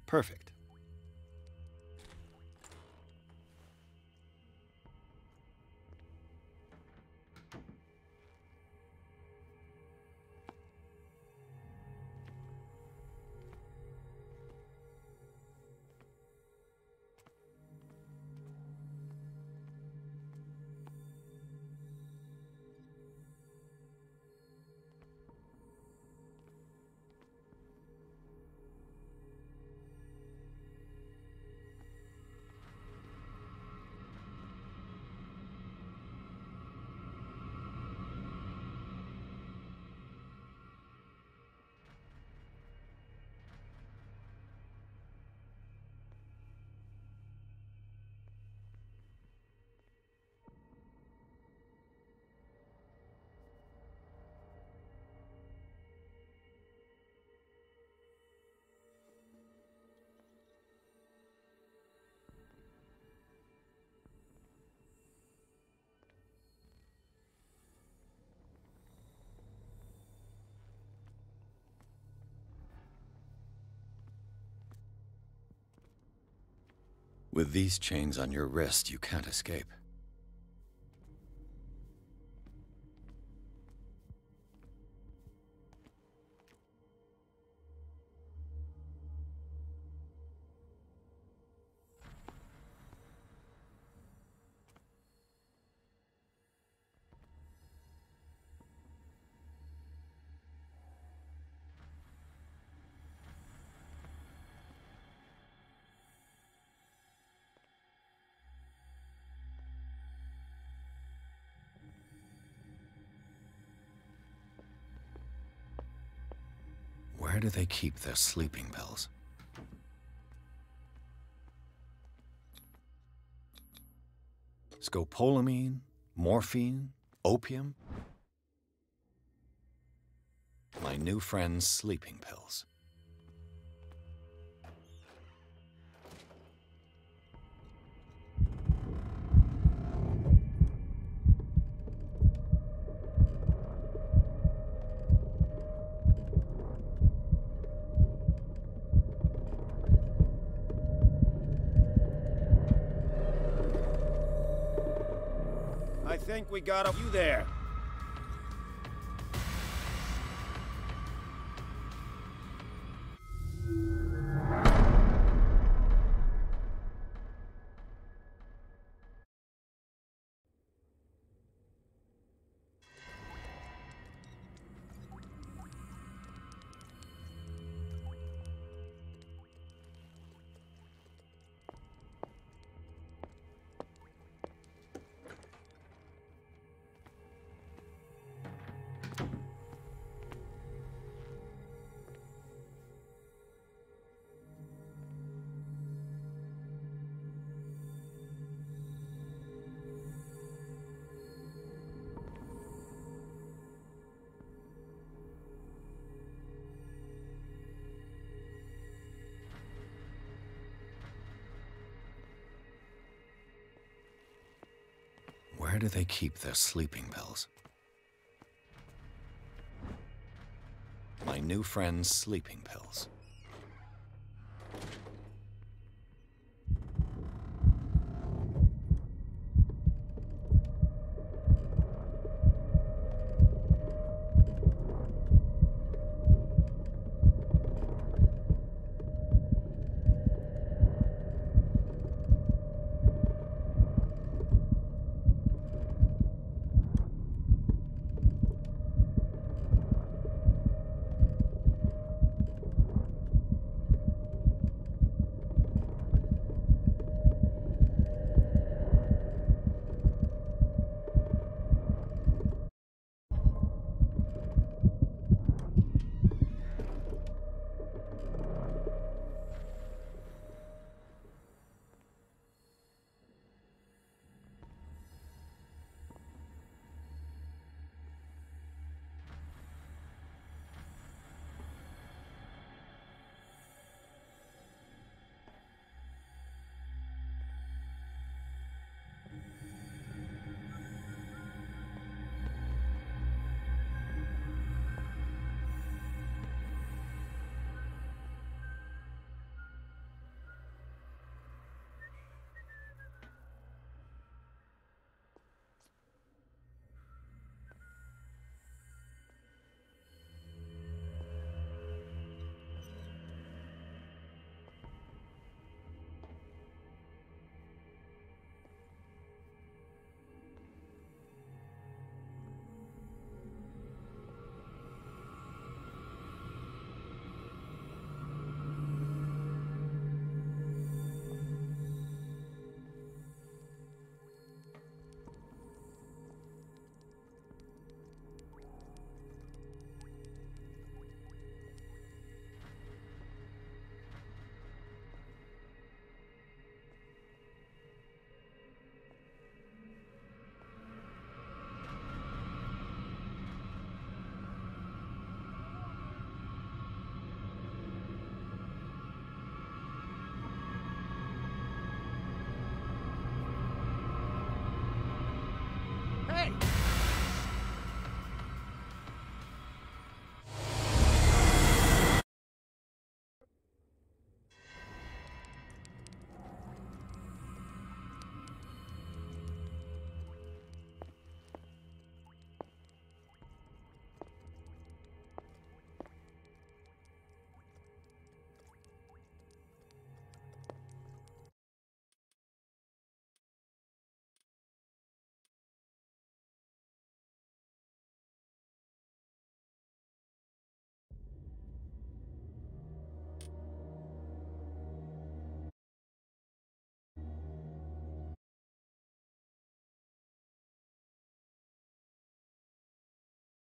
Perfect. With these chains on your wrist, you can't escape. Where do they keep their sleeping pills? Scopolamine? Morphine? Opium? My new friend's sleeping pills. I think we got you there. Where do they keep their sleeping pills? My new friend's sleeping pills.